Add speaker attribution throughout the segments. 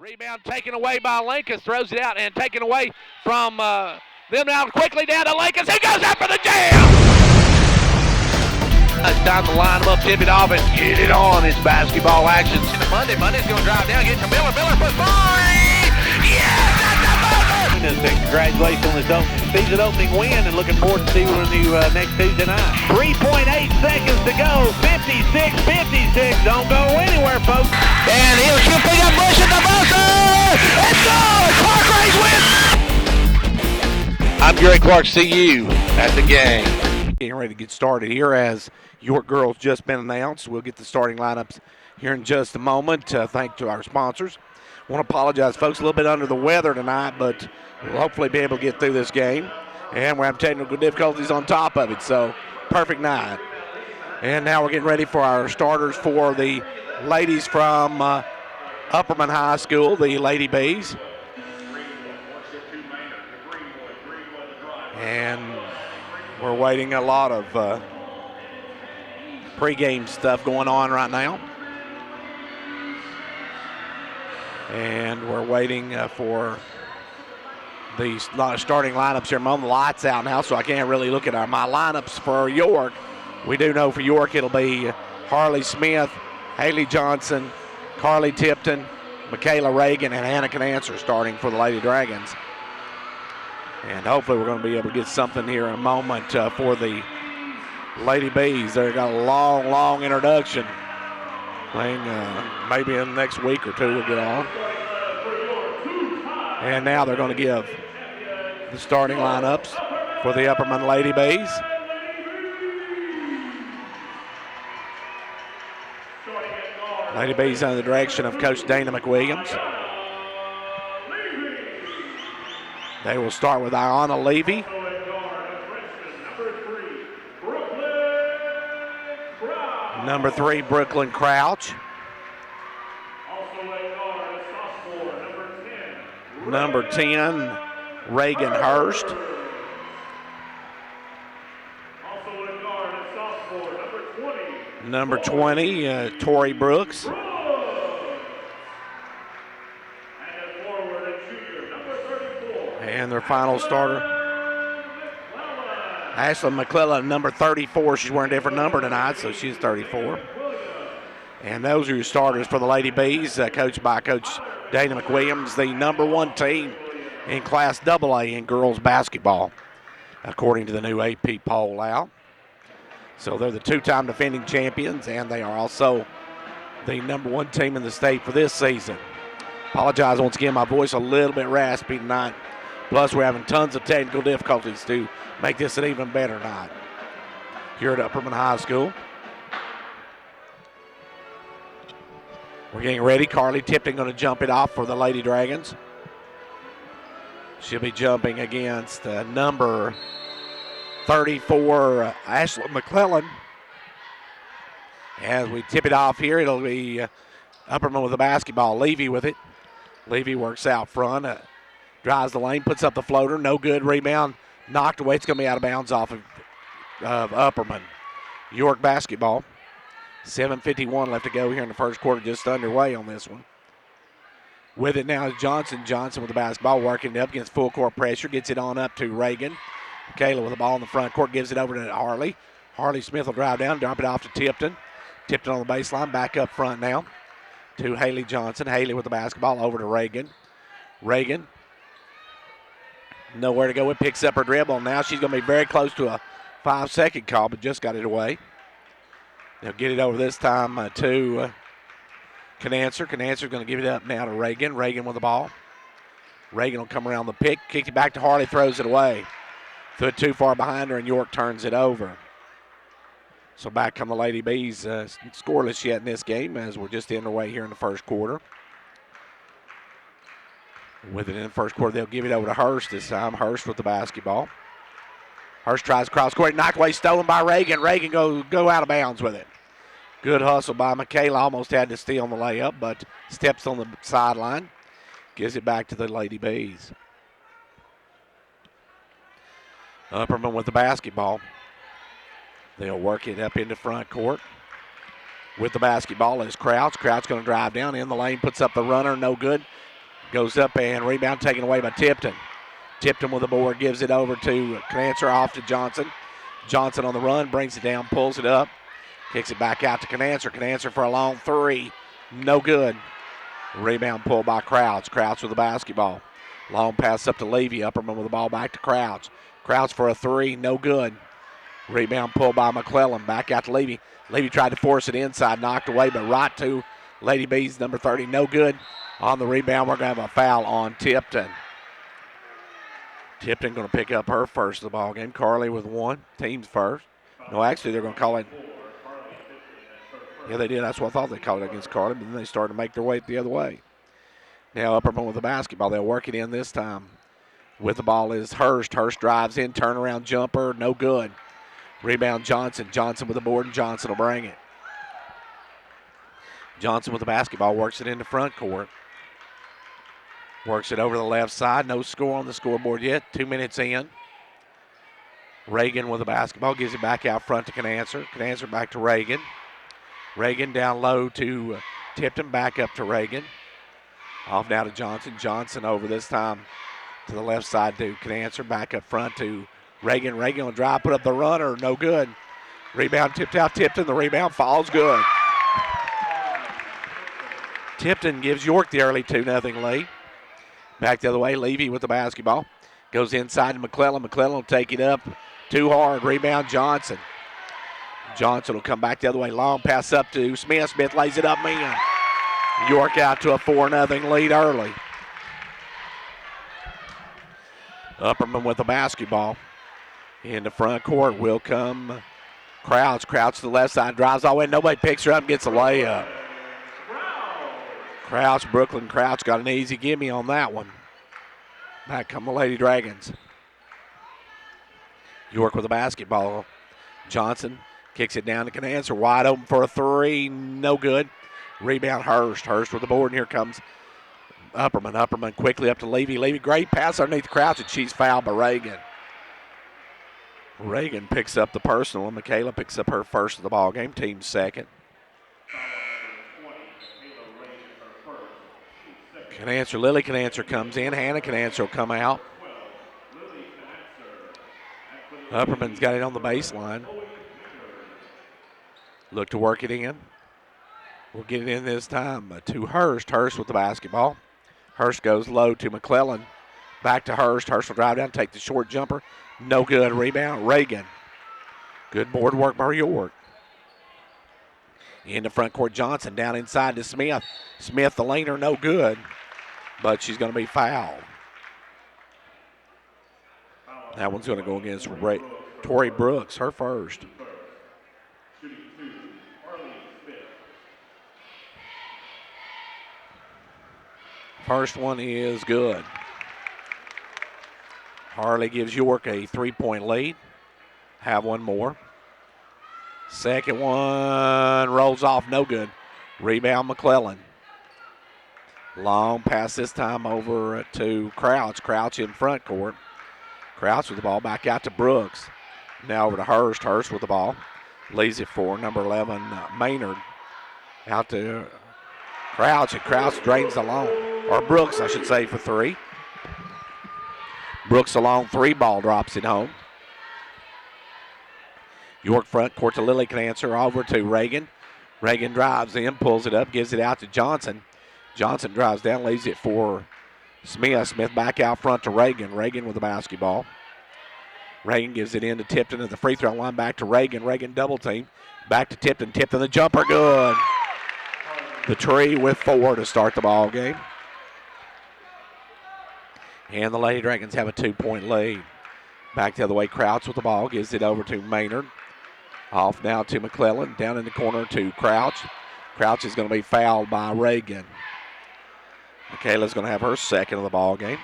Speaker 1: Rebound taken away by Lincoln, throws it out and taken away from them now quickly down to Lincoln. He goes after the jam! It's time to line them up, tip it off, and get it on. It's basketball action. Monday's going to drive down, get to Miller. Miller for three! Yes, that's the buzzer! Congratulations on this season opening win, and looking forward to seeing you next Tuesday night. 3.8 seconds to go. 56. Don't go anywhere, folks. And he'll pick up Bush at the buzzer. It's good. Clark Rays wins. I'm Gary Clark. See you at the game. Getting ready to get started here as York girls just been announced. We'll get the starting lineups here in just a moment. Thank to our sponsors. I want to apologize, folks, a little bit under the weather tonight, but we'll hopefully be able to get through this game. And we're having technical difficulties on top of it, so perfect night. And now we're getting ready for our starters for the ladies from Upperman High School, the Lady Bees. And we're waiting a lot of pregame stuff going on right now. And we're waiting for the starting lineups here. I'm on the lights out now, so I can't really look at my lineups for York. We do know for York it'll be Harley Smith, Haley Johnson, Carly Tipton, Michaela Reagan, and Hannah Canancer starting for the Lady Dragons. And hopefully we're going to be able to get something here in a moment for the Lady Bees. They've got a long introduction. Maybe in the next week or two we'll get on. And now they're going to give the starting lineups for the Upperman Lady Bees. Lady Bees under the direction of Coach Dana McWilliams. They will start with Ayanna Levy. Number 3, Brooklyn Crouch. Number 10, Reagan Hurst. Number 20, Tori Brooks. And their final starter, Ashley McClellan, number 34. She's wearing a different number tonight, so she's 34. And those are your starters for the Lady Bees, coached by Coach Dana McWilliams, the number 1 team in Class AA in girls basketball, according to the new AP poll out. So they're the 2-time defending champions, and they are also the number 1 team in the state for this season. Apologize once again, my voice a little bit raspy tonight. Plus, we're having tons of technical difficulties to make this an even better night here at Upperman High School. We're getting ready. Carly Tipton going to jump it off for the Lady Dragons. She'll be jumping against number 34, Ashley McClellan. As we tip it off here, it'll be Upperman with the basketball. Levy with it. Levy works out front. Drives the lane, puts up the floater. No good. Rebound knocked away. It's going to be out of bounds off of Upperman. York basketball. 7:51 left to go here in the first quarter, just underway on this one. With it now is Johnson. Johnson with the basketball, working it up against full court pressure. Gets it on up to Reagan. Kayla with the ball in the front court, gives it over to Harley. Harley Smith will drive down, drop it off to Tipton. Tipton on the baseline, back up front now to Haley Johnson. Haley with the basketball over to Reagan. Reagan. Nowhere to go. It picks up her dribble. Now she's going to be very close to a 5-second call, but just got it away. They'll get it over this time to Canancer. Canancer's going to give it up now to Reagan. Reagan with the ball. Reagan will come around the pick. Kick it back to Harley. Throws it away. Threw it too far behind her, and York turns it over. So back come the Lady Bees. Scoreless yet in this game as we're just underway here in the first quarter. With it in the first quarter, they'll give it over to Hurst this time. Hurst with the basketball. Hurst tries cross court, knocked away, stolen by Reagan. Reagan go out of bounds with it. Good hustle by Michaela. Almost had to steal on the layup, but steps on the sideline. Gives it back to the Lady Bees. Upperman with the basketball. They'll work it up into front court. With the basketball is Crouch. Crouch going to drive down in the lane, puts up the runner, no good. Goes up and rebound taken away by Tipton. Tipton with the board, gives it over to Canancer, off to Johnson. Johnson on the run, brings it down, pulls it up, kicks it back out to Canancer. Canancer for a long three, no good. Rebound pulled by Crouch. Crouch with the basketball. Long pass up to Levy. Upperman with the ball back to Crouch. Crouch for a three, no good. Rebound pulled by McClellan, back out to Levy. Levy tried to force it inside, knocked away, but right to Lady B's number 30, no good. On the rebound, we're going to have a foul on Tipton. Tipton going to pick up her first of the ball game. Carly with one, team's first. No, actually, they're going to call it. Yeah, they did. That's what I thought they called it against Carly, but then they started to make their way the other way. Now Upperman with the basketball. They'll work it in this time. With the ball is Hurst. Hurst drives in, turnaround jumper, no good. Rebound Johnson. Johnson with the board, and Johnson will bring it. Johnson with the basketball, works it into front court. Works it over the left side. No score on the scoreboard yet. 2 minutes in. Reagan with the basketball, gives it back out front to Canancer. Canancer back to Reagan. Reagan down low to Tipton, back up to Reagan. Off now to Johnson. Johnson over this time to the left side to Canancer, back up front to Reagan. Reagan will drive, put up the runner, no good. Rebound tipped out Tipton. The rebound falls good. Tipton gives York the early 2-0 lead. Back the other way, Levy with the basketball. Goes inside to McClellan. McClellan will take it up too hard. Rebound Johnson. Johnson will come back the other way. Long pass up to Smith. Smith lays it up, man. York out to a 4-0 lead early. Upperman with the basketball. In the front court will come Crouch. Crouch to the left side, drives all the way. Nobody picks her up and gets a layup. Crouch, Brooklyn Crouch got an easy gimme on that one. Back come the Lady Dragons. York with the basketball. Johnson kicks it down to Canancer. Wide open for a three. No good. Rebound Hurst. Hurst with the board, and here comes Upperman. Upperman quickly up to Levy. Levy, great pass underneath Crouch, and she's fouled by Reagan. Reagan picks up the personal, and Michaela picks up her first of the ball game. Team second. Lily Canancer comes in. Hannah Canancer will come out. Upperman's got it on the baseline. Look to work it in. We'll get it in this time to Hurst. Hurst with the basketball. Hurst goes low to McClellan. Back to Hurst. Hurst will drive down, take the short jumper. No good. Rebound, Reagan. Good board work by York. In the front court, Johnson down inside to Smith. Smith, the laner, no good. But she's going to be fouled. That one's going to go against Tori Brooks, her first. First one is good. Harley gives York a 3-point lead. Have one more. Second one rolls off, no good. Rebound McClellan. Long pass this time over to Crouch. Crouch in front court. Crouch with the ball back out to Brooks. Now over to Hurst. Hurst with the ball. Leaves it for number 11, Maynard. Out to Crouch, and Crouch drains the long. Or Brooks, I should say, for three. Brooks a long three, ball drops it home. York front court to Lily Canancer, over to Reagan. Reagan drives in, pulls it up, gives it out to Johnson. Johnson drives down, leaves it for Smith. Smith back out front to Reagan. Reagan with the basketball. Reagan gives it in to Tipton at the free throw line, back to Reagan. Reagan double team. Back to Tipton. Tipton the jumper, good. The tree with 4 to start the ball game. And the Lady Dragons have a 2-point lead. Back the other way, Crouch with the ball, gives it over to Maynard. Off now to McClellan, down in the corner to Crouch. Crouch is going to be fouled by Reagan. Michaela's going to have her second of the ball game.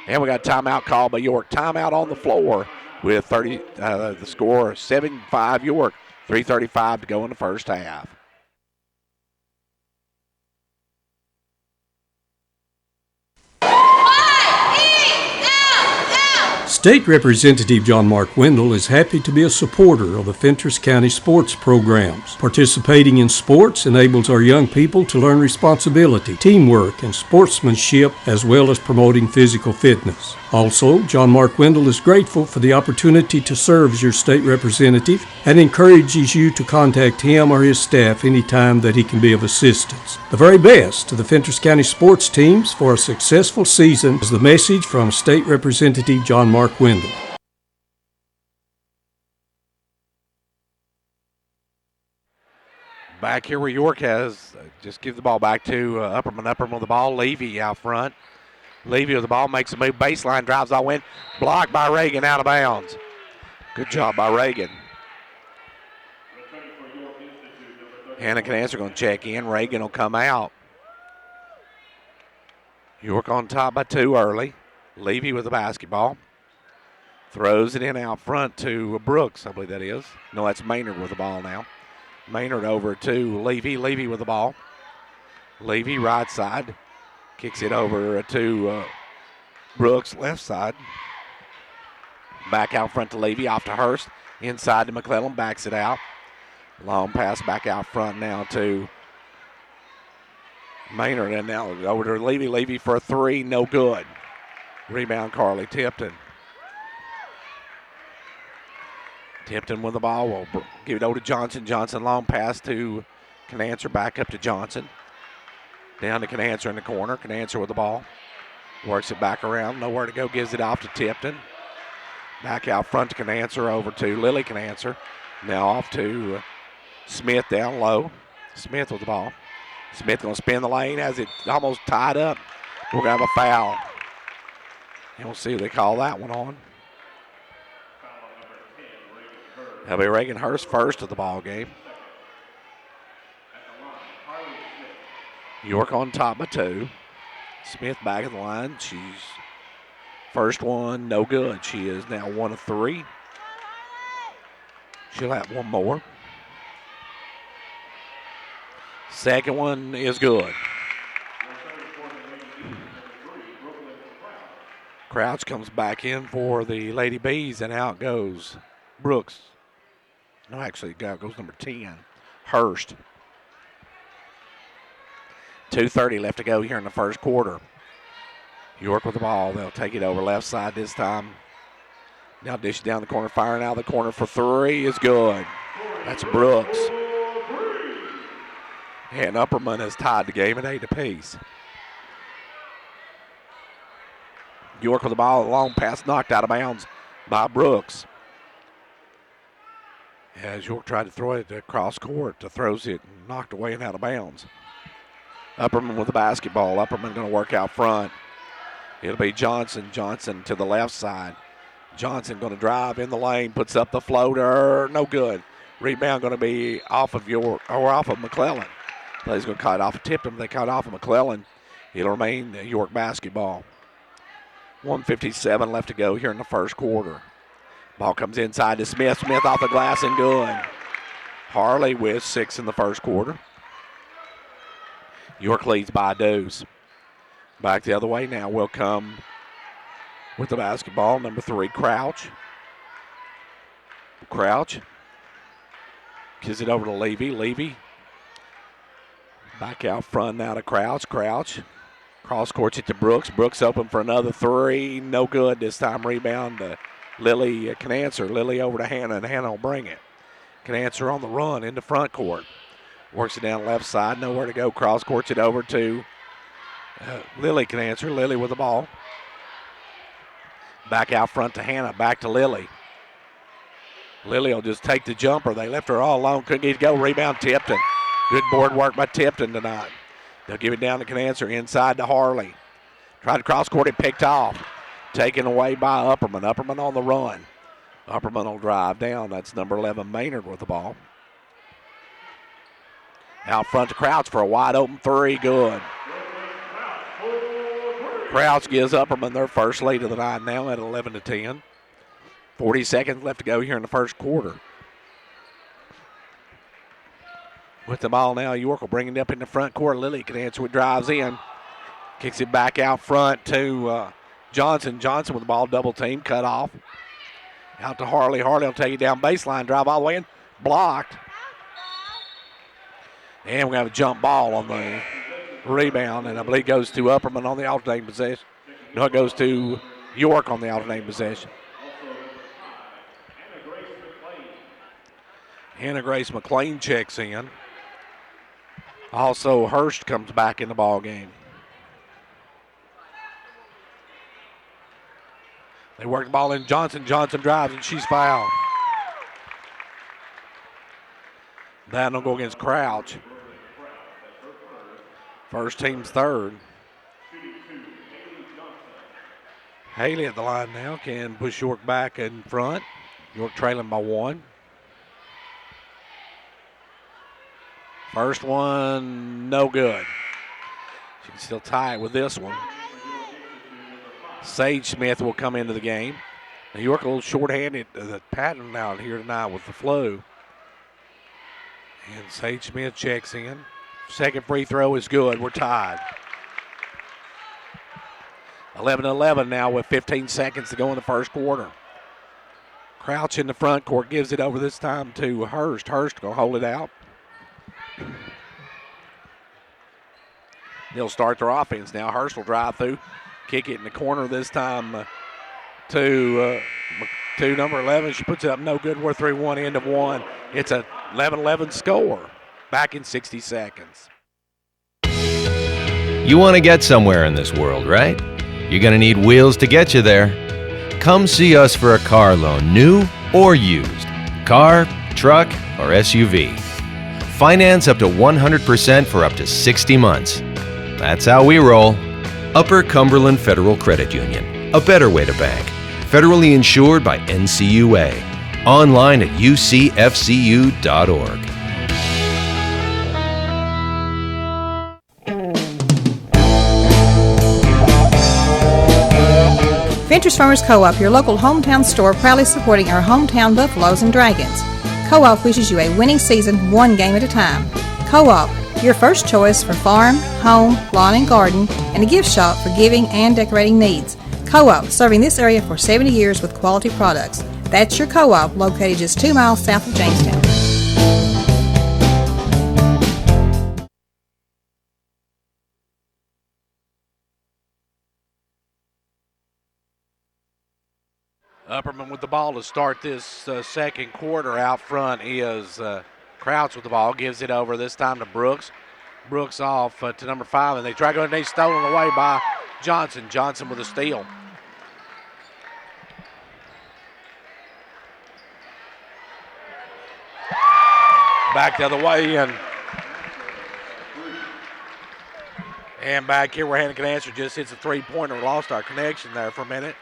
Speaker 1: And we got a timeout called by York. Timeout on the floor with the score 7-5 York. 3:35 to go in the first half.
Speaker 2: State Representative John Mark Wendell is happy to be a supporter of the Fentress County sports programs. Participating in sports enables our young people to learn responsibility, teamwork, and sportsmanship, as well as promoting physical fitness. Also, John Mark Wendell is grateful for the opportunity to serve as your state representative and encourages you to contact him or his staff anytime that he can be of assistance. The very best to the Fentress County sports teams for a successful season is the message from State Representative John Mark Wendell.
Speaker 1: Back here where York has, just give the ball back to Upperman. Upperman with the ball. Levy out front. Levy with the ball, makes a move, baseline, drives all in. Blocked by Reagan, out of bounds. Good job by Reagan. Hannah Canancer going to check in. Reagan will come out. York on top by 2 early. Levy with the basketball. Throws it in out front to Brooks, I believe that is. No, that's Maynard with the ball now. Maynard over to Levy. Levy with the ball. Levy right side. Kicks it over to Brooks, left side. Back out front to Levy, off to Hurst. Inside to McClellan, backs it out. Long pass back out front now to Maynard, and now over to Levy. Levy for a 3, no good. Rebound, Carly Tipton. Tipton with the ball. We'll give it over to Johnson. Johnson, long pass to Canancer, back up to Johnson. Down to Canancer in the corner. Canancer with the ball. Works it back around. Nowhere to go. Gives it off to Tipton. Back out front to Canancer. Over to Lily Canancer. Now off to Smith down low. Smith with the ball. Smith going to spin the lane. Has it almost tied up. We're going to have a foul. And we'll see if they call that one on. That'll be Reagan Hurst first of the ball game. York on top by 2. Smith back at the line. She's first one, no good. She is now 1 of 3. She'll have one more. Second one is good. Crouch comes back in for the Lady Bees, and out goes Brooks. No, actually, out goes number 10, Hurst. 2:30 left to go here in the first quarter. York with the ball. They'll take it over left side this time. Now dish it down the corner, firing out of the corner for 3 is good. That's Brooks. And Upperman has tied the game at 8 apiece. York with the ball, a long pass knocked out of bounds by Brooks. As York tried to throw it across court, throws it knocked away and out of bounds. Upperman with the basketball. Upperman going to work out front. It'll be Johnson. Johnson to the left side. Johnson going to drive in the lane, puts up the floater. No good. Rebound going to be off of York, or off of McClellan. Play's going to cut off of Tipton. They cut off of McClellan. It'll remain York basketball. 1:57 left to go here in the first quarter. Ball comes inside to Smith. Smith off the glass and good. Harley with 6 in the first quarter. York leads by a deuce. Back the other way now will come with the basketball, number 3, Crouch. Crouch gives it over to Levy. Levy back out front now to Crouch. Crouch cross courts it to Brooks. Brooks open for another 3. No good this time. Rebound to Lily Canancer. Lily over to Hannah, and Hannah will bring it. Canancer on the run into front court. Works it down left side. Nowhere to go. Cross courts it over to Lily Canancer. Lily with the ball. Back out front to Hannah. Back to Lily. Lily will just take the jumper. They left her all alone. Couldn't get to go. Rebound Tipton. Good board work by Tipton tonight. They'll give it down to Canancer. Inside to Harley. Tried to cross court it. Picked off. Taken away by Upperman. Upperman on the run. Upperman will drive down. That's number 11, Maynard with the ball. Out front to Crouch for a wide open 3. Good. Crouch gives Upperman their first lead of the night now at 11-10. 40 seconds left to go here in the first quarter. With the ball now, York will bring it up in the front court. Lily Canancer drives in. Kicks it back out front to Johnson. Johnson with the ball, double team, cut off. Out to Harley. Harley will take it down baseline, drive all the way in, blocked. And we have a jump ball on the rebound, and I believe it goes to Upperman on the alternating possession. No, it goes to York on the alternating possession. Hannah Grace McLean checks in. Also, Hurst comes back in the ball game. They work the ball in. Johnson. Johnson drives, and she's fouled. That'll go against Crouch. First team's third. Haley at the line now can push York back in front. York trailing by 1. First one, no good. She can still tie it with this one. Sage Smith will come into the game. New York a little short-handed, the pattern out here tonight with the flu. And Sage Smith checks in. Second free throw is good. We're tied. 11-11 now with 15 seconds to go in the first quarter. Crouch in the front court gives it over this time to Hurst. Hurst going to hold it out. They'll start their offense now. Hurst will drive through, kick it in the corner this time to number 11. She puts it up no good. We're 3-1, end of 1. It's a 11-11 score. Back in 60 seconds.
Speaker 3: You want to get somewhere in this world, right? You're going to need wheels to get you there. Come see us for a car loan, new or used. Car, truck, or SUV. Finance up to 100% for up to 60 months. That's how we roll. Upper Cumberland Federal Credit Union. A better way to bank. Federally insured by NCUA. Online at ucfcu.org.
Speaker 4: Ventures Farmers Co-op, your local hometown store, proudly supporting our hometown Buffaloes and Dragons. Co-op wishes you a winning season, one game at a time. Co-op, your first choice for farm, home, lawn and garden, and a gift shop for giving and decorating needs. Co-op, serving this area for 70 years with quality products. That's your Co-op, located just 2 miles south of Jamestown.
Speaker 1: Upperman with the ball to start this second quarter. Out front is Crouch with the ball. Gives it over this time to Brooks. Brooks off to number 5, and they try to go, and they stolen away by Johnson. Johnson with a steal. Back the other way, and back here where Hannah can answer just hits a three-pointer. We lost our connection there for a minute.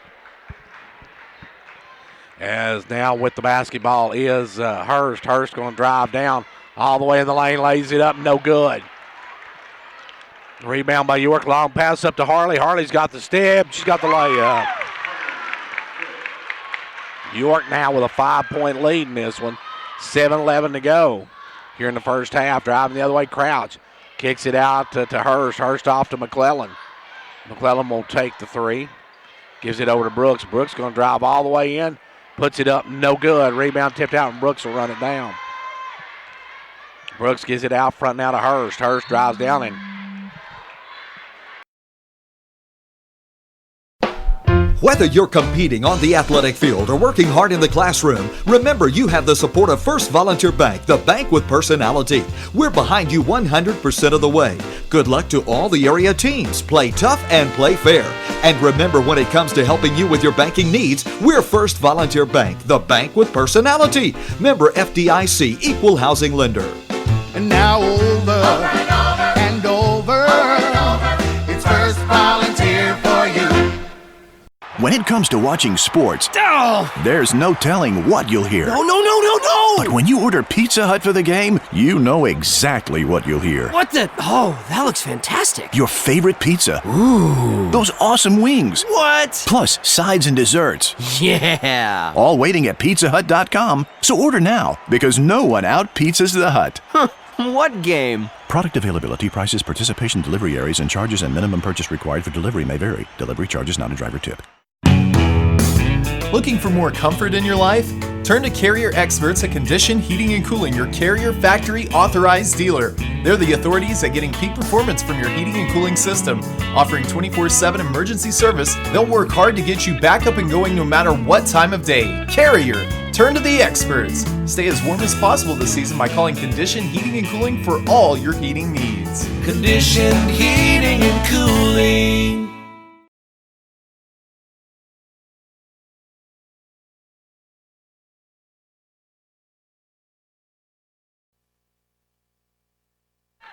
Speaker 1: As now with the basketball is Hurst. Hurst going to drive down all the way in the lane, lays it up, no good. Rebound by York, long pass up to Harley. Harley's got the step, she's got the layup. York now with a 5-point lead in this one. 7-11 to go here in the first half. Driving the other way, Crouch kicks it out to Hurst. Hurst off to McClellan. McClellan will take the 3. Gives it over to Brooks. Brooks going to drive all the way in. Puts it up, no good. Rebound tipped out, and Brooks will run it down. Brooks gives it out front now to Hurst. Hurst drives down and
Speaker 5: whether you're competing on the athletic field or working hard in the classroom, remember you have the support of First Volunteer Bank, the bank with personality. We're behind you 100% of the way. Good luck to all the area teams. Play tough and play fair. And remember, when it comes to helping you with your banking needs, we're First Volunteer Bank, the bank with personality. Member FDIC, Equal Housing Lender.
Speaker 6: And now over and over. It's First Volunteer for you.
Speaker 7: When it comes to watching sports, there's no telling what you'll hear.
Speaker 6: No!
Speaker 7: But when you order Pizza Hut for the game, you know exactly what you'll hear.
Speaker 6: What the? Oh, that looks fantastic.
Speaker 7: Your favorite pizza.
Speaker 6: Ooh.
Speaker 7: Those awesome wings.
Speaker 6: What?
Speaker 7: Plus sides and desserts.
Speaker 6: Yeah.
Speaker 7: All waiting at pizzahut.com. So order now, because no one out-pizzas the Hut.
Speaker 6: What game?
Speaker 7: Product availability, prices, participation, delivery areas, and charges and minimum purchase required for delivery may vary. Delivery charge is not a driver tip.
Speaker 8: Looking for more comfort in your life? Turn to Carrier Experts at Condition Heating and Cooling, your Carrier factory authorized dealer. They're the authorities at getting peak performance from your heating and cooling system. Offering 24/7 emergency service, they'll work hard to get you back up and going no matter what time of day. Carrier, turn to the experts. Stay as warm as possible this season by calling Condition Heating and Cooling for all your heating needs.
Speaker 9: Condition Heating and Cooling.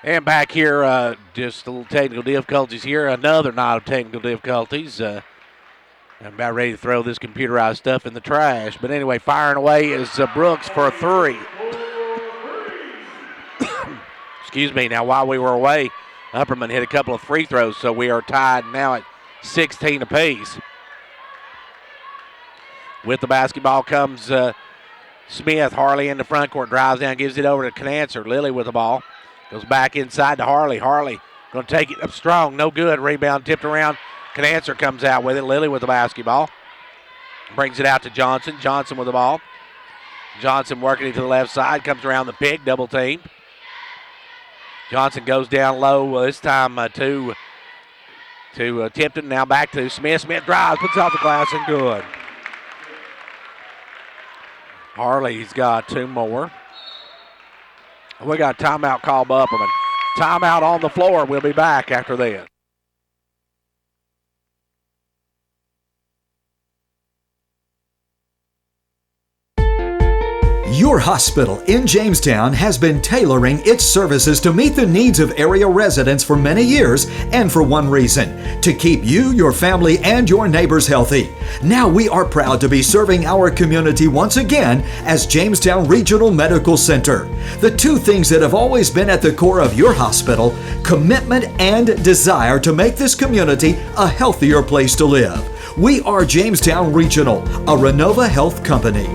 Speaker 1: And back here, just a little technical difficulties here. Another night of technical difficulties. I'm about ready to throw this computerized stuff in the trash. But anyway, firing away is Brooks for a 3. Excuse me. Now, while we were away, Upperman hit a couple of free throws, so we are tied now at 16 apiece. With the basketball comes Smith. Harley in the front court, drives down, gives it over to Canancer. Lilly with the ball. Goes back inside to Harley. Harley going to take it up strong. No good. Rebound tipped around. Canancer comes out with it. Lilly with the basketball. Brings it out to Johnson. Johnson with the ball. Johnson working it to the left side. Comes around the pick. Double team. Johnson goes down low this time to Tipton. Now back to Smith. Smith drives. Puts it off the glass and good. Harley's got 2 more. We got a timeout called by Upperman. Timeout on the floor. We'll be back after this.
Speaker 5: Your hospital in Jamestown has been tailoring its services to meet the needs of area residents for many years, and for one reason: to keep you, your family, and your neighbors healthy. Now we are proud to be serving our community once again as Jamestown Regional Medical Center. The 2 things that have always been at the core of your hospital: commitment and desire to make this community a healthier place to live. We are Jamestown Regional, a Renova Health company.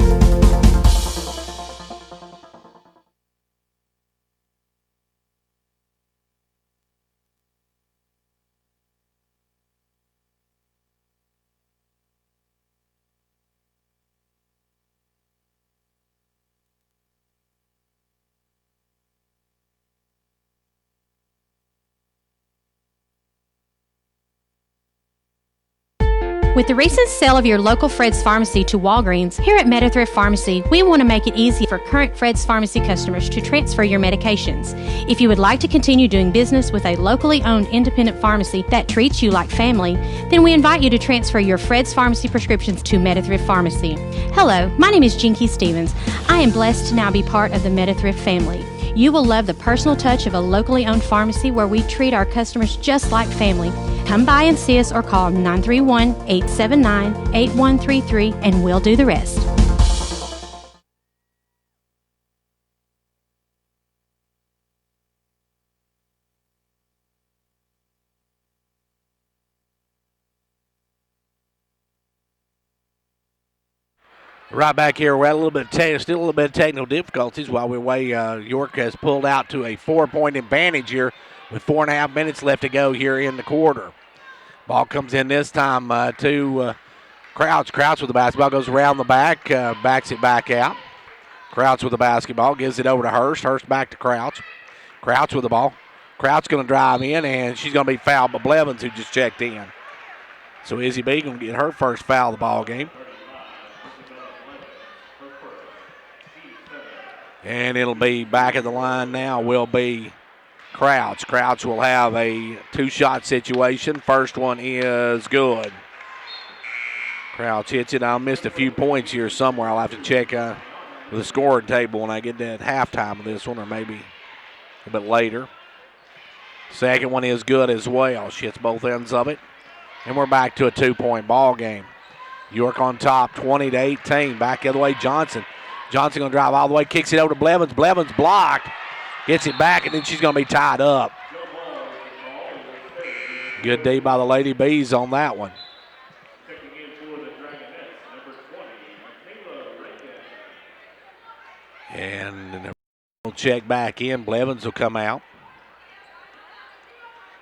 Speaker 10: With the recent sale of your local Fred's Pharmacy to Walgreens, here at MetaThrift Pharmacy, we want to make it easy for current Fred's Pharmacy customers to transfer your medications. If you would like to continue doing business with a locally owned independent pharmacy that treats you like family, then we invite you to transfer your Fred's Pharmacy prescriptions to MetaThrift Pharmacy. Hello, my name is Jinky Stevens. I am blessed to now be part of the MetaThrift family. You will love the personal touch of a locally owned pharmacy where we treat our customers just like family. Come by and see us or call 931-879-8133 and we'll do the rest.
Speaker 1: Right back here, we're at still a little bit of technical difficulties while we wait. York has pulled out to a 4-point advantage here with 4.5 minutes left to go here in the quarter. Ball comes in this time to Crouch. Crouch with the basketball, goes around the back, backs it back out. Crouch with the basketball, gives it over to Hurst. Hurst back to Crouch. Crouch with the ball. Crouch going to drive in, and she's going to be fouled by Blevins, who just checked in. So Izzy B going to get her first foul of the ball game. And it'll be back at the line now will be Crouch. Crouch will have a 2-shot situation. First one is good. Crouch hits it. I missed a few points here somewhere. I'll have to check with the scoring table when I get to halftime of this one, or maybe a bit later. Second one is good as well. She hits both ends of it. And we're back to a 2-point ball game. York on top, 20-18. Back the other way, Johnson. Johnson going to drive all the way, kicks it over to Blevins. Blevins blocked, gets it back, and then she's going to be tied up. Good D by the Lady Bees on that one. And we'll check back in. Blevins will come out.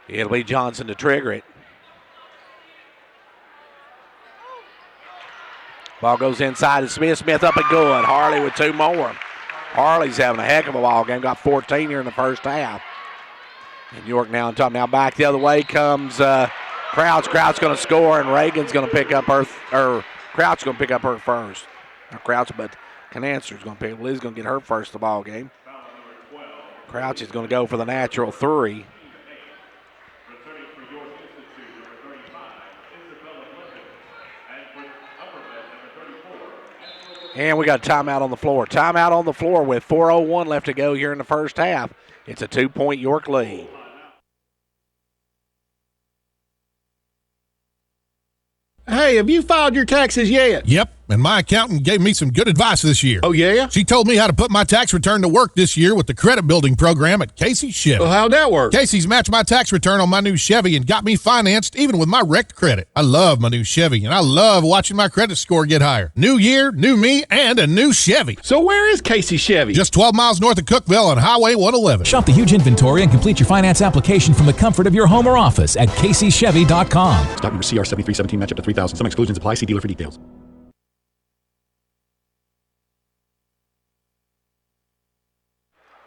Speaker 1: It'll be Johnson to trigger it. Ball goes inside to Smith. Smith up and good. Harley with 2 more. Harley's having a heck of a ball game. Got 14 here in the first half. And York now on top. Now back the other way comes Crouch. Crouch going to score, and Reagan's going to pick up Crouch going to pick up her first. Not Crouch, but Canancer's going to pick up. Liz going to get her first of the ball game. Crouch is going to go for the natural 3. And we got a timeout on the floor. Timeout on the floor with 4:01 left to go here in the first half. It's a 2-point York lead.
Speaker 11: Hey, have you filed your taxes yet?
Speaker 12: Yep, and my accountant gave me some good advice this year.
Speaker 11: Oh, yeah?
Speaker 12: She told me how to put my tax return to work this year with the credit building program at Casey's Chevy.
Speaker 11: Well, how'd that work?
Speaker 12: Casey's matched my tax return on my new Chevy and got me financed even with my wrecked credit. I love my new Chevy, and I love watching my credit score get higher. New year, new me, and a new Chevy.
Speaker 11: So where is Casey Chevy?
Speaker 12: Just 12 miles north of Cookville on Highway 111.
Speaker 13: Shop the huge inventory and complete your finance application from the comfort of your home or office at CaseyChevy.com.
Speaker 7: Stock number CR7317, match up to 3,000. Some exclusions apply. See dealer for details.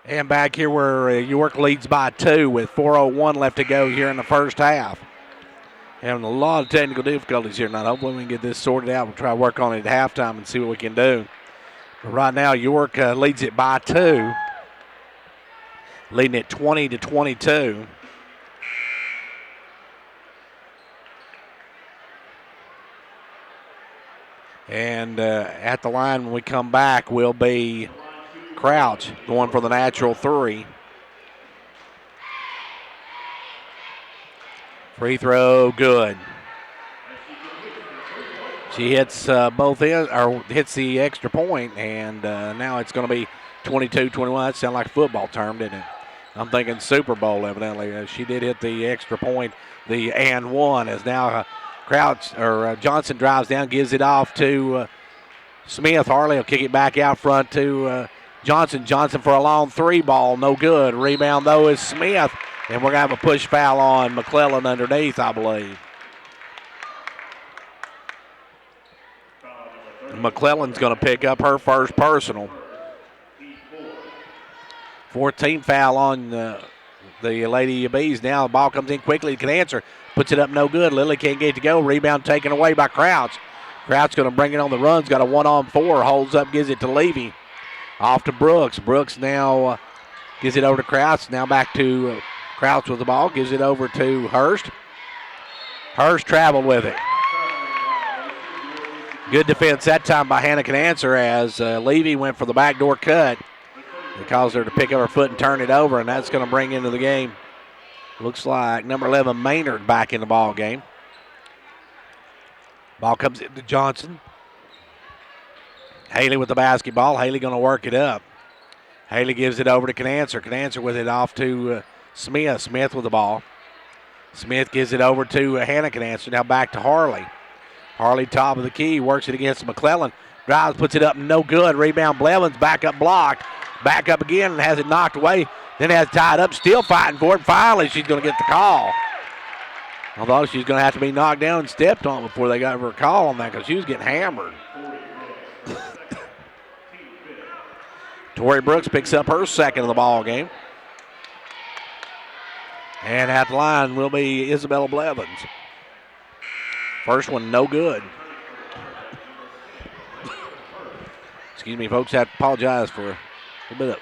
Speaker 1: And back here where York leads by 2 with 4:01 left to go here in the first half. Having a lot of technical difficulties here tonight. Hopefully we can get this sorted out. We'll try to work on it at halftime and see what we can do. But right now York leads it by 2. Leading it 20-22. And at the line when we come back will be Crouch going for the natural 3. Free throw, good. She hits both ends, or hits the extra point, and now it's going to be 22-21. That sounds like a football term, didn't it? I'm thinking Super Bowl, evidently. She did hit the extra point, the and one, as now Johnson drives down, gives it off to Smith. Harley will kick it back out front to Johnson. Johnson for a long 3 ball, no good. Rebound, though, is Smith, and we're going to have a push foul on McClellan underneath, I believe. McClellan's going to pick up her first personal. 14 foul on the Lady Bees. Now the ball comes in quickly. Can answer. Puts it up, no good. Lily can't get it to go. Rebound taken away by Crouch. Crouch going to bring it on the runs. Got a 1-on-4. Holds up, gives it to Levy. Off to Brooks. Brooks now gives it over to Crouch. Now back to Crouch with the ball. Gives it over to Hurst. Hurst traveled with it. Good defense that time by Hannah Can Answer as Levy went for the backdoor cut. It caused her to pick up her foot and turn it over, and that's going to bring into the game. Looks like number 11, Maynard, back in the ball game. Ball comes into Johnson. Haley with the basketball. Haley going to work it up. Haley gives it over to Can Answer. Can Answer with it off to Smith. Smith with the ball. Smith gives it over to Hannah Can Answer. Now back to Harley. Harley top of the key. Works it against McClellan. Drives, puts it up, no good. Rebound, Blevins. Back up blocked. Back up again and has it knocked away. Then has it tied up, still fighting for it. Finally, she's going to get the call. Although she's going to have to be knocked down and stepped on before they got her a call on that because she was getting hammered. Tori Brooks picks up her second of the ball game. And at the line will be Isabella Blevins. First one, no good. Excuse me, folks. I have to apologize for a little bit of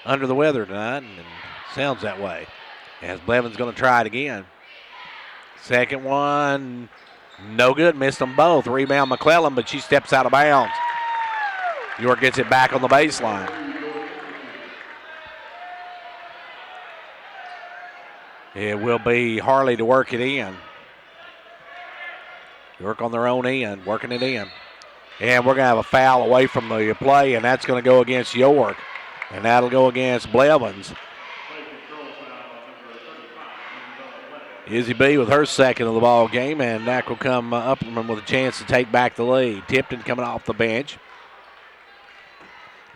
Speaker 1: under the weather tonight, and it sounds that way. As Blevins going to try it again. Second one, no good. Missed them both. Rebound McClellan, but she steps out of bounds. York gets it back on the baseline. It will be Harley to work it in. York on their own end, working it in. And we're going to have a foul away from the play, and that's going to go against York. And that'll go against Blevins. Izzy B with her second of the ball game, and that will come Upperman with a chance to take back the lead. Tipton coming off the bench.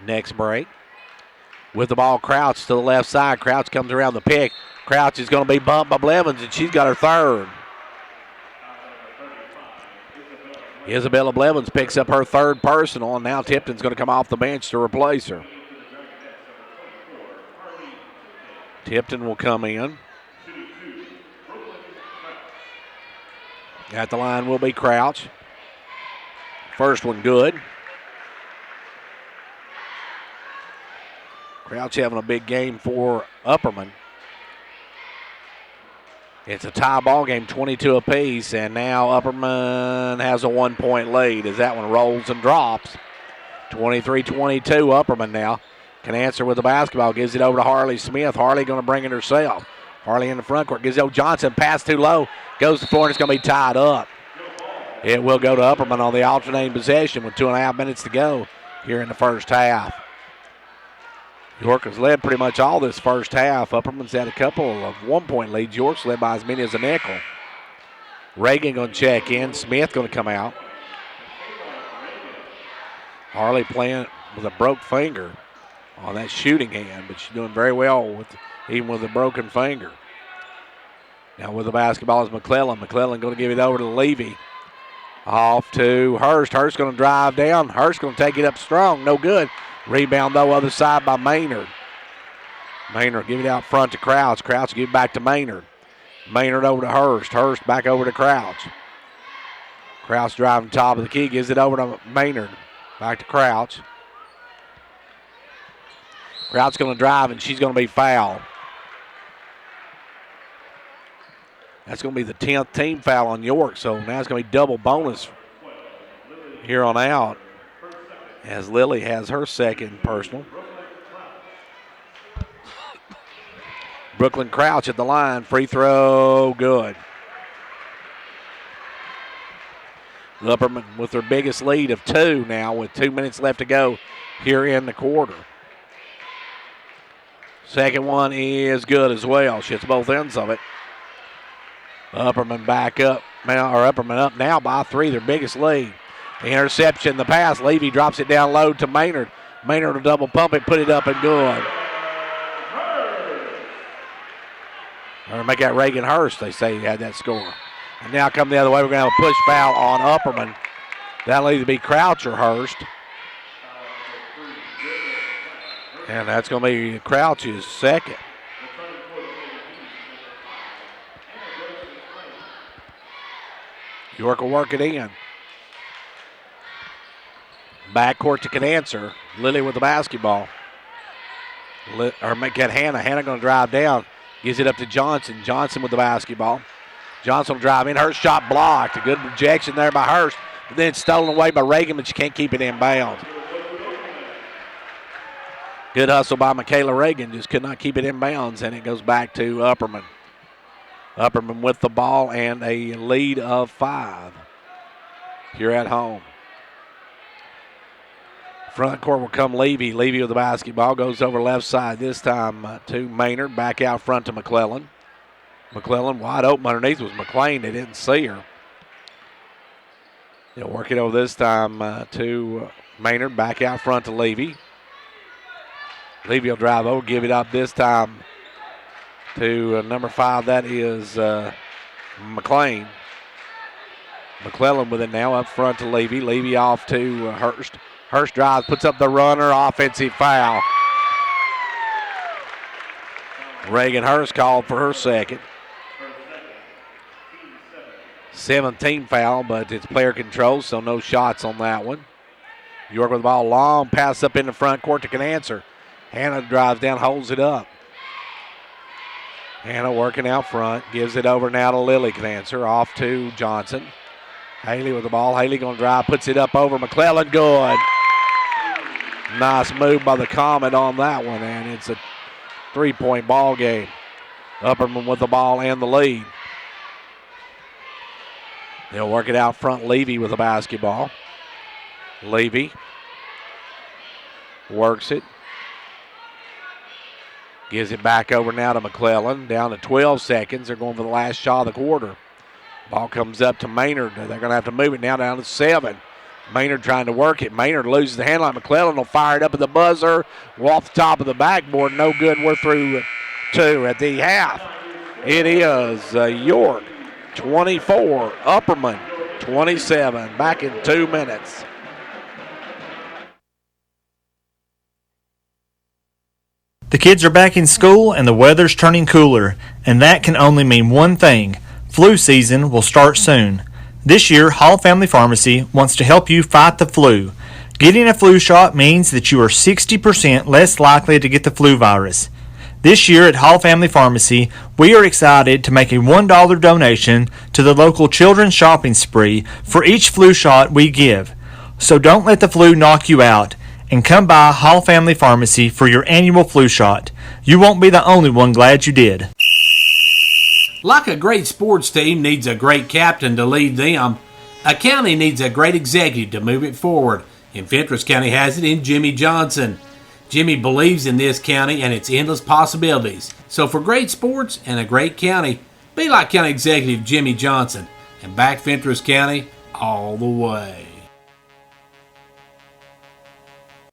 Speaker 1: Next break. With the ball, Crouch to the left side. Crouch comes around the pick. Crouch is going to be bumped by Blevins, and she's got her third. Isabella Blevins picks up her third personal, and now Tipton's going to come off the bench to replace her. Tipton will come in. At the line will be Crouch. First one good. Crouch having a big game for Upperman. It's a tie ball game, 22 apiece, and now Upperman has a 1-point lead as that one rolls and drops. 23-22, Upperman now can answer with the basketball, gives it over to Harley Smith. Harley going to bring it herself. Harley in the front court, gives it over Johnson, pass too low, goes to the floor, and it's going to be tied up. It will go to Upperman on the alternating possession with 2.5 minutes to go here in the first half. York has led pretty much all this first half. Upperman's had a couple of 1-point leads. York's led by as many as a nickel. Reagan going to check in. Smith going to come out. Harley playing with a broke finger on that shooting hand, but she's doing very well even with a broken finger. Now with the basketball is McClellan. McClellan going to give it over to Levy. Off to Hurst. Hurst going to drive down. Hurst going to take it up strong. No good. Rebound, though, other side by Maynard. Maynard give it out front to Crouch. Crouch give it back to Maynard. Maynard over to Hurst. Hurst back over to Crouch. Crouch driving top of the key. Gives it over to Maynard. Back to Crouch. Crouch going to drive, and she's going to be fouled. That's going to be the 10th team foul on York, so now it's going to be double bonus here on out, as Lily has her second personal. Brooklyn Crouch at the line. Free throw, good. Upperman with their biggest lead of 2 now with 2 minutes left to go here in the quarter. Second one is good as well. She hits both ends of it. Upperman back up now, or Upperman up now by 3, their biggest lead. The interception, the pass. Levy drops it down low to Maynard. Maynard will double pump it, put it up and good. Or make that Reagan Hurst, they say he had that score. And now come the other way, we're going to have a push foul on Upperman. That'll either be Crouch or Hurst. And that's going to be Crouch's second. York will work it in. Backcourt to Canancer. Lily with the basketball. Or make that Hannah. Hannah going to drive down. Gives it up to Johnson. Johnson with the basketball. Johnson will drive in. Hurst shot blocked. A good rejection there by Hurst. But then it's stolen away by Reagan, but she can't keep it in bounds. Good hustle by Michaela Reagan. Just could not keep it in bounds, and it goes back to Upperman. Upperman with the ball and a lead of 5 here at home. Front court will come Levy. Levy with the basketball. Goes over left side this time to Maynard. Back out front to McClellan. McClellan wide open underneath was McLean. They didn't see her. They'll work it over this time to Maynard. Back out front to Levy. Levy will drive over. Give it up this time to number 5. That is McLean. McClellan with it now up front to Levy. Levy off to Hurst. Hurst drives, puts up the runner, offensive foul. Reagan Hurst called for her second. 17 foul, but it's player control, so no shots on that one. York with the ball, long pass up in the front court to Canancer. Hannah drives down, holds it up. Hannah working out front, gives it over now to Lily Canancer, off to Johnson. Haley with the ball. Haley going to drive, puts it up over McClellan. Good. Nice move by the Comet on that one, and it's a 3-point ball game. Upperman with the ball and the lead. They'll work it out front. Levy with the basketball. Levy works it. Gives it back over now to McClellan. Down to 12 seconds. They're going for the last shot of the quarter. Ball comes up to Maynard. They're going to have to move it now down to 7. Maynard trying to work it. Maynard loses the handle. McClellan will fire it up at the buzzer. Off the top of the backboard. No good. We're through 2 at the half. It is York 24, Upperman 27. Back in 2 minutes.
Speaker 14: The kids are back in school and the weather's turning cooler, and that can only mean one thing. Flu season will start soon. This year, Hall Family Pharmacy wants to help you fight the flu. Getting a flu shot means that you are 60% less likely to get the flu virus. This year at Hall Family Pharmacy, we are excited to make a $1 donation to the local children's shopping spree for each flu shot we give. So don't let the flu knock you out, and come by Hall Family Pharmacy for your annual flu shot. You won't be the only one glad you did.
Speaker 15: Like a great sports team needs a great captain to lead them, a county needs a great executive to move it forward, and Fentress County has it in Jimmy Johnson. Jimmy believes in this county and its endless possibilities. So for great sports and a great county, be like County Executive Jimmy Johnson and back Fentress County all the way.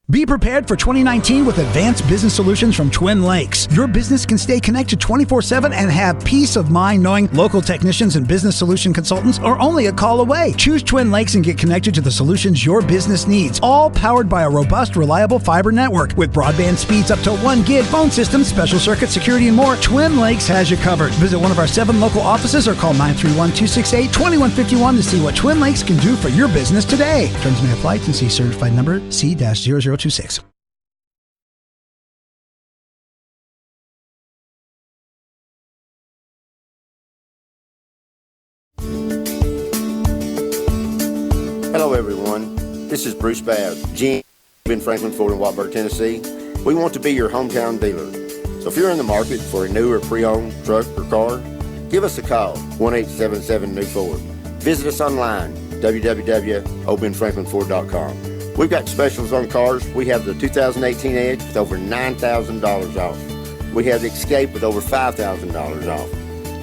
Speaker 16: Be prepared for 2019 with advanced business solutions from Twin Lakes. Your business can stay connected 24/7 and have peace of mind knowing local technicians and business solution consultants are only a call away. Choose Twin Lakes and get connected to the solutions your business needs, all powered by a robust, reliable fiber network with broadband speeds up to 1 gig, phone systems, special circuit security, and more. Twin Lakes has you covered. Visit one of our 7 local offices or call 931-268-2151 to see what Twin Lakes can do for your business today. Terms may apply and see certified number C-0026.
Speaker 17: Hello everyone, this is Bruce Babb, GM in Franklin, Ford, and Watburg, Tennessee. We want to be your hometown dealer. So if you're in the market for a new or pre-owned truck or car, give us a call, 1-877-NEW-FORD. Visit us online, www.obenfranklinford.com. We've got specials on cars. We have the 2018 Edge with over $9,000 off. We have the Escape with over $5,000 off.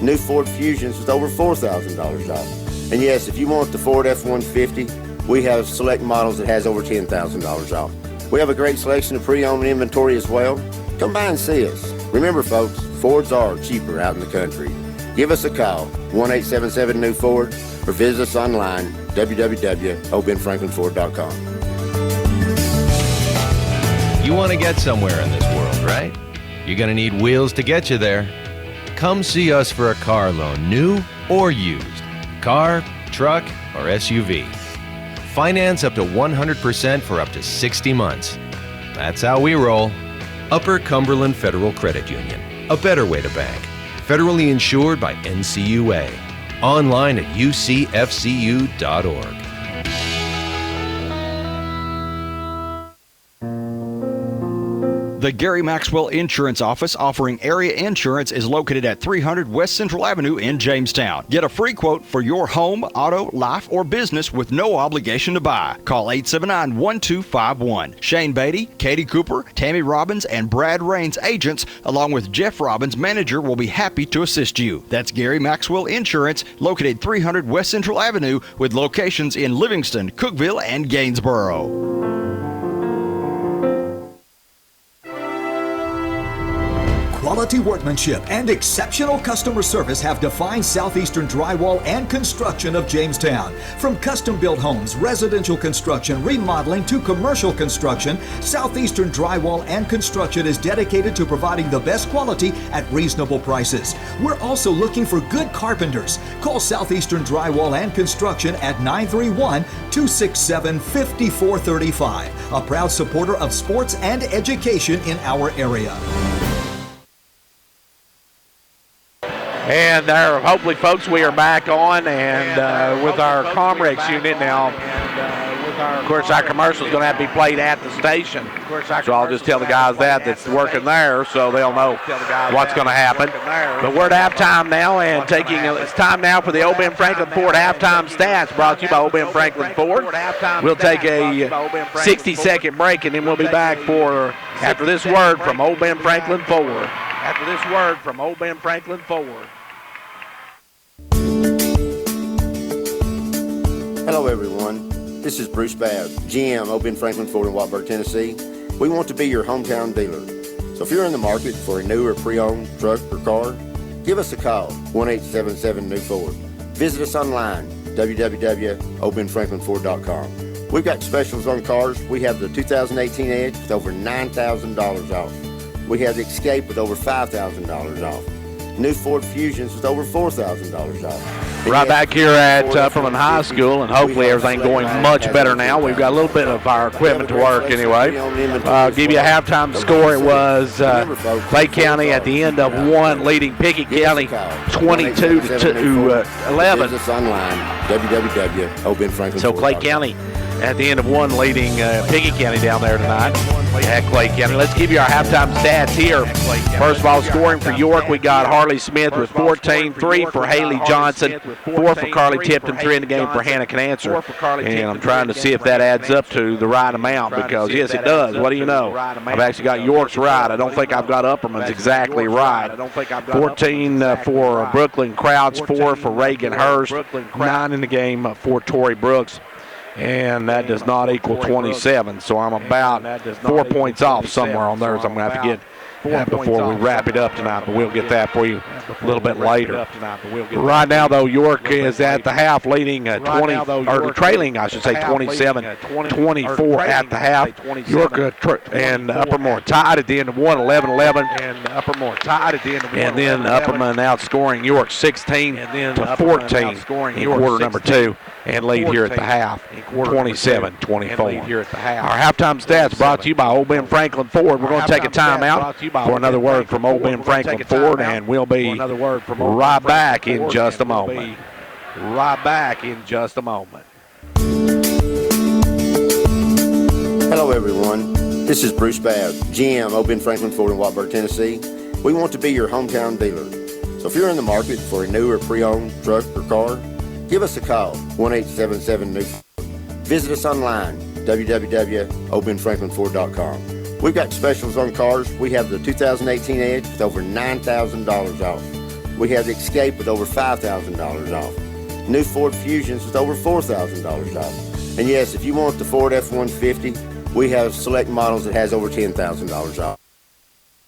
Speaker 17: New Ford Fusions with over $4,000 off. And yes, if you want the Ford F-150, we have select models that has over $10,000 off. We have a great selection of pre-owned inventory as well. Come by and see us. Remember folks, Fords are cheaper out in the country. Give us a call, 1-877-NEW-FORD, or visit us online, www.obenfranklinford.com.
Speaker 3: You want to get somewhere in this world, right? You're going to need wheels to get you there. Come see us for a car loan, new or used. Car, truck, or SUV. Finance up to 100% for up to 60 months. That's how we roll. Upper Cumberland Federal Credit Union. A better way to bank. Federally insured by NCUA. Online at ucfcu.org.
Speaker 18: The Gary Maxwell Insurance Office offering area insurance is located at 300 West Central Avenue in Jamestown. Get a free quote for your home, auto, life, or business with no obligation to buy. Call 879-1251. Shane Beatty, Katie Cooper, Tammy Robbins, and Brad Raines agents, along with Jeff Robbins, manager, will be happy to assist you. That's Gary Maxwell Insurance, located 300 West Central Avenue with locations in Livingston, Cookeville, and Gainsboro.
Speaker 5: Quality workmanship and exceptional customer service have defined Southeastern Drywall and Construction of Jamestown. From custom-built homes, residential construction, remodeling to commercial construction, Southeastern Drywall and Construction is dedicated to providing the best quality at reasonable prices. We're also looking for good carpenters. Call Southeastern Drywall and Construction at 931-267-5435. A proud supporter of sports and education in our area.
Speaker 1: And there, hopefully, folks, we are back on and with our Comrex unit now. Of course, our commercial is going to have to be played at the station. So I'll just tell the guys that's working there so they'll know what's going to happen. But we're at halftime now, and it's time now for the O-Ben Franklin Ford halftime stats brought to you by O-Ben Franklin Ford. We'll take a 60-second break, and then we'll be back after this word from O-Ben Franklin Ford. After this word from O-Ben Franklin Ford.
Speaker 17: Hello everyone, this is Bruce Babb, GM, O-Ben Franklin Ford in Watburg, Tennessee. We want to be your hometown dealer. So if you're in the market for a new or pre-owned truck or car, give us a call, 1-877-NEW-FORD. Visit us online, www.obenfranklinford.com. We've got specials on cars. We have the 2018 Edge with over $9,000 off. We have the Escape with over $5,000 off. New Ford Fusions with over $4,000 off.
Speaker 1: Right back here at Upperman High School, and hopefully everything going much better now. We've got a little bit of our equipment to work anyway. Give you a halftime score. It was Clay County at the end of one leading Pickett County 22-11.
Speaker 17: Visit us online, www.obenfranklinford.com.
Speaker 1: So Clay County at the end of one leading Pickett County down there tonight at Clay County. Let's give you our halftime stats here. First of all, scoring for York, we got Harley Smith with 14, 3 for Haley Johnson, 4 for Carly Tipton, 3 in the game for Hannah Canancer. And I'm trying to see if that adds up to the right amount, because yes, it does. What do you know? I've actually got York's right. I don't think I've got Upperman's exactly right. 14 for Brooklyn Crouch, 4 for Reagan Hurst, 9 in the game for Tori Brooks. And that does not equal 27, so I'm about 4 points off somewhere on theirs. I'm going to have to get before we wrap it up tonight, but we'll get that for you a little bit later. Right now, though, York is at the half leading trailing, I should say, 27-24 at the half. York and Upperman tied at the end of one, 11-11. And then Upperman outscoring York 16-14 in quarter number 2. And lead here at the half, 27-24. Our halftime stats brought to you by Old Ben Franklin Ford. We're going to take a timeout for another word from Old Ben Franklin Ford, and we'll be right back in just a moment.
Speaker 17: Hello, everyone. This is Bruce Babb, GM, Old Ben Franklin Ford in Watburg, Tennessee. We want to be your hometown dealer. So if you're in the market for a new or pre-owned truck or car, give us a call, 1-877-NEW-FORD. Visit us online, www.obenfranklinford.com. We've got specials on cars. We have the 2018 Edge with over $9,000 off. We have the Escape with over $5,000 off. New Ford Fusions with over $4,000 off. And yes, if you want the Ford F-150, we have select models that has over $10,000 off. We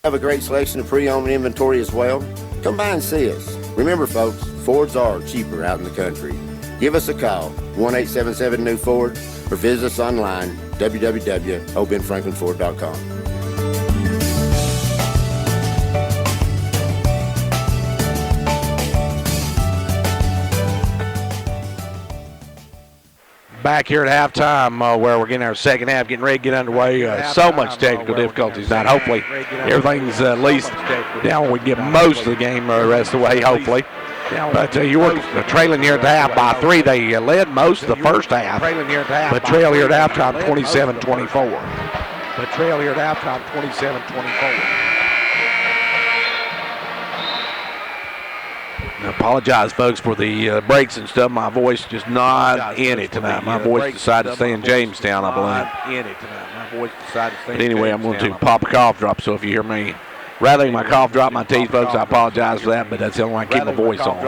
Speaker 17: have a great selection of pre-owned inventory as well. Come by and see us. Remember, folks, Fords are cheaper out in the country. Give us a call, 1-877-NEW-FORD, or visit us online, www.obenfranklinford.com.
Speaker 1: Back here at halftime, where we're getting our second half, getting ready to get underway. So much technical difficulties tonight. Hopefully, everything's at least down. We get most of the game the rest of the way, hopefully. But you were trailing here at the half by 3. They led most of the first half, but trail here at halftime 27-24. I apologize, folks, for the breaks and stuff. My voice just not in it tonight. My voice decided to stay in Jamestown, I believe. But anyway, I'm going to pop a cough drop, so if you hear me rattling my cough drop my teeth, folks, I apologize for that, but that's the only way I keep my voice on.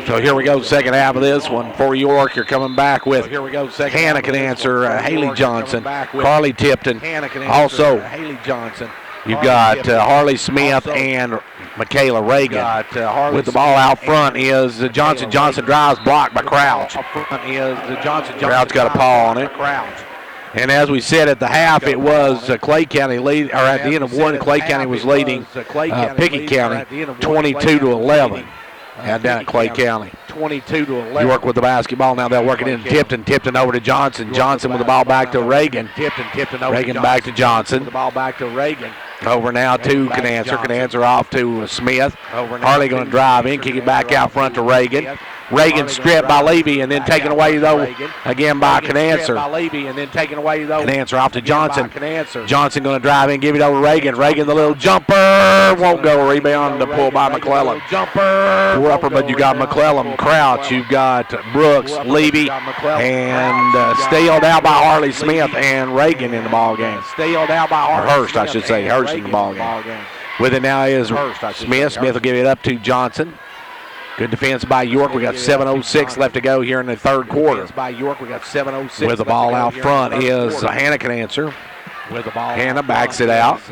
Speaker 1: So here we go, second half of this one for York. You're coming back with Hannah Canancer, Haley Johnson, Carly Tipton. Also, you've got Harley Smith and Michaela Reagan. With the ball out front is Johnson. Johnson drives, blocked by Crouch. Crouch got a paw on it. And as we said at the half, it was Clay County lead, or at the end of one, Clay County was leading Pickett County 22-11. Down at Clay County. 22-11. York with the basketball now. They'll work it in. Tipton over to Johnson. Johnson with the ball back to Reagan. Reagan back to Johnson. Over now to Canancer. Canancer off to Smith. Harley going to drive in, kick it back out front to Reagan. Reagan stripped by Levy and then taken away, though, again by Canancer. Canancer off to Johnson. Johnson going to drive in, give it over to Reagan. Reagan, the little jumper, won't go. Rebound to pull by McClellan. For Upperman, you got McClellan, Crouch, you've got Brooks, Levy, and stealed out by Harley Smith and Reagan in the ball game. Hurst, I should say. Hurst in the ball game. With it now is Smith. Smith will give it up to Johnson. Good defense by York. We got 7:06 left to go here in the third quarter. With the ball out front is Hannah Canancer. Hannah backs it out.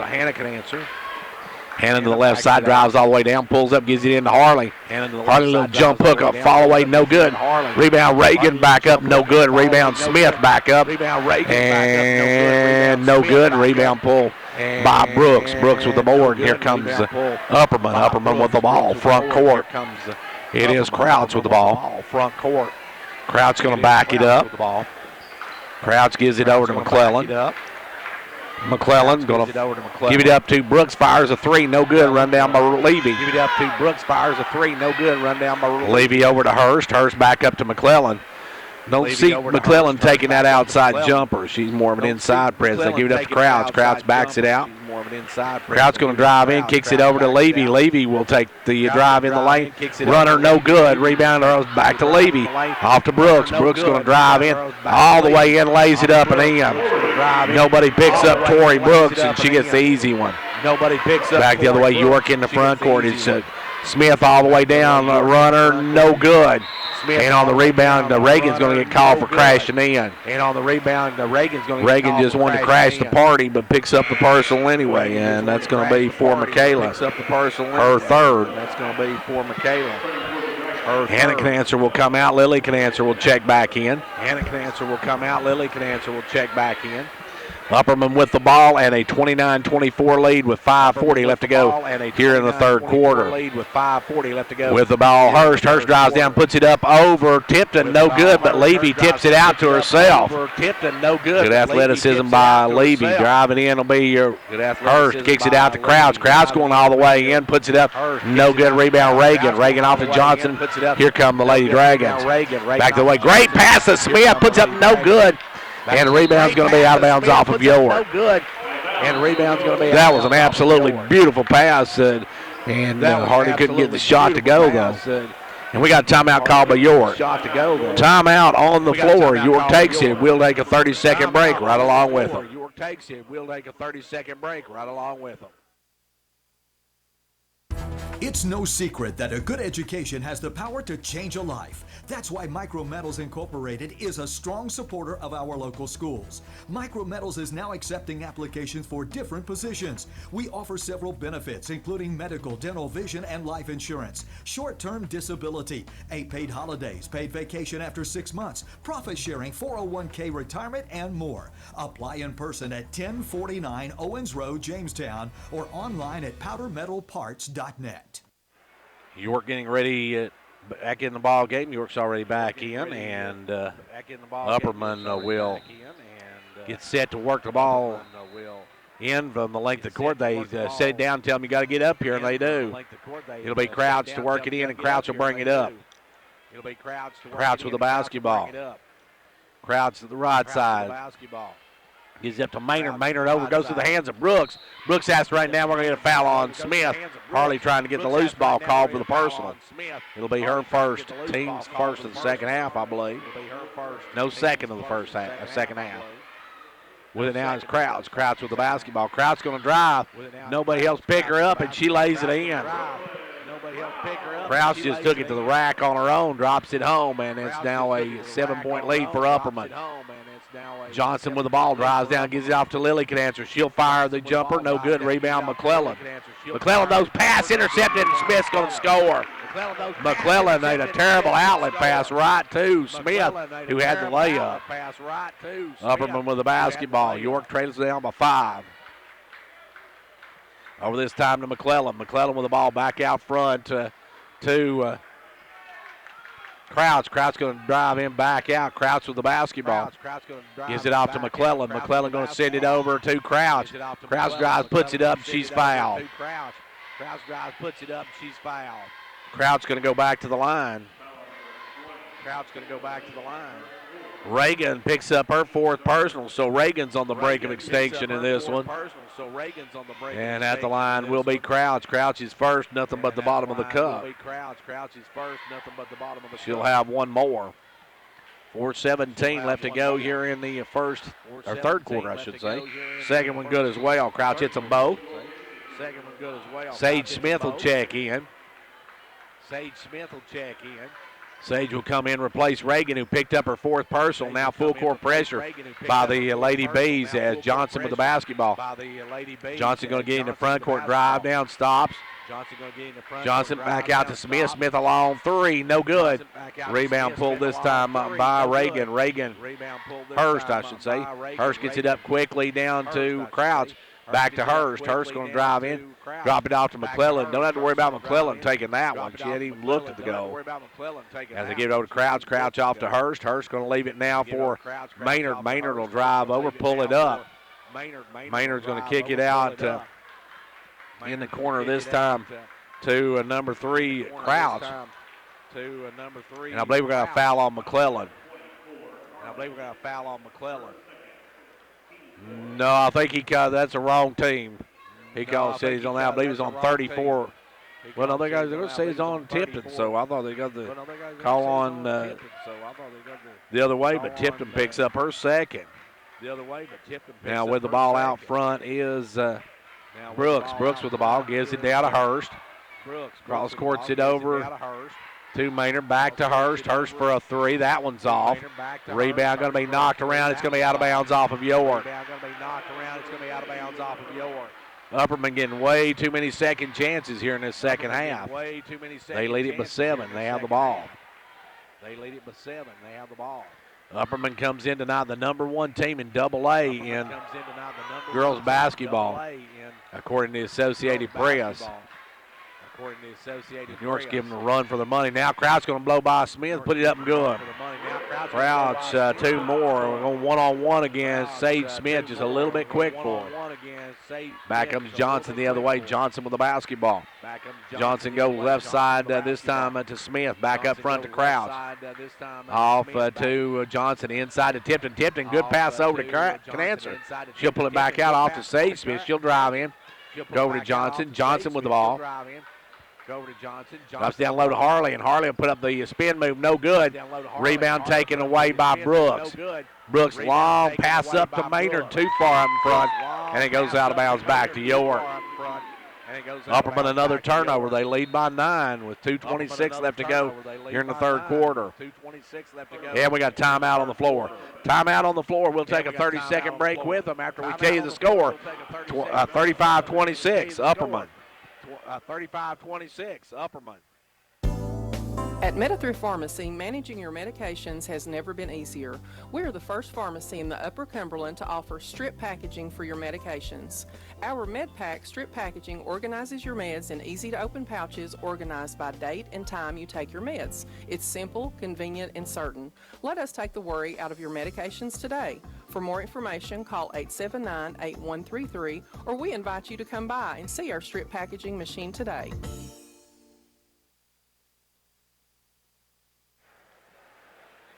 Speaker 1: Hannon to the left side, drives all the way down, pulls up, gives it into Harley. Harley, little jump hook up, fall away, no good. Rebound Reagan back up, no good. Rebound Smith back up, and no good. Rebound pull by Brooks. Brooks with the board. Here comes Upperman. Upperman with the ball, front court. It is Crouch with the ball, front court. Crouch going to back it up. Crouch gives it over to McClellan. McClellan's going to give it up to Brooks, fires a three, no good, run down by Levy. Give it up to Brooks, fires a three, no good, run down by Levy over to Hurst. Hurst back up to McClellan. Don't see McClellan taking that outside jumper. She's more of an inside presence. They give it up to Crouch. Crouch backs it out. Crouch going to drive in, kicks it over to Levy. Levy will take the drive in the lane. Runner no good. Rebound back to Levy. Off to Brooks. Brooks going to drive in all the way in, lays it up and in. Nobody picks up Tori Brooks, and she gets the easy one. Nobody picks up. Back the other way, York in the front court. It's Smith all the way down. Runner no good. And on the rebound, Reagan's going to get called for crashing in. And on the rebound, Reagan just wanted to crash the party, but picks up the personal anyway, and that's going to be for Michaela. Her third. That's going to be for Michaela. Hannah Cancer will come out. Lily Cancer will check back in. Hannah Cancer will come out. Lily Cancer will check back in. Upperman with the ball and a 29-24 lead with 5:40 left to go here in the third quarter. With the ball, Hurst. Hurst drives down, puts it up over Tipton, no good, but Levy tips it out to herself. Good athleticism by Levy. Driving in will be your Hurst. Kicks it out to Crouch. Crouch going all the way in, puts it up, no good. Rebound Reagan. Reagan off to Johnson. Here come the Lady Dragons. Back the way. Great pass to Smith. Puts up no good. And the rebound's going to be out of bounds off of York. That was an absolutely beautiful pass, and Hardy couldn't get the shot to go, though. And we got a timeout called by York. Timeout on the floor. York takes it. We'll take a 30-second break right along with them. York takes it. We'll take a 30-second break right along with them.
Speaker 5: It's no secret that a good education has the power to change a life. That's why Micrometals Incorporated is a strong supporter of our local schools. Micrometals is now accepting applications for different positions. We offer several benefits, including medical, dental, vision, and life insurance, short-term disability, 8 paid holidays, paid vacation after 6 months, profit sharing, 401k retirement, and more. Apply in person at 1049 Owens Road, Jamestown, or online at powdermetalparts.net.
Speaker 1: York getting ready back in the ball game. York's already back in, and Upperman will get set to work the ball in from the length of the court. They set it down, tell them you got to get up here, and they do. It'll be Crouch to work it in, and Crouch will bring it up. Crouch with the basketball. Crouch to the right side. Gives it up to Maynard. Maynard over, goes to the hands of Brooks. Brooks asks right now, we're going to get a foul on Smith. Harley trying to get the loose ball called for the personal. It'll be her first. Team's first of the second half, I believe. No second of the first half, second half. With it now is Crouch. Crouch with the basketball. Crouch going to drive. Nobody else pick her up, and she lays it in. Crouch just took it to the rack on her own, drops it home, and it's now a 7-point lead for Upperman. Johnson with the ball, drives down, gives it off to Lily Cancer. She'll fire the jumper, no good. Rebound McClellan. McClellan knows pass intercepted, and Smith's going to score. McClellan made a terrible outlet pass right to Smith, who had the layup. Upperman with the basketball. York trails down by 5. Over this time to McClellan. McClellan with the ball back out front to Crouch. Crouch going to drive in back out. Crouch with the basketball. Gives it off to McClellan. McClellan going to send it over to Crouch. Crouch drives, puts it up, and she's fouled. Crouch going to go back to the line. Reagan picks up her 4th personal, so Reagan's on the brink of extinction in this one. And at the line will be Crouch. Crouch is first, nothing but the bottom of the cup. She'll have one more. 4:17 left to go here in the third quarter, I should say. Second one good as well. Crouch hits them both. Sage Smith will check in. Sage will come in, replace Reagan, who picked up her 4th personal. Now full court pressure by the Lady Bees as Johnson with the basketball. Johnson going to get in the front court, drive down, stops. Johnson back out to Smith. Smith a long 3, no good. Rebound pulled this time by Reagan. Hurst, I should say. Hurst gets it up quickly down to Crouch. Back to Hurst. Hurst going to drive in, drop it off to McClellan. Don't have to worry about McClellan taking that one. She hadn't even looked at the goal. As they give it over to Crouch. Crouch off to Hurst. Hurst going to leave it now for Maynard. Maynard will drive over, pull it up. Maynard's going to kick it out in the corner this time to number 3, Crouch. And I believe we're going to foul on McClellan. No, I think that's a wrong team. He said he's on that. I believe he's on 34. Well, no, they're going to say he's on Tipton, so I thought they got the call on the other way, but Tipton picks up her 2nd. Now with the ball out front is Brooks. Brooks with the ball, gives it down to Hurst. Cross courts it over to Maynard, back to Hurst. Hurst for a 3. That one's off. Rebound going to be knocked around. It's going to be out of bounds off of York. Upperman getting way too many second chances here in this second half. They lead it by 7. They have the ball. Upperman comes in tonight, the number 1 team in AA in girls basketball, according to the Associated Press. York's giving a run for the money. Now Crouch going to blow by Smith, put it up and good. Crouch 2 more. We're going one-on-one against Sage Smith, just a little bit quick for him. Back comes Johnson the other way. Johnson with the basketball. Johnson goes left side this time to Smith. Back up front to Crouch. Off to Johnson, inside to Tipton. Tipton, good pass over to Canancer. She'll pull it back out off to Sage Smith. She'll drive in. Go over to Johnson. Johnson with the ball. Drops down low to Harley, and Harley will put up the spin move. No good. Rebound taken away by Brooks. Brooks long pass up to Maynard, too far up in front, and it goes out of bounds back to York. Upperman another turnover. They lead by 9 with 2:26 left to go here in the 3rd quarter. And we got timeout on the floor. Timeout on the floor. We'll take a 30-second break with them after we tell you the score. 35-26, Upperman. 35-26, Upperman.
Speaker 19: At Metathrift Pharmacy, managing your medications has never been easier. We are the first pharmacy in the Upper Cumberland to offer strip packaging for your medications. Our MedPack strip packaging organizes your meds in easy-to-open pouches organized by date and time you take your meds. It's simple, convenient, and certain. Let us take the worry out of your medications today. For more information, call 879-8133, or we invite you to come by and see our strip packaging machine today.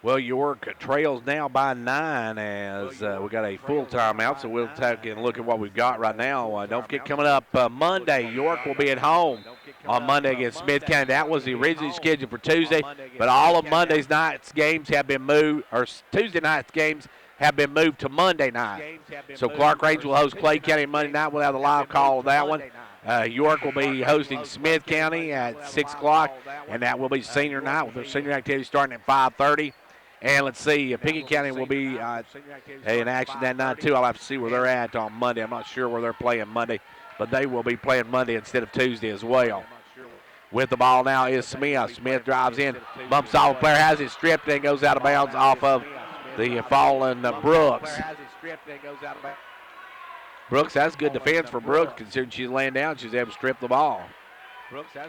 Speaker 1: Well, York trails now by 9 as we got a full timeout, so we'll take a look at what we've got right now. Don't forget, coming up Monday, York will be at home on Monday against Smith County. That was the originally scheduled for Tuesday, but all of Monday's night's games have been moved, or Tuesday night's games have been moved to Monday night. So Clark Range will host Clay County Monday night. We'll have the live call of that one. York will be hosting Smith County at 6 o'clock, and that will be senior night with their senior activity starting at 5:30. And let's see, Pickett County will be in action that night, too. I'll have to see where they're at on Monday. I'm not sure where they're playing Monday, but they will be playing Monday instead of Tuesday as well. With the ball now is Smith. Smith drives in, bumps off a player, has it stripped, and goes out of bounds off of the fallen Brooks. Brooks, that's good defense for Brooks, considering she's laying down. She's able to strip the ball.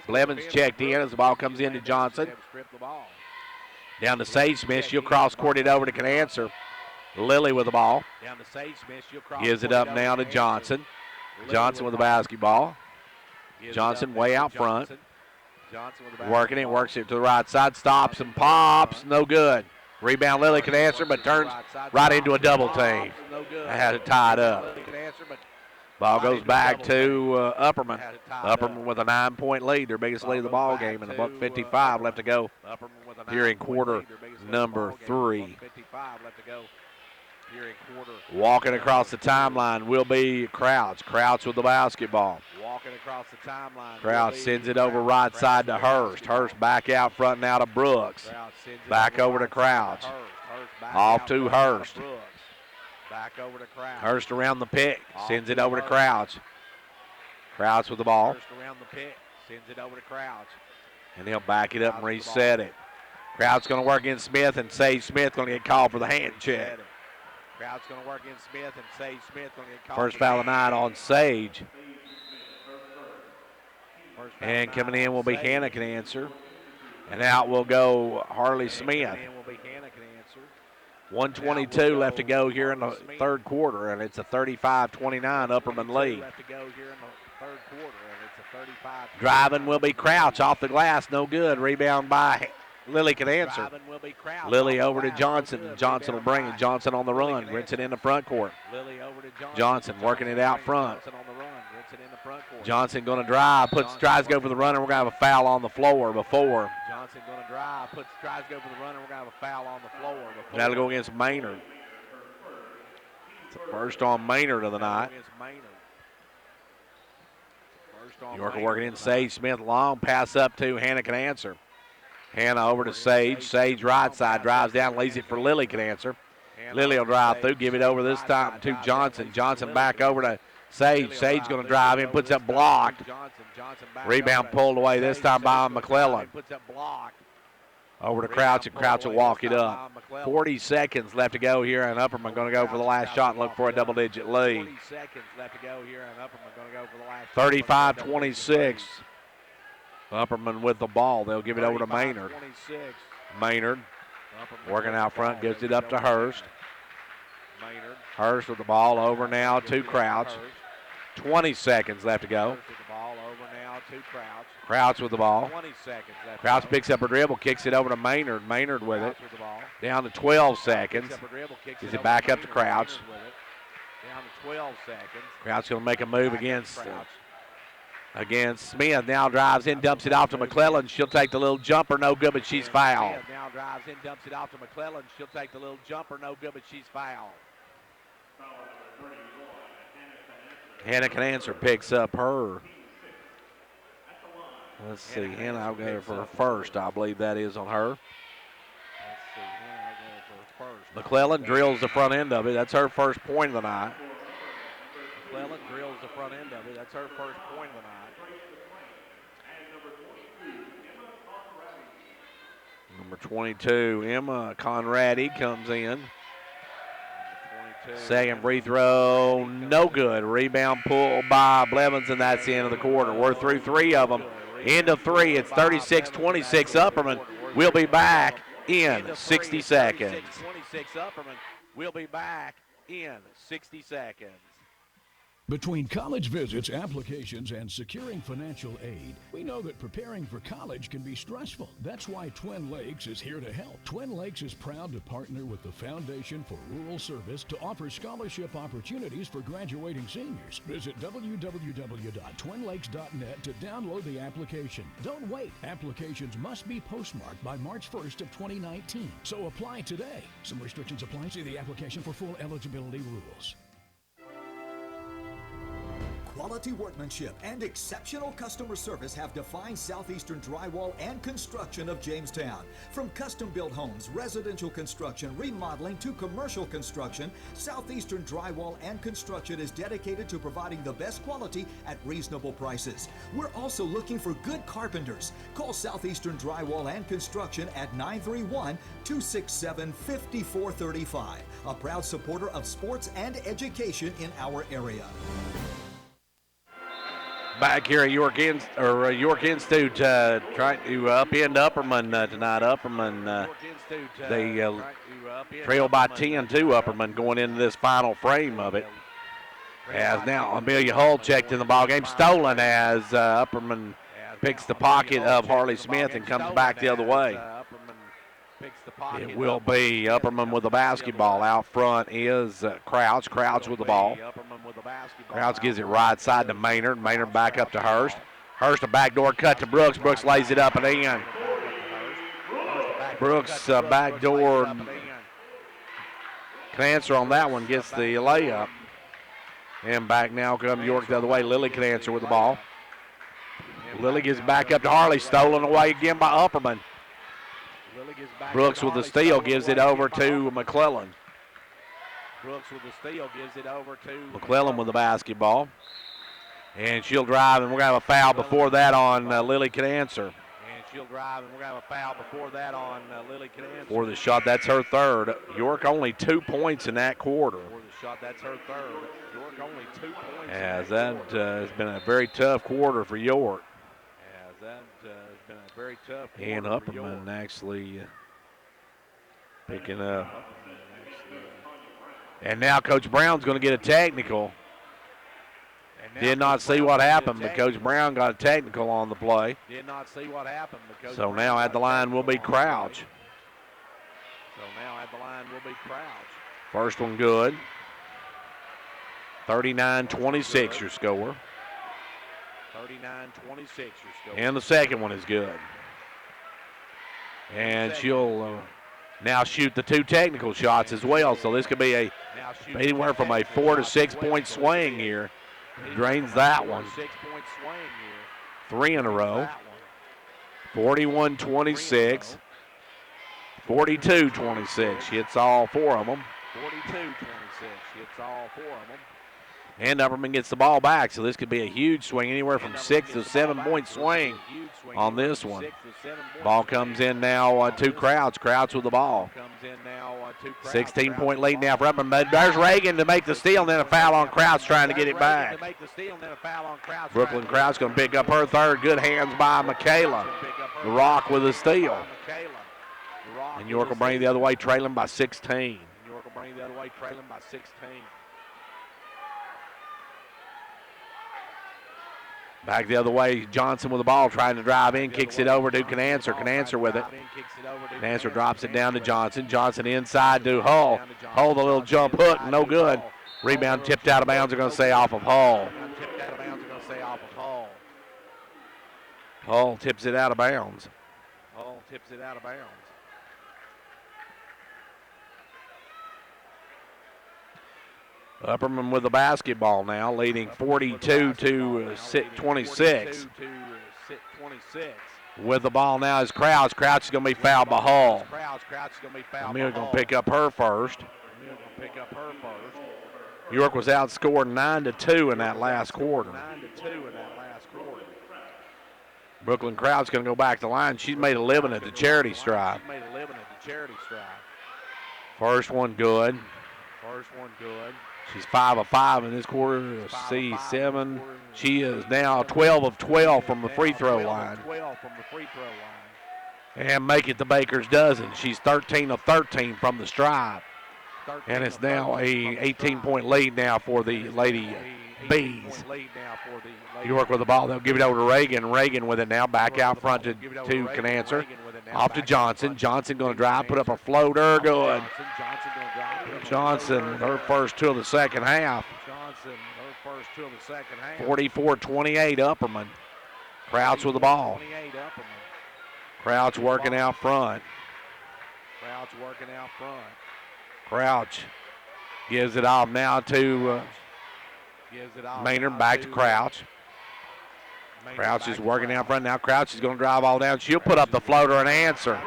Speaker 1: Blevins checked in as the ball comes into Johnson. Down to Sage Smith. She'll cross court it over to Canancer. Lily with the ball. Gives it up now to Johnson. Johnson with the basketball. Johnson way out front. Working it, works it to the right side. Stops and pops. No good. Rebound Lily Canancer, but turns right into a double team. Had it tied up. Ball goes back to Upperman. Upperman with a 9-point lead, their biggest lead of the ball game, and $1:55 left to go here in quarter number 3. Walking across the timeline will be Crouch. Crouch with the basketball.
Speaker 20: Walking across the timeline.
Speaker 1: Crouch sends it over right side to Hurst. Hurst back out front now to Brooks. Back over to Crouch. Off to Hurst.
Speaker 20: Back over to Crouch.
Speaker 1: Hurst around the pick. Sends it over to Crouch. Crouch with the ball.
Speaker 20: Hurst around the pick. Sends it over to Crouch.
Speaker 1: And he'll back it up and reset it. Crouch going to work in Smith, and Sage Smith going to get called for the hand check.
Speaker 20: Crouch going to work in Smith, and Sage Smith going to get called.
Speaker 1: First foul of the night on Sage. And coming in will be Hannah can answer. And out will go Harley Smith. 1:22 left to go here in the third quarter, and it's a 35-29 Upperman lead. Driving will be Crouch off the glass, no good. Rebound by Lily can answer. Lily over to Johnson. Johnson will bring it. Johnson on the run. Rinse it in the front court. Johnson working it out front. Johnson going to drive. Tries to go for the runner. We're going to have a foul on the floor before.
Speaker 20: Johnson going to drive. Tries to go for the runner. We're going to have a foul on the floor before.
Speaker 1: That'll go against Maynard. It's the first on Maynard of the night. York working in Sage Smith. Long pass up to Hannah can answer. Hannah over to Sage. Sage right side drives down, leaves it for Lily can answer. Lily will drive through, give it over this time to Johnson. Johnson back over to Sage. Sage going to drive in, puts up blocked. Rebound pulled away this time by McClellan. Over to Crouch, and Crouch will walk it up. 40 seconds left to go here, and Upperman going to go for the last shot and look for a double-digit lead. 35-26. Upperman with the ball. They'll give it over to Maynard. Maynard working out front, gives it up to Hurst. Hurst with the ball over now to Crouch. 20 seconds left to go. Crouch with the ball. Crouch picks up a dribble, kicks it over to Maynard. Maynard with it. Down to 12 seconds. Gives it back up to Crouch. Crouch going to make a move against Smith. Now drives in, dumps it off to McClellan. She'll take the little jumper, no good, but she's fouled.
Speaker 20: Now drives in, dumps it off to McClellan. She'll take the little jumper, no good, but she's fouled.
Speaker 1: Hannah can answer, picks up her. Let's see, Hannah, I'll go for her first. I believe that is on her. McClellan drills the front end of it. That's her first point of the night.
Speaker 20: McClellan drills the front end of it. That's her first point of the night.
Speaker 1: Number 22, Emma Conradi comes in. Second free throw, no good. Rebound pulled by Blevins, and that's the end of the quarter. We're through three of them. Into three, it's 36-26 Upperman. We'll be back in 60 seconds.
Speaker 20: 26 Upperman. We'll be back in 60 seconds.
Speaker 21: Between college visits, applications, and securing financial aid, we know that preparing for college can be stressful. That's why Twin Lakes is here to help. Twin Lakes is proud to partner with the Foundation for Rural Service to offer scholarship opportunities for graduating seniors. Visit www.twinlakes.net to download the application. Don't wait. Applications must be postmarked by March 1st of 2019. So apply today. Some restrictions apply. See the application for full eligibility rules.
Speaker 5: Quality workmanship and exceptional customer service have defined Southeastern Drywall and Construction of Jamestown. From custom-built homes, residential construction, remodeling to commercial construction, Southeastern Drywall and Construction is dedicated to providing the best quality at reasonable prices. We're also looking for good carpenters. Call Southeastern Drywall and Construction at 931-267-5435. A proud supporter of sports and education in our area.
Speaker 1: Back here at York Institute, trying to upend Upperman tonight. Upperman, they trail by 10 to Upperman going into this final frame of it. As now Amelia Hull checked in the ballgame, stolen as Upperman picks the pocket of Harley Smith and comes back the other way. It will be Upperman with the basketball. Out front is Crouch. Crouch with the ball. Crouch gives it right side to Maynard. Maynard back up to Hurst. Hurst a backdoor cut to Brooks. Brooks lays it up and in. Brooks backdoor Cancer on that one gets the layup. And back now comes York the other way. Lily Cancer with the ball. Lily gets back up to Harley. Stolen away again by Upperman. Brooks with the steal gives it over to McClellan.
Speaker 20: Brooks with the steal gives it over to
Speaker 1: McClellan with the basketball. And she'll drive, and we're going to have a foul before that on Lily Cancer.
Speaker 20: And she'll drive, and we're going to have a foul before that on Lily Cancer.
Speaker 1: For the shot, that's her third. York only 2 points in that quarter.
Speaker 20: For the shot, that's her third. York only 2 points.
Speaker 1: As that has been a very tough quarter for York.
Speaker 20: As that has been a very tough quarter
Speaker 1: and
Speaker 20: for
Speaker 1: Upperman
Speaker 20: York.
Speaker 1: actually picking up. And now Coach Brown's going to get a technical. Did not see what happened, but Coach Brown got a technical on the play.
Speaker 20: Did not see what happened, but Coach
Speaker 1: So
Speaker 20: Brown
Speaker 1: now
Speaker 20: got
Speaker 1: at the
Speaker 20: a
Speaker 1: line will be
Speaker 20: technical on the
Speaker 1: Crouch.
Speaker 20: play. So now at the line will be Crouch.
Speaker 1: First one good. 39-26 your score.
Speaker 20: 39-26 your score.
Speaker 1: And the second one is good. And she'll now shoot the 2 technical shots as well. So this could be anywhere from a 4 to 6 point swing here. Drains that one.
Speaker 20: 6-point swing here.
Speaker 1: 3 in a row. 41-26. 42-26. She hits all 4 of them.
Speaker 20: 42-26. Hits all 4 of them.
Speaker 1: And Upperman gets the ball back, so this could be a huge swing, anywhere from 6 to 7 point swing on this one. Ball comes in now to Crouch. Crouch with the ball. 16-point lead now for Upperman. There's Reagan to make the steal, and then a foul on Crouch trying to get it back. Brooklyn Crouch going to pick up her third. Good hands by Michaela. The Rock with the steal. And York will bring it the other way, trailing by 16.
Speaker 20: York will bring it the other way, trailing by 16.
Speaker 1: Back the other way, Johnson with the ball, trying to drive in, kicks it over to Canancer. Canancer with it. Canancer drops it down to Johnson. Johnson inside to Hull. Hull, the little jump hook, no good. Rebound tipped out of bounds, they're going to say off of Hull. Hull tips it out of bounds.
Speaker 20: Hull tips it out of bounds.
Speaker 1: Upperman with the basketball now, leading 42-26. With the ball now is Crouch. Crouch is going to be fouled by Hull. Emil going to pick up her first. York was outscored 9-2 in that last quarter. Brooklyn Crouch going to go back to the line. She's made a living at the charity stripe. First one good. She's 5 of 5 in this quarter. C7. She is now 12 of 12 from the free throw line. And make it the Baker's dozen. She's 13 of 13 from the stripe. And it's now a 18-point lead now for the Lady Bees. York with the ball. They'll give it over to Reagan. Reagan with it now. Back out front to Canancer. Off to Johnson. Johnson going to drive, put up a floater. Good. Johnson, her first 2 of the second half. 44-28 Upperman. Crouch with the ball. Crouch working out front. Crouch gives it off now to Maynard. Back to Crouch. Crouch is working out front. Now Crouch is going to drive all down. She'll put up the floater and answer.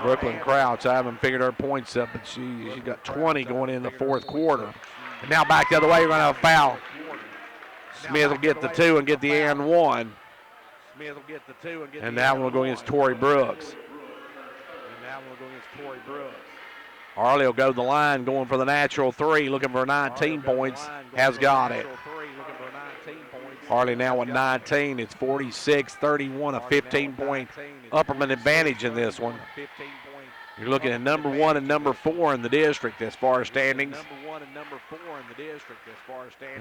Speaker 1: Brooklyn Crouch, I haven't figured her points up, but she got 20 going in the fourth quarter. And now back the other way, we're going to have a foul. Smith will get the 2 and get the and 1. And that one will go against Tori Brooks. Harley will go to the line, going for the natural 3, looking for 19 points. Has got it. Harley now with 19. It's 46-31, a 15-point Upperman advantage in this one. You're looking at number 1 and number 4 in the district as far as standings.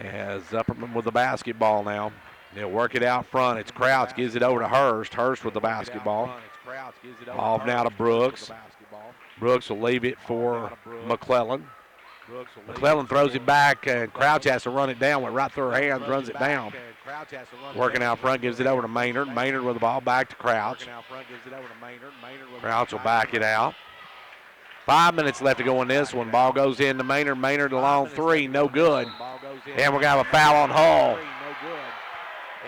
Speaker 1: As Upperman with the basketball now. They'll work it out front. It's Crouch, gives it over to Hurst. Hurst with the basketball. Off now to Brooks. Brooks will leave it for McClellan. McClellan throws it back, and Crouch has to run it down. Went right through her hands, runs it down. Working out front, gives it over to Maynard. Maynard with the ball back to Crouch. Crouch will back it out. 5 minutes left to go in this one. Ball goes into Maynard. Maynard along 3, no good. And we're going to have a foul on Hull.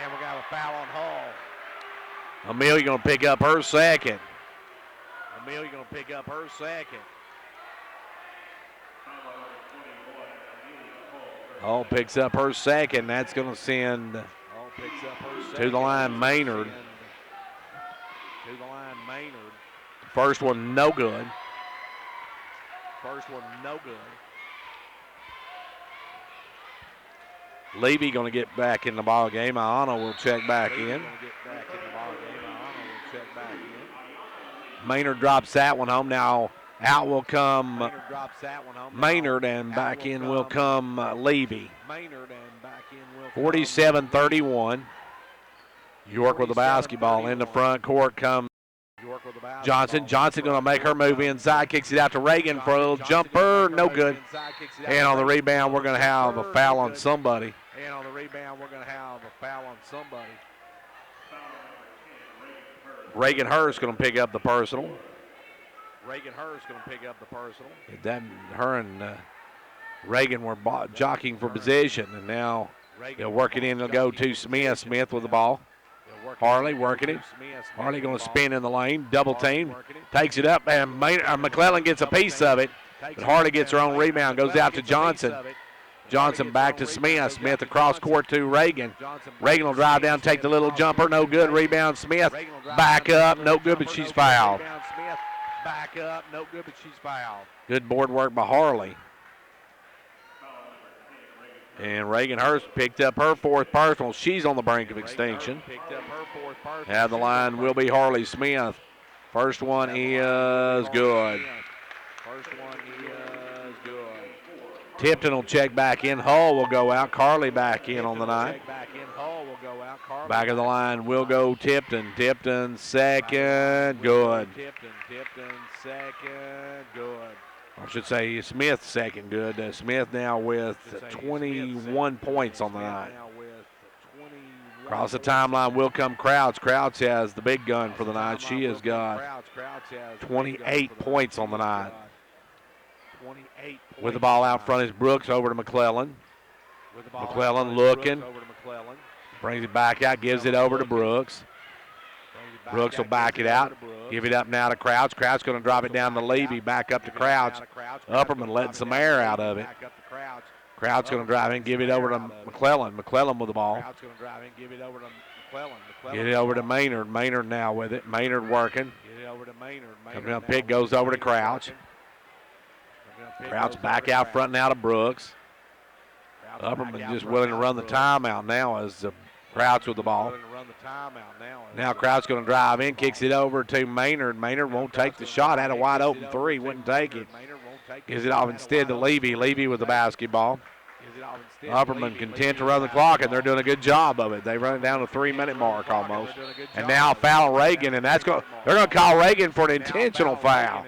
Speaker 20: And we're going to have a foul on Hull.
Speaker 1: Amelia going to pick up her second.
Speaker 20: Amelia going to pick up her second.
Speaker 1: Hull picks up her second. That's going to send to the line Maynard.
Speaker 20: To the line Maynard.
Speaker 1: First one, no good.
Speaker 20: First one, no good.
Speaker 1: Levy going to get back in the ball game. Ayana will check back in. Maynard drops that one home. Now out will come Maynard, and back in will come Levy. 47-31. York with the basketball in the front court comes Johnson. Johnson going to make her move inside, kicks it out to Reagan for a little jumper, no good. And on the rebound, we're going to have a foul on somebody.
Speaker 20: And on the rebound, we're going to have a foul on somebody.
Speaker 1: Reagan Hurst going to pick up the personal.
Speaker 20: Reagan Hurst going to pick up the personal.
Speaker 1: Her and Reagan were jockeying for position, and now they'll work it in. They'll go to Smith. Smith with the ball. Harley working it. Harley going to spin in the lane, double team, takes it up, and McClellan gets a piece of it. But Harley gets her own rebound, goes out to Johnson. Johnson back to Smith. Smith across court to Reagan. Reagan will drive down, take the little jumper, no good. Rebound Smith, back up, no good, but she's fouled.
Speaker 20: Back up, no good, but she's fouled.
Speaker 1: Good board work by Harley. And Reagan Hurst picked up her fourth personal. She's on the brink of extinction. At the line will be Harley Smith. First one is good. Tipton will check back in. Hull will go out. Carley back in on the night. Back of the line will go Tipton. Tipton second, good.
Speaker 20: Tipton second, good.
Speaker 1: I should say Smith second, good. Smith now with 21 points on the night. Across the timeline will come Crouch. Crouch has the big gun for the night. She has got 28 points on the night. With the ball out front is Brooks over to McClellan. McClellan looking. Brings it back out, gives it over to Brooks. Brooks will back it out. Give it up now to Crouch. Crouch going to drop it down to Levy. Back up to Crouch. Upperman letting some air out of it. Crouch going to drive in, give it over to McClellan. McClellan with the ball. Get it over to Maynard. Maynard now with it. Maynard working. Coming down, pick goes over to Crouch. Crouch back out front now to Brooks. Upperman just willing to run the timeout now as Crouch with the ball. Now Crouch going to drive in, kicks it over to Maynard. Maynard won't take the shot. Had a wide open three, wouldn't take it. Gives it off instead to Levy. Levy with the basketball. Upperman content to run the clock, and they're doing a good job of it. They run it down to 3-minute mark almost. And now foul Reagan, and they're going to call Reagan for an intentional foul.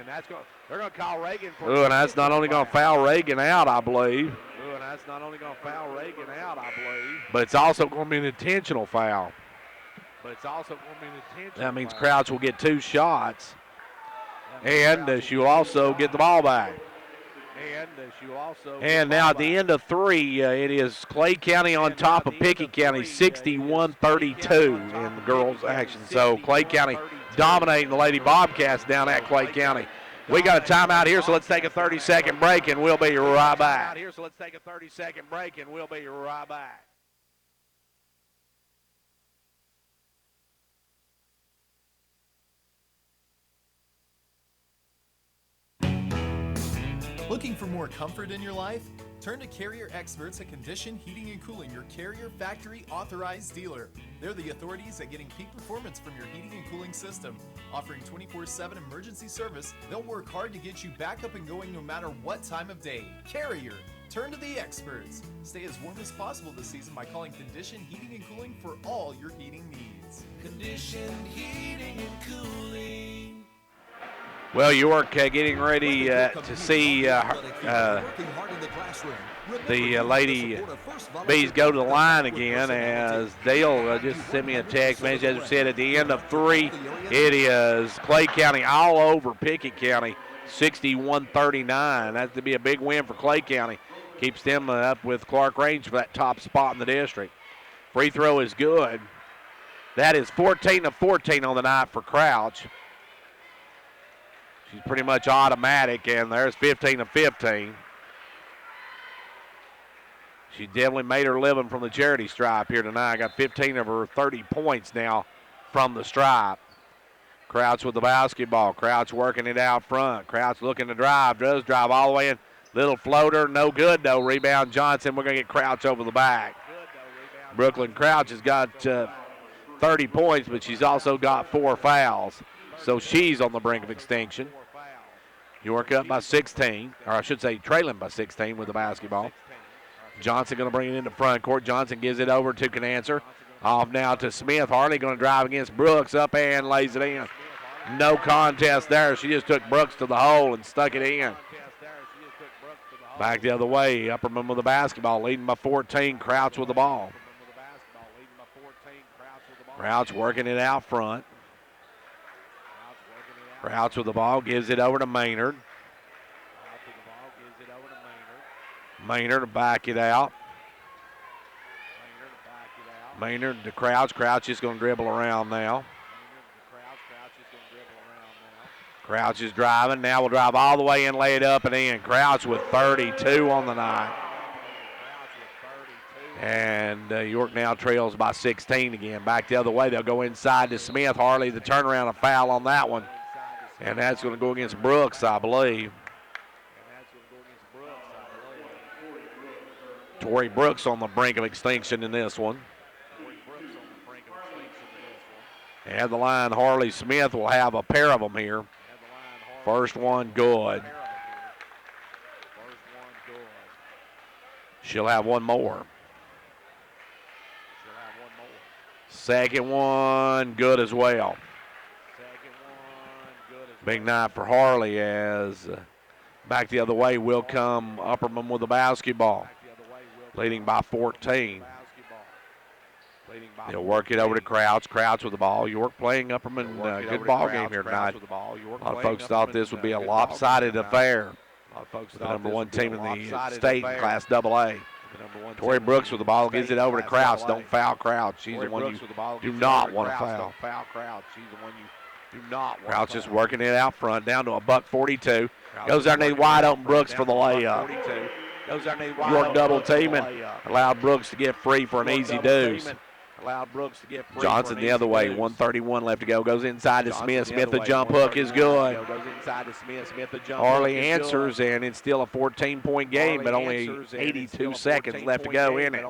Speaker 20: They're going to call Reagan for
Speaker 1: and that's not only going to foul Reagan out, I believe.
Speaker 20: And that's not only going to foul Reagan out, I believe.
Speaker 1: But it's also going to be an intentional foul. That means Crouch will get 2 shots. And she'll also get the ball back. And now at the end of 3, it is Clay County on top of Pickett County, 61-32 in the girls' action. So Clay County dominating the Lady Bobcats down at Clay County. We got a timeout here, so let's take a 30-second break, and we'll be right back.
Speaker 8: Looking for more comfort in your life? Turn to Carrier Experts at Condition Heating and Cooling, your Carrier factory authorized dealer. They're the authorities at getting peak performance from your heating and cooling system. Offering 24/7 emergency service, they'll work hard to get you back up and going no matter what time of day. Carrier, turn to the experts. Stay as warm as possible this season by calling Condition Heating and Cooling for all your heating needs.
Speaker 9: Condition Heating and Cooling.
Speaker 1: Well, York getting ready to see the Lady Bees go to the line again, as Dale just sent me a text message. As I said, at the end of 3, it is Clay County all over Pickett County, 61-39. That's to be a big win for Clay County. Keeps them up with Clark Range for that top spot in the district. Free throw is good. That is 14 of 14 on the night for Crouch. She's pretty much automatic, and there's 15 of 15. She definitely made her living from the charity stripe here tonight. Got 15 of her 30 points now from the stripe. Crouch with the basketball. Crouch working it out front. Crouch looking to drive. Does drive all the way in. Little floater. No good, though. Rebound Johnson. We're going to get Crouch over the back. Brooklyn Crouch has got 30 points, but she's also got 4 fouls. So she's on the brink of extinction. York up by 16. Or I should say trailing by 16 with the basketball. Johnson going to bring it into front court. Johnson gives it over to Canancer. Off now to Smith. Harley going to drive against Brooks. Up and lays it in. No contest there. She just took Brooks to the hole and stuck it in. Back the other way. Upperman with the basketball. Leading by 14. Crouch with the ball. Crouch working it out front. Crouch with the ball. Gives it over to Maynard. Maynard to back it out. Maynard to Crouch. Crouch is going to dribble around now. Crouch is driving. Now will drive all the way in, lay it up and in. Crouch with 32 on the night. And York now trails by 16 again. Back the other way. They'll go inside to Smith. Harley, the turnaround, a foul on that one. And that's going to go against Brooks, I believe. Tori Brooks on the brink of extinction in this one. And the line, Harley Smith will have a pair of them here. First one good. She'll have one more. Second one good as well. Big night for Harley as back the other way will come Upperman with the basketball. Leading by 14. They'll work it over to Crouch. Crouch with the ball. York playing Upperman. Good ball game here tonight. A lot of folks thought this would be a lopsided affair. The number one team in the state in Class AA. Tori Brooks with the ball gives it over to Crouch. Don't foul Crouch. She's the one you do not want to foul. Crouch just working it out front down to $142. Goes underneath wide open Brooks for the layup. York double team and allowed Brooks to get free for an easy deuce. Johnson the other way, 1:31 left to go. Goes inside to Smith. Smith, the jump hook is good. Harley answers, and it's still a 14-point game, but only 82 seconds left to go in it.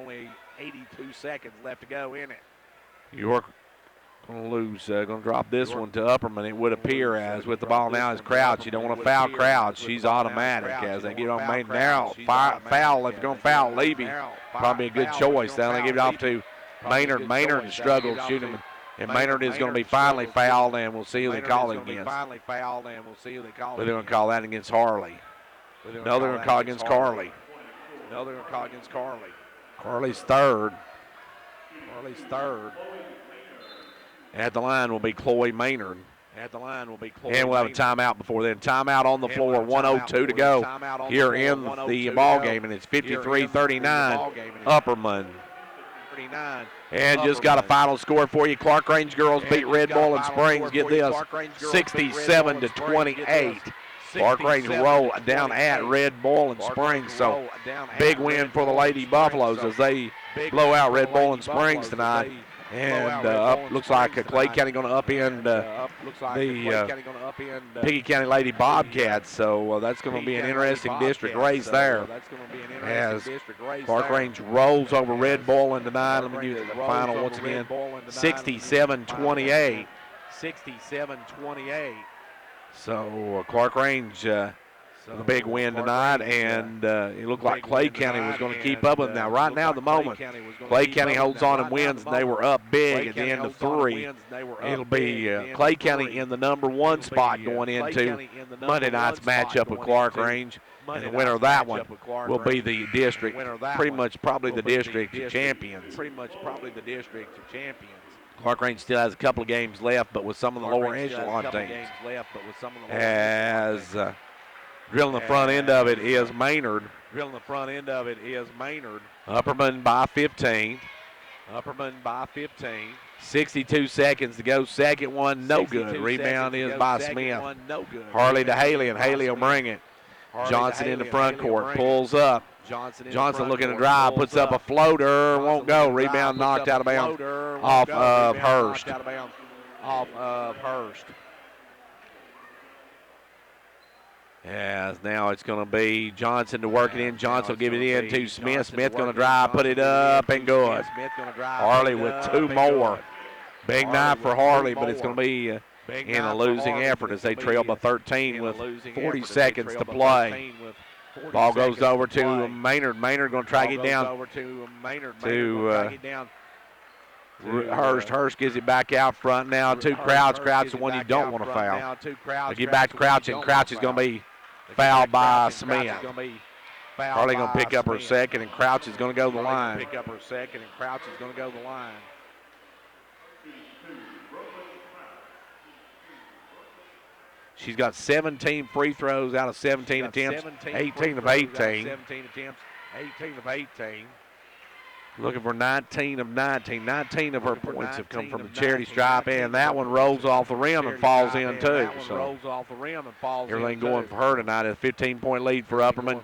Speaker 1: York going to lose, going to drop this one to Upperman, it would appear, as with the ball now is Crouch. You don't want to foul Crouch. She's automatic as they get on main. Now, foul, if you're going to foul Levy, probably a good choice. Then they give it off to Maynard. Maynard struggled shooting, and Maynard is going to be finally fouled, and we'll see who they call it against. But they're going to call that against Harley. No, they're going to call against Carly. Carly's third. At the line will be Chloe Maynard. And we'll have a timeout before then. Timeout on the floor. 1:02 to go here in the ball game, and it's 53-39 Upperman. And just got a final score for you. Clark Range girls beat Red Bull and Springs. Get this, 67-28. Clark Range roll down at Red Bull and Springs. So big win for the Lady Buffaloes as they blow out Red Bull and Springs tonight. And looks like Clay County going to upend the Piggy County Lady Bobcats. So that's going to be an interesting district race there. As Clark Range rolls over Red Bull and tonight. Let me give you the final once again. 67-28. So Clark Range the big win tonight, and it looked like Clay County was going to keep up with them. Now, right now, at the moment, Clay County holds on and wins, and they were up big at the end of 3. It'll be Clay County in the number 1 spot going into Monday night's matchup with Clark Range, and the winner of that one will be the district, pretty much probably the district champions. Clark Range still has a couple of games left, but with some of the lower echelon teams. As Drilling the front end of it is Maynard.
Speaker 20: Drilling the front end of it is Maynard.
Speaker 1: Upperman by 15.
Speaker 20: Upperman by 15.
Speaker 1: 62 seconds to go. Second one, no good. Rebound is by Smith.
Speaker 20: No good.
Speaker 1: Harley to Haley, and Haley will bring it. Johnson in the front court, pulls up. Johnson looking to drive, puts up a floater, won't go. Rebound knocked out of bounds off of Hurst.
Speaker 20: Off of Hurst.
Speaker 1: Yes, now it's going to be Johnson to work it in. Johnson will give it in to Smith. Smith going to drive, put it up, and good. Harley with two more. Big night for Harley, but it's going to be in a losing effort as they trail by 13 with 40 seconds to play. Ball goes over to Maynard. Maynard going to try to get down to Hurst. Hurst gives it back out front now to Crouch. Crouch is the one you don't want to foul. They get back to Crouch, and Crouch is going to be fouled by Smith. Harley going to pick up her second, and Crouch is going to go to the line.
Speaker 20: Pick up her second, and Crouch is going to go to the line.
Speaker 1: She's got 17 free throws out of 17 attempts, 18 of 18.
Speaker 20: 17 attempts, 18 of 18.
Speaker 1: Looking for 19 of 19. 19 of her points have come from the charity stripe, and that one rolls off the rim and falls in too. So everything going for her tonight. A 15-point lead for Upperman.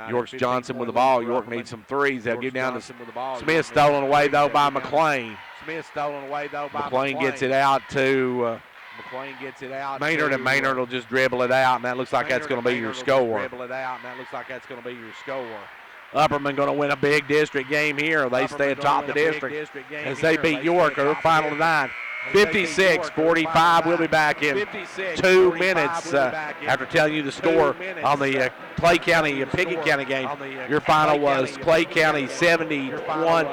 Speaker 1: York's Johnson with the ball. York needs some threes. They'll get down to Smith, stolen away though by McLean. McLean gets it out to Maynard, and Maynard will just dribble it out, and that looks like that's going to be your score. Upperman going to win a big district game here. They stay atop the district as they beat York, or final tonight. 56-45. We'll be back in 2 minutes after telling you the score on the Clay County and Pickett County game. Your final was Clay County 71,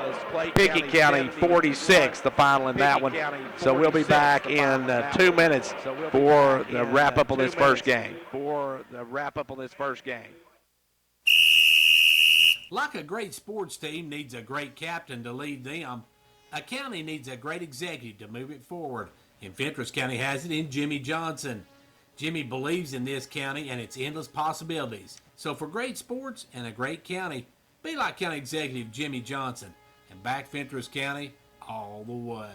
Speaker 1: Pickett County 46, the final in that one. So we'll be back in 2 minutes for the wrap-up of this first game.
Speaker 15: Like a great sports team needs a great captain to lead them, a county needs a great executive to move it forward. And Fentress County has it in Jimmy Johnson. Jimmy believes in this county and its endless possibilities. So for great sports and a great county, be like County Executive Jimmy Johnson and back Fentress County all the way.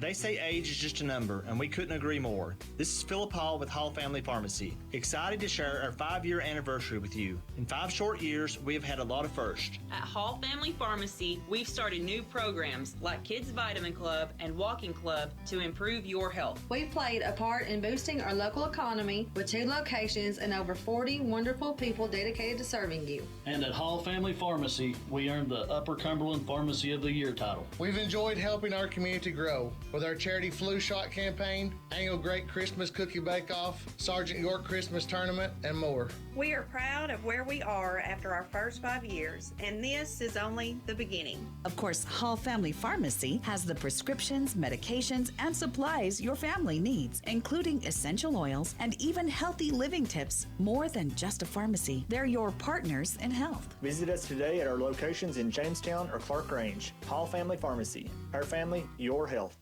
Speaker 14: They say age is just a number, and we couldn't agree more. This is Philip Hall with Hall Family Pharmacy. Excited to share our 5-year anniversary with you. In 5 short years, we have had a lot of firsts.
Speaker 2: At Hall Family Pharmacy, we've started new programs like Kids Vitamin Club and Walking Club to improve your health.
Speaker 22: We've played a part in boosting our local economy with 2 locations and over 40 wonderful people dedicated to serving you.
Speaker 23: And at Hall Family Pharmacy, we earned the Upper Cumberland Pharmacy of the Year title.
Speaker 11: We've enjoyed helping our community grow with our charity flu shot campaign, annual Great Christmas Cookie Bake-Off, Sergeant York Christmas Tournament, and more.
Speaker 24: We are proud of where we are after our first 5 years, and this is only the beginning.
Speaker 25: Of course, Hall Family Pharmacy has the prescriptions, medications, and supplies your family needs, including essential oils and even healthy living tips. More than just a pharmacy, they're your partners in health.
Speaker 14: Visit us today at our locations in Jamestown or Clark Range. Hall Family Pharmacy. Our family, your health.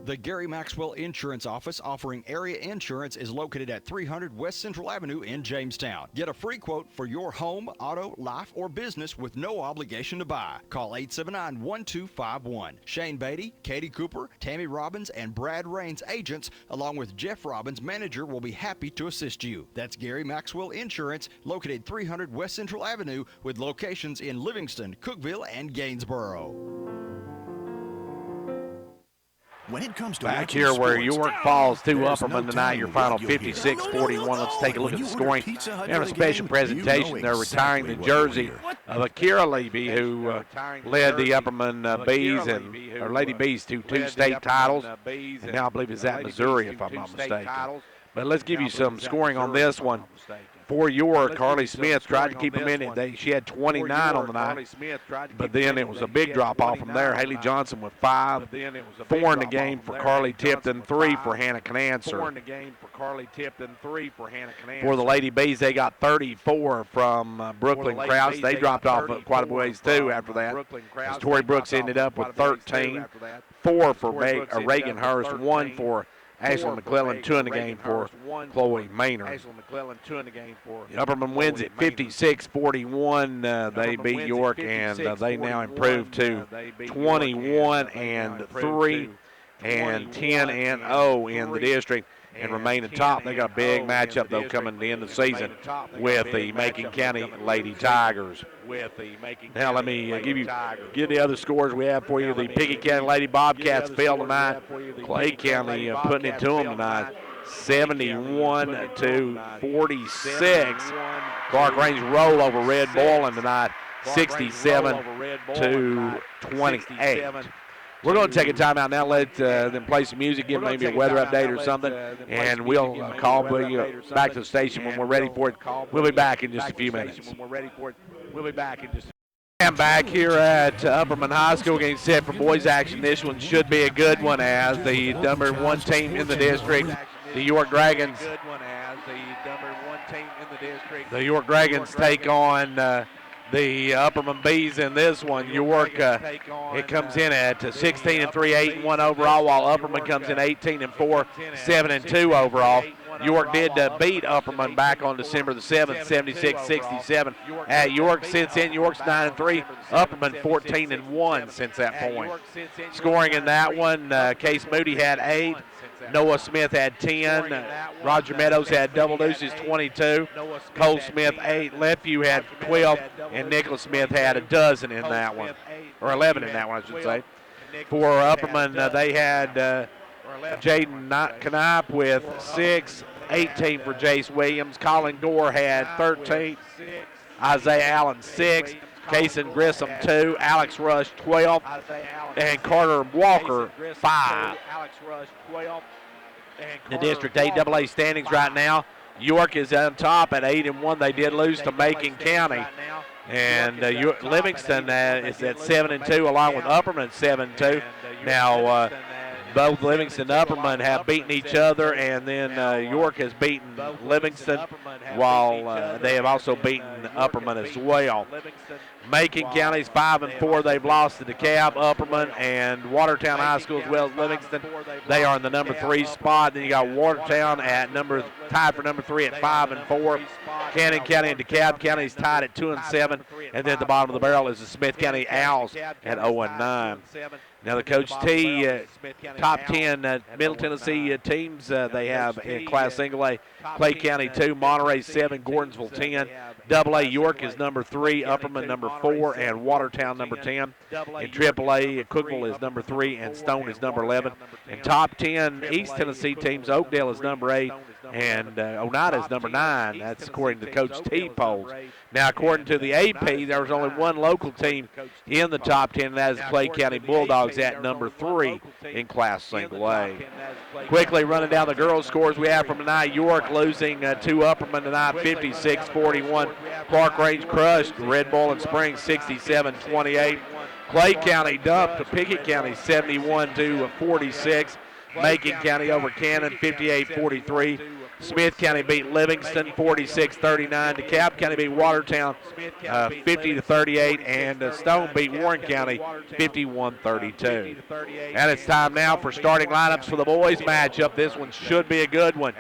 Speaker 18: The Gary Maxwell Insurance Office offering area insurance is located at 300 West Central Avenue in Jamestown. Get a free quote for your home, auto, life, or business with no obligation to buy. Call 879-1251. Shane Beatty, Katie Cooper, Tammy Robbins, and Brad Raines agents, along with Jeff Robbins, manager, will be happy to assist you. That's Gary Maxwell Insurance, located 300 West Central Avenue with locations in Livingston, Cookeville, and Gainsboro.
Speaker 7: When it comes to
Speaker 1: back here where York falls to Upperman tonight, your final 56-41. Let's take a look at the scoring. They have a special presentation. They're retiring the jersey of Akira Levy, who led the Upperman Bees or Lady Bees to 2 state titles, and now I believe is at Missouri, if I'm not mistaken. But let's give you some scoring on this one. For York, Carly Smith tried to keep them in it. She had 29 on the night, but then it was a big drop-off from there. Haley Johnson with 5, 4 in the game for Carly Tipton, 3 for Hannah Canancer. For the Lady Bees, they got 34 from Brooklyn Krause. They dropped off quite a ways, too, after that. As Tori Brooks ended up with 13, 4 for Reagan Hurst, 1 for Ashley McClellan, 2 in the game for Chloe Maynard. Upperman wins it 56-41. They beat York, and they now improve to 21-3 and 10-0 in the district and remain atop. They got a big matchup, though, coming to the end of the season with the Macon County Lady Tigers. Now let me give the other scores we have for you. The Pickett County Lady Bobcats fell tonight. Clay County putting it to them tonight, 71-46. Clark Range roll over Red Boylan tonight, 67-28. We're going to take a timeout now, let them play some music, give maybe a weather update or something, and we'll call back to the station when we're ready for it. We'll be back in just a few minutes. I'm back here at Upperman High School, getting set for boys action. This one should be a good one as the number 1 team in the district, the York Dragons. The York Dragons take on the Upperman Bees in this one. York, it comes in at 16-3, 8-1 overall, while Upperman comes in 18-4, 7-2 overall. York did beat Upperman back on December the 7th, 76-67 at York. Since then, York's 9-3, Upperman 14-1 since that point. Scoring in that one, Case Moody had 8. Noah Smith had 10. Roger Meadows had double deuces, 22. Cole Smith, 8. Lefeview had 12. And Nicholas Smith had a dozen in that one, or 11 in that one, I should say. For Upperman, they had Jaden Knipe with 6, 18 for Jace Williams. Colin Gore had 13. Isaiah Allen, 6. Kason Grissom, 2. Alex Rush, 12. And Carter Walker, 5. The District 8AA standings right now. York is on top at 8-1. They did lose to Macon County. And Livingston is at 7-2, along with Upperman 7-2. Now, both Livingston and Upperman have beaten each other, and then York has beaten Livingston, while they have also beaten Upperman as well. Macon County's 5-4. They've lost to DeKalb, Upperman, and Watertown High School as well as Livingston. They are in the number 3 spot. Then you got Watertown at tied for number 3 at 5-4. Cannon County and DeKalb County is tied at 2-7, and then at the bottom of the barrel is the Smith County Owls at 0-9. Now the Coach T top 10 Middle Tennessee teams they have in Class Single A. Clay County 2, Monterey 7, Gordonsville 10. AA York is number 3, Upperman number 4, and Watertown number 10. In AAA, Cookeville is number 3, and Stone is number 11. In top 10 East Tennessee teams, Oakdale is number 8, and Oneida is number 9. That's according to Coach T polls. Now, according to the AP, there was only one local team in the top 10, and that is Clay County Bulldogs at number 3 in Class Single A. Quickly running down the girls' scores we have from tonight. York losing to Upperman tonight, 56-41. Clark Range crushed Red Boylan Springs, 67-28. Clay County dumped to Pickett County, 71-46. Macon County over Cannon, 58-43. Smith County beat Livingston 46-39. DeKalb County beat Watertown 50-38, and Stone beat Warren County 51-32. And it's time now for starting lineups for the boys matchup. This one should be a good one.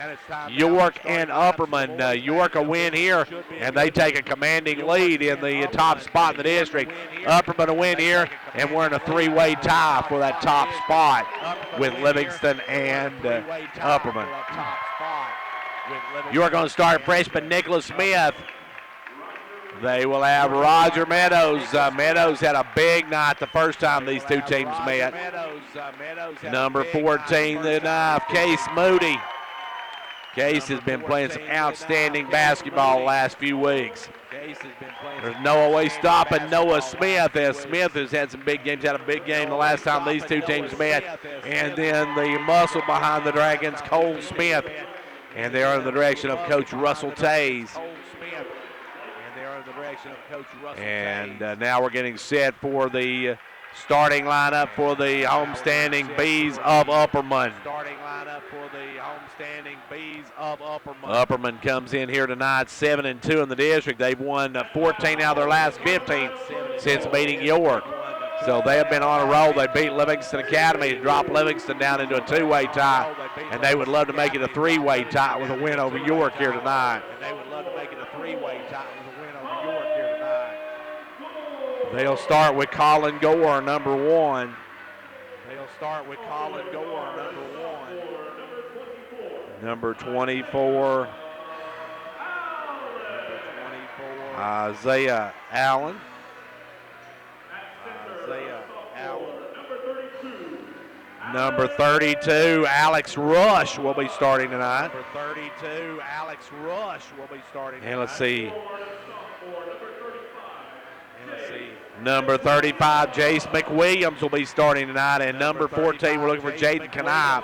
Speaker 1: York and Upperman. York a win here, and they take a commanding lead in the top spot in the district. Upperman a win here, and we're in a 3-way tie for that top spot with Livingston and Upperman. You're going to start freshman Nicholas Smith. They will have Roger Meadows. Meadows had a big night the first time these two teams met. Number 14, the knife, Case Moody. Case has been playing some outstanding basketball the last few weeks. There's no way stopping Noah Smith, as Smith has had some big games, had a big game the last time these two teams met. And then the muscle behind the Dragons, Cole Smith. And they are in the direction of Coach Russell Tays. And now we're getting set for the starting lineup for the homestanding Bees of Upperman. Upperman comes in here tonight 7-2 in the district. They've won 14 out of their last 15 since beating York. So they have been on a roll. They beat Livingston Academy to drop Livingston down into a two-way tie, and they would love to make it a three-way tie with a win over York here tonight. They'll start with Colin Gore, number 1. Number 24, Isaiah Allen. Number 32, Alex Rush will be starting tonight. And let's see. Number 35, Jace McWilliams will be starting tonight. And number 14, we're looking for Jaden Knife.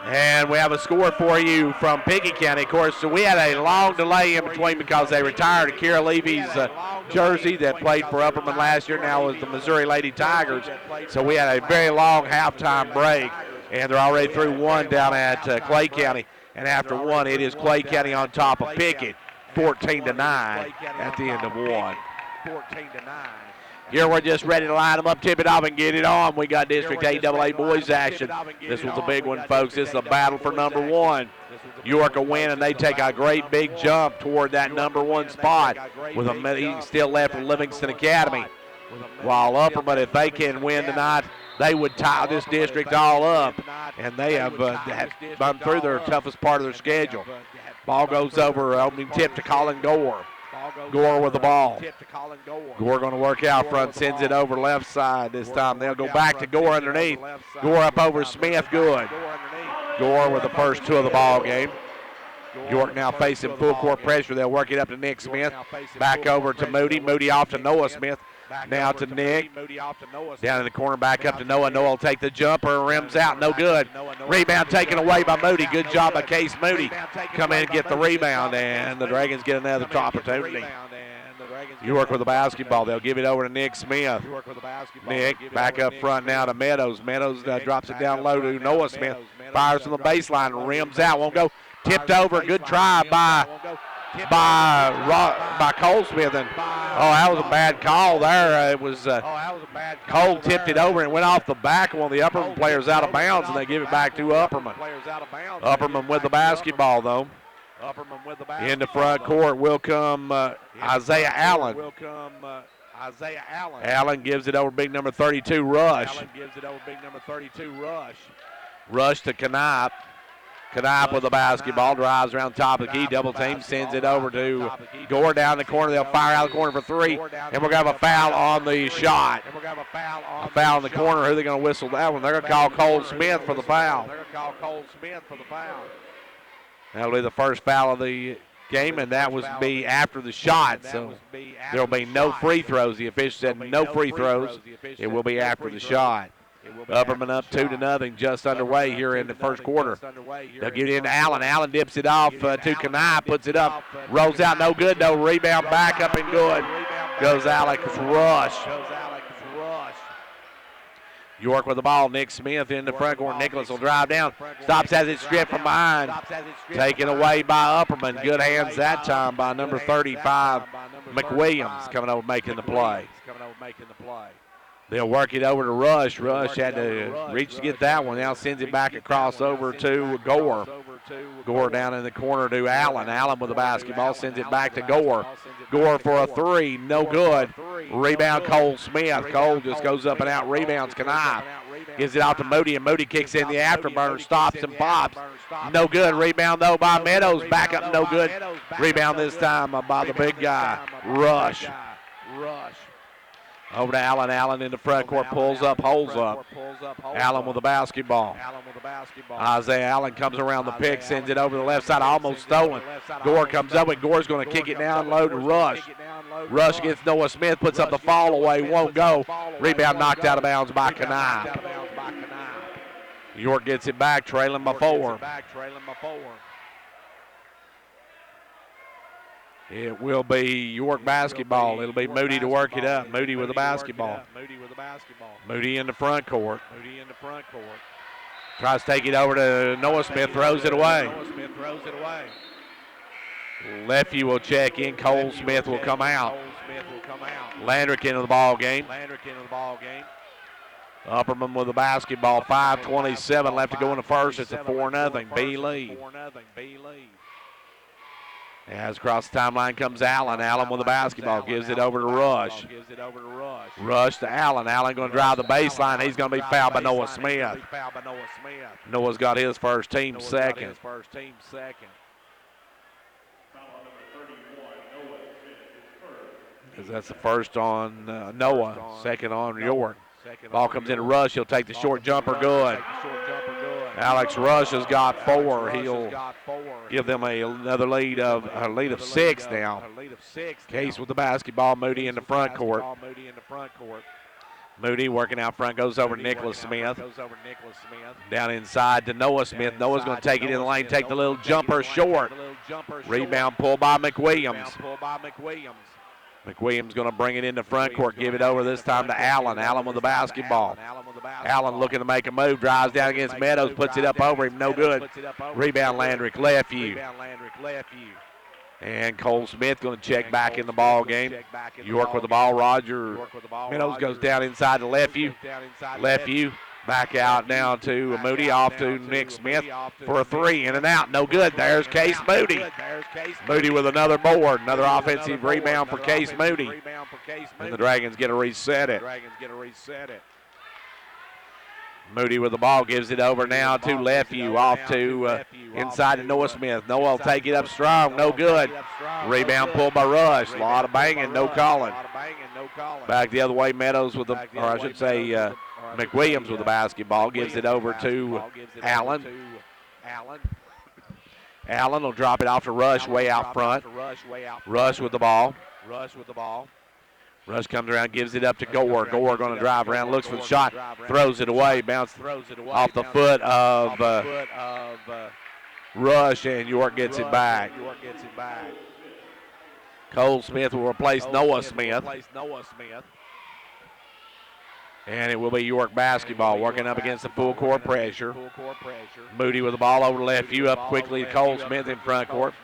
Speaker 1: And we have a score for you from Pickett County. Of course, so we had a long delay in between because they retired Kira Levy's jersey that played for Upperman last year, now is the Missouri Lady Tigers. So we had a very long halftime break, and they're already through one down at Clay County. And after one, it is Clay County on top of Pickett, 14-9 at the end of one. Here we're just ready to line them up, tip it off, and get it on. We got District 8AA boys action. This was a big one, folks. This is a battle for number 1. York will win, and they take a great big jump toward that number 1 spot with a meeting still left with Livingston Academy. While Upperman, if they can win tonight, they would tie this district all up, and they have gone through their toughest part of their schedule. Ball goes over, opening tip to Colin Gore. Gore with the ball. Gore going to work out front, sends it over left side this time. They'll go back to Gore underneath. Gore up over Smith, good. Gore with the first 2 of the ball game. York now facing full court pressure. They'll work it up to Nick Smith. Back over to Moody. Moody off to Noah Smith. Now to Nick. Down in the corner, back up to Noah. Noah will take the jumper, rims out, no good. Rebound taken away by Moody. Good job by Case Moody. Come in and get the rebound, and the Dragons get another opportunity. York with the basketball. They'll give it over to Nick Smith. Nick back up front now to Meadows. Meadows drops it down low to Noah Smith. Fires from the baseline, rims out, won't go. Tipped over, good try by Cole Smith. And that was a bad call there. It was Cole tipped it over and went off the back of one of the Upperman players out of bounds, and they give it back to Upperman. Upperman with the basketball, though. In the front court will come Isaiah Allen. Allen gives it over big number 32, Rush. Rush to Knipe. Knipe with the basketball, drives around top of the key, double team, sends it over to Gore down the corner. They'll fire out the corner for 3, and we're going to have a foul on the shot. A foul in the corner. Who are they going to whistle that one? They're going to call Cole Smith for the foul. That'll be the first foul of the game, and that was be after the shot. So there will be no free throws. The official said no free throws. It will be after the shot. Upperman up 2-0, just underway here in the first quarter. They'll get it into Allen. Allen dips it off to Kanai, puts it up, rolls out, no good, no rebound, back up and good. Goes Alex Rush. York with the ball. Nick Smith in the front court. Nicholas will drive down. Stops, has it stripped from behind. Taken away by Upperman. Good hands that time by number 35, McWilliams, coming over making the play. They'll work it over to Rush. Rush had to reach to get that one. Now sends it back across over to Gore. Gore down in the corner to Allen. Allen with the basketball. Sends it back to Gore. Gore for a 3. No good. Rebound Cole Smith. Cole just goes up and out. Rebounds Knife. Gives it out to Moody, and Moody kicks in the afterburner. Stops and pops. No good. Rebound, though, by Meadows. Back up, no good. Rebound this time by the big guy, Rush. Over to Allen. Allen in the front court, pulls up, holds up. Allen with the basketball. Isaiah Allen comes around the pick, sends it over the left side, almost stolen. Gore comes up, and Gore's going to kick it down low to Rush. Rush gets Noah Smith, puts up the fall away, won't go. Rebound knocked out of bounds by Kanai. York gets it back, trailing by 4. It will be York basketball. It'll be Moody to work it up. Moody with the basketball. Moody in the front court. Tries to take it over to Noah Smith, throws it away. Lefty will check in. Cole Smith will come out. Landrick into the ball game. Upperman with the basketball. 5:27 left to go in the first. It's a 4-0 B lead. As across the timeline comes Allen. Allen with the basketball. Gives it over to Rush. Rush to Allen. Allen going to drive the baseline. He's going to be fouled by Noah Smith. Noah's got his first, team second. That's the first on Noah, second on York. Ball comes in to Rush. He'll take the short jumper. Good. Alex Rush has got 4. He'll give them another lead of 6 now. Case with the basketball. Moody in the front court. Moody working out front, goes over to Nicholas Smith. Down inside to Noah Smith. Noah's going to take it in the lane, take the little jumper short. Rebound pulled by McWilliams. McWilliams going to bring it into front court, give it over this time to Allen. Allen with the basketball. Allen looking to make a move, drives down against Meadows, puts it up over him, no good. Rebound Landrick, left view. And Cole Smith going to check back in the ball game. York with the ball, Roger Meadows goes down inside to left view. Left view. Back out now to Moody, off to Nick Smith for a 3, in and out, no good. There's Case Moody. Moody with another board, another offensive rebound for Case Moody. And the Dragons get to reset it. Moody with the ball, gives it over now to Lefeview, off to inside to Noah Smith. Noah will take it up strong, no good. Rebound pulled by Rush, a lot of banging, no calling. Back the other way, Meadows with the, or I should say McWilliams with the basketball, gives it over to Allen. Allen will drop it off to Rush way out front. Rush with the ball. Rush comes around, gives it up to Gore. Gore going to drive around, looks for the shot, throws it away, bounces off the foot of Rush, and York gets it back. Cole Smith will replace Noah Smith. And it will be York basketball working up against the full court pressure. Moody with the ball over the left view, up quickly to Cole Smith in front court.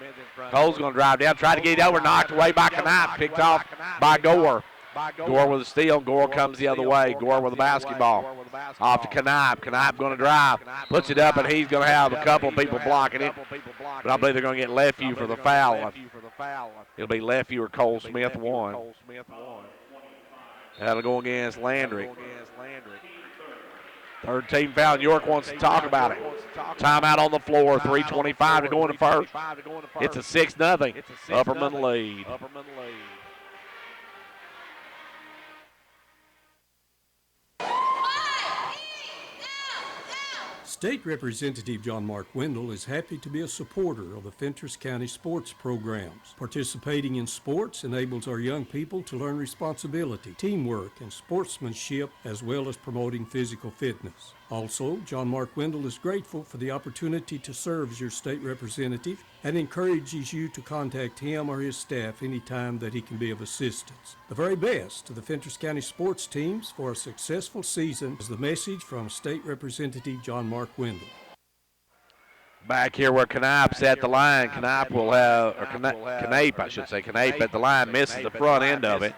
Speaker 1: Cole's going to drive down, try to get it over, knocked away by Knight, picked off by Gore. Gore with a steal. Gore comes the other way. Gore with the basketball. Off to Knipe. Knipe going to drive. Puts it up, and he's going to have a couple of people blocking it. But I believe they're going to get Lefeview for the foul. It'll be Lefeview or Cole Smith 1. That'll go against Landry. Third team foul. York wants to talk about it. Timeout on the floor. 3:25 to go in the first. It's a 6-0 Upperman lead.
Speaker 4: State Representative John Mark Wendell is happy to be a supporter of the Fentress County sports programs. Participating in sports enables our young people to learn responsibility, teamwork, and sportsmanship, as well as promoting physical fitness. Also, John Mark Wendell is grateful for the opportunity to serve as your state representative and encourages you to contact him or his staff anytime that he can be of assistance. The very best to the Fentress County sports teams for a successful season is the message from State Representative John Mark Wendell.
Speaker 1: Back here where Knipe's at the line. Knipe will have, or Knape, I should say. Knape at the line, misses the front end of it.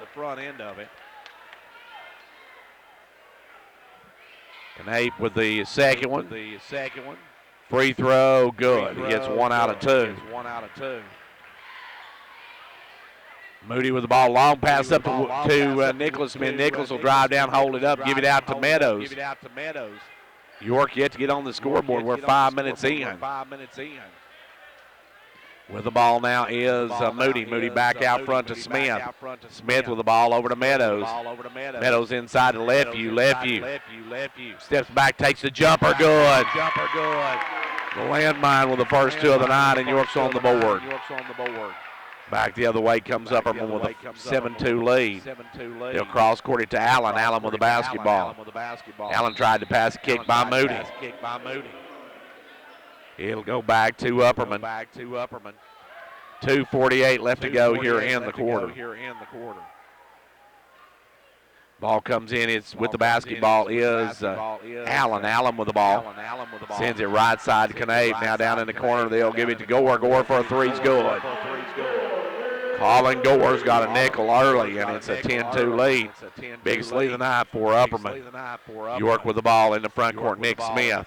Speaker 1: Knape with the second one. Free throw, good. He gets 1 out of 2. Moody with the ball, long pass up to Nicholas Smith. Nicholas will drive down, hold it up, give it out to Meadows. York yet to get on the scoreboard. We're 5 minutes in. With the ball now is Moody. Moody back out front to Smith. Smith with the ball over to Meadows. Meadows inside to Lefeview. Lefeview steps back, takes the jumper. Good. The landmine with the first 2 of the night, and York's on the board. Back the other way comes Upperman with a 7-2 lead. They'll cross court it to Allen. Allen with the basketball. Allen tried to pass a kick by Moody. It'll go back to Upperman. 2:48 left to go here in the quarter. Ball comes in. It's with the basketball is Allen. Allen with the ball. Sends it right side to Knave. Now down in the corner. They'll give it to Gore. Gore for a three's good. Colin Gore's got a nickel early, and it's a 10-2 lead. Biggest lead of the night for Upperman. York with the ball in the front court. Nick Smith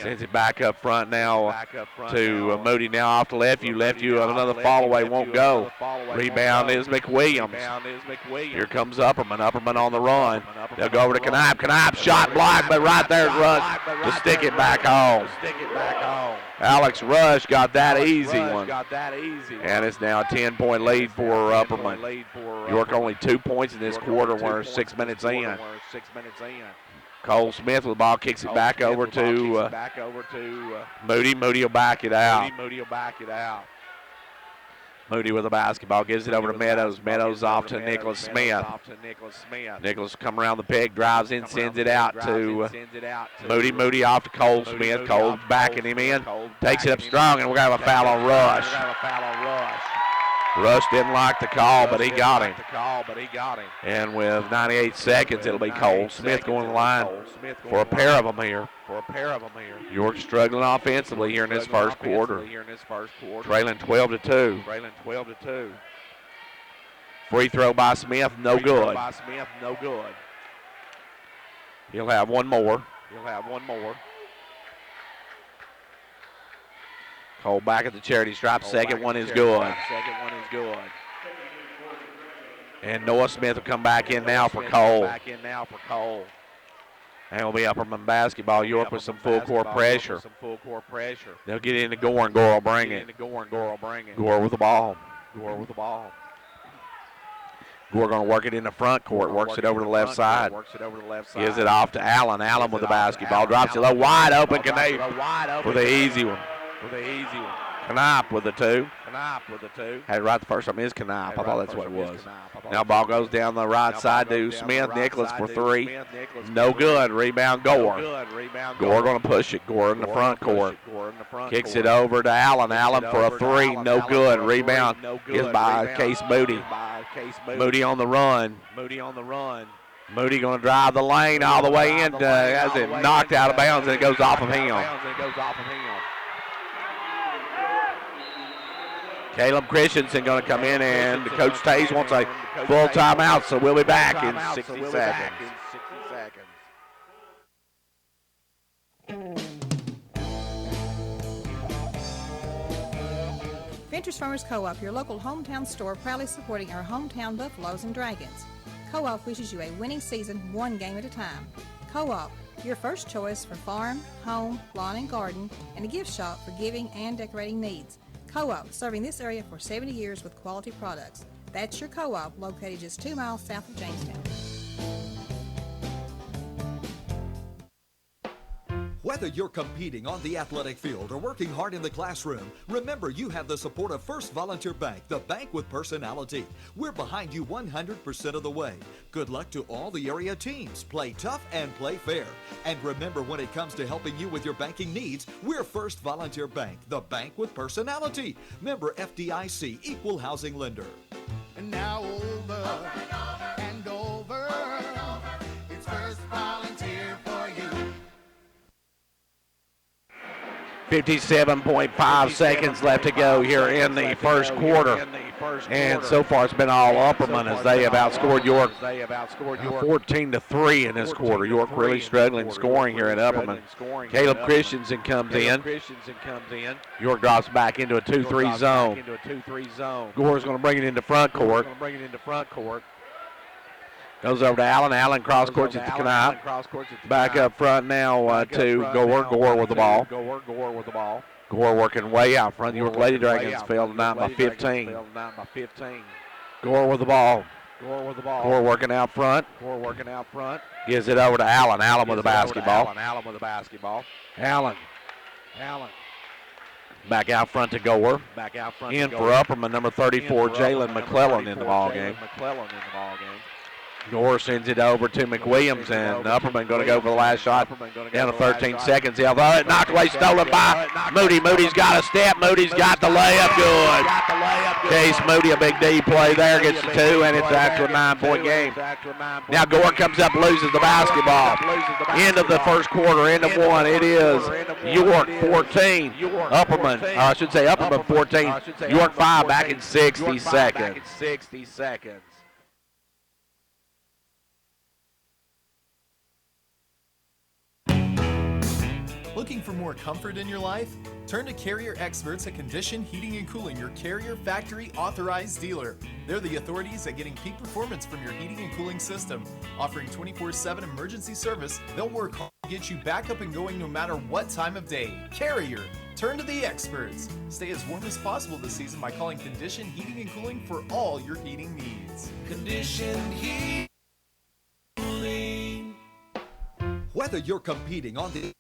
Speaker 1: sends it back up front now to Moody. Now off to Lefeview. Lefeview another fall away, won't go. Rebound is McWilliams. Here comes Upperman. Upperman on the run. They'll go over to Knipe. Knipe shot blocked, but right there's Rush to stick it back home. Alex Rush got that easy one. And it's now a 10-point lead for Upperman. York only 2 points in this quarter. We're 6 minutes in. Cole Smith with the ball, kicks it back over to Moody. Moody will back it out. Moody with the basketball, gives it over to Meadows. Meadows off to Nicholas Smith. Nicholas come around the pick, drives in, sends it out to Moody. Moody off to Cole Smith. Cole backing him in, takes it up strong, and we're going to have a foul on Rush. Rush didn't like the call, but he got him. And with 98 seconds, it'll be Cole Smith going to the line for a pair of them here. York struggling offensively here in this first quarter. Trailing 12-2. Free throw by Smith, no good. He'll have one more. Cole back at the charity stripe. Second one is good. And Noah Smith will come back in now for Cole. And it'll be Upperman basketball. York with some full court pressure. They'll get into Gore, and Gore will bring it. Gore with the ball. Gore going to work it in the front court. Works it over to the left side. Gives it off to Allen. Allen with the basketball. Drops it low. Wide open. Canave with the easy one. Knipe with the two. Had it right the first time. It's Knipe. I thought that's what it was. Now ball goes down the right side to Smith. Nicholas for three. No good. Rebound Gore. Gore going to push it. Gore in the front court. Kicks it over to Allen. Allen for a three. No good. Rebound is by Case Moody. Moody on the run. Moody going to drive the lane all the way in. Has it knocked out of bounds, and it goes off of him. Caleb Christensen going to come in, and Coach Tays wants a full timeout, so we'll be back in 60 seconds.
Speaker 6: Ventures Farmers Co-op, your local hometown store, proudly supporting our hometown Buffaloes and Dragons. Co-op wishes you a winning season, one game at a time. Co-op, your first choice for farm, home, lawn and garden, and a gift shop for giving and decorating needs. Co-op, serving this area for 70 years with quality products. That's your Co-op, located just 2 miles south of Jamestown.
Speaker 5: Whether you're competing on the athletic field or working hard in the classroom, remember you have the support of First Volunteer Bank, the bank with personality. We're behind you 100% of the way. Good luck to all the area teams. Play tough and play fair. And remember, when it comes to helping you with your banking needs, we're First Volunteer Bank, the bank with personality. Member FDIC, equal housing lender.
Speaker 9: And now over and over, it's First Volunteer for you.
Speaker 1: 57.5 seconds left to go here in the first quarter. And so far it's been all Upperman as they have outscored York 14-3 in this quarter. York really struggling scoring here at Upperman. Caleb Christensen comes in. York drops back into a 2-3 zone. Gore's going to bring it into front court. Goes over to Allen. Allen cross courts it to Knipe. Back up front now to Gore. Gore with the ball. Gore working way out front. York Lady Dragons fell tonight by 15. Gore with the ball. Gore working out front. Gives it over to Allen. Allen with the basketball. Allen. Back out front to Gore. In for Upperman, number 34, Jalen McClellan in the ball game. Gore sends it over to McWilliams, and Upperman going to go for the last shot. Down to 13 seconds. He'll throw it, knocked away, stolen by Moody. Moody's got a step. Moody's got the layup. Good. Case Moody, a big D play there, gets the 2, and it's after a 9-point game. Now Gore comes up, loses the basketball. End of the first quarter, end of 1. It is York 14. Upperman, I should say Upperman 14. York 5 back in 60 seconds.
Speaker 8: Looking for more comfort in your life? Turn to Carrier Experts at Condition Heating and Cooling, your Carrier factory authorized dealer. They're the authorities at getting peak performance from your heating and cooling system. Offering 24/7 emergency service, they'll work hard to get you back up and going no matter what time of day. Carrier, turn to the experts. Stay as warm as possible this season by calling Condition Heating and Cooling for all your heating needs.
Speaker 5: Condition Heating. Whether you're competing on the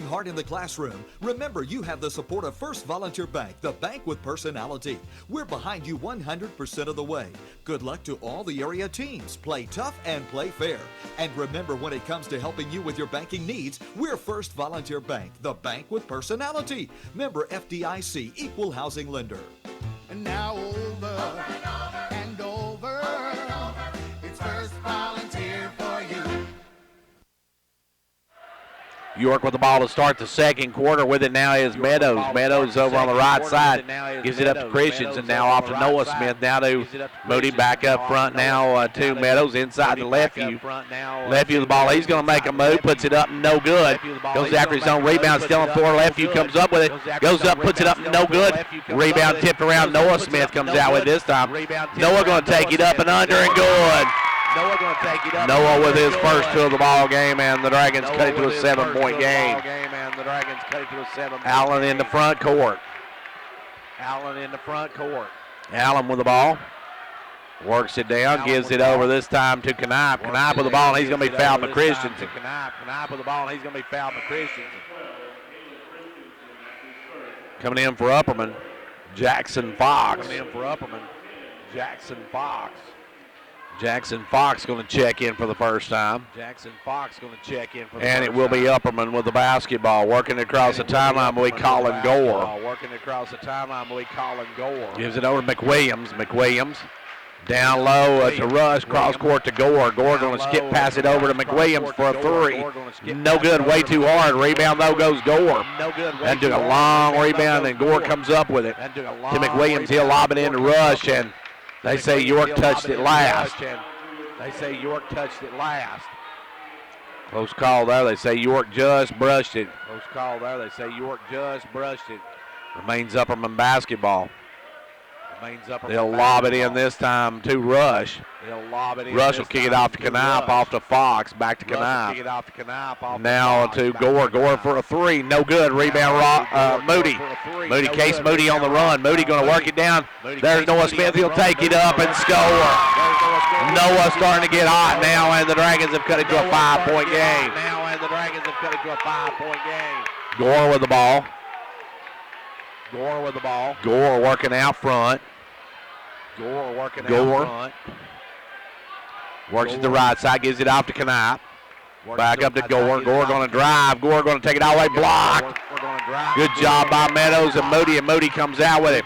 Speaker 5: hard in the classroom, remember you have the support of First Volunteer Bank, the bank with personality. We're behind you 100% of the way. Good luck to all the area teams. Play tough and play fair. And remember, when it comes to helping you with your banking needs, we're First Volunteer Bank, the bank with personality. Member FDIC, equal housing lender.
Speaker 9: And now over and over, it's First Volunteer for you.
Speaker 1: York with the ball to start the second quarter. With it now is Meadows. Meadows over on the right side. Gives it up to Christians, and now off to Noah Smith. Now to Moody back up front now to Meadows inside to Lefevue. Lefevue the ball. He's going to make a move. Puts it up, no good. Goes after his own rebound. Still on 4. Lefevue comes up with it. Goes up, puts it up, no good. Rebound tipped around. Noah Smith comes out with it this time. Noah going to take it up and under and good. Noah with his first 2 of the ball game, and the Dragons cut it to a 7-point game. Allen in the front court. Allen with the ball. Works it down, gives it over this time to Knipe. Knipe with the ball, and he's going to be fouled by Christensen. Coming in for Upperman, Jackson Fox. Jackson Fox going to check in for the first time. And it will be Upperman with the basketball. Working across the timeline will be Colin Gore. Gives it over to McWilliams. McWilliams down low to Rush. Cross court to Gore. Gore going to skip pass it over to McWilliams for a 3. No good. Way too hard. Rebound though goes Gore. And took a long rebound, and Gore comes up with it to McWilliams. He'll lob it into Rush, and they say York touched it last. Close call there. They say York just brushed it. Remains Upperman basketball. They'll lob it in this time to Rush. Rush will kick it off to Knipe, off to Fox, back to Knipe. Now to Gore. Gore for a 3, no good. Rebound Moody. Case Moody on the run. Moody going to work it down. There's Noah Smith. He'll take it up and score. Noah starting to get hot now, and the Dragons have cut it to a 5-point game. Gore with the ball. Gore working out front. Works at the right side, gives it off to Knipe. Back up to Gore. Gore going to drive. Gore going to take it all the way. Blocked. Good job by Meadows and Moody. And Moody comes out with it.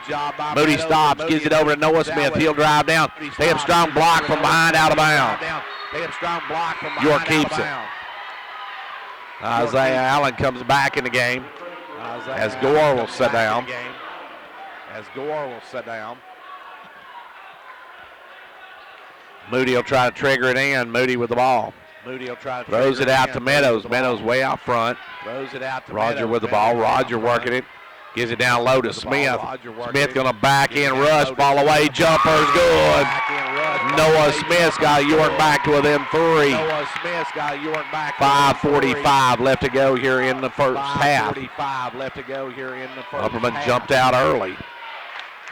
Speaker 1: Moody stops, gives it over to Noah Smith. He'll drive down. They have strong block from behind, out of bounds. York keeps it. Isaiah Allen comes back in the game as Gore will sit down. Moody will try to trigger it in. Moody with the ball. Throws it out to Meadows. Meadows way out front. Roger with the ball. Roger working it. Gives it down low to Smith. Smith going to back in rush. Ball away. Jumper's good. Noah Smith's got York back to within 3. 5:45 left to go here in the first half. Upperman jumped out early.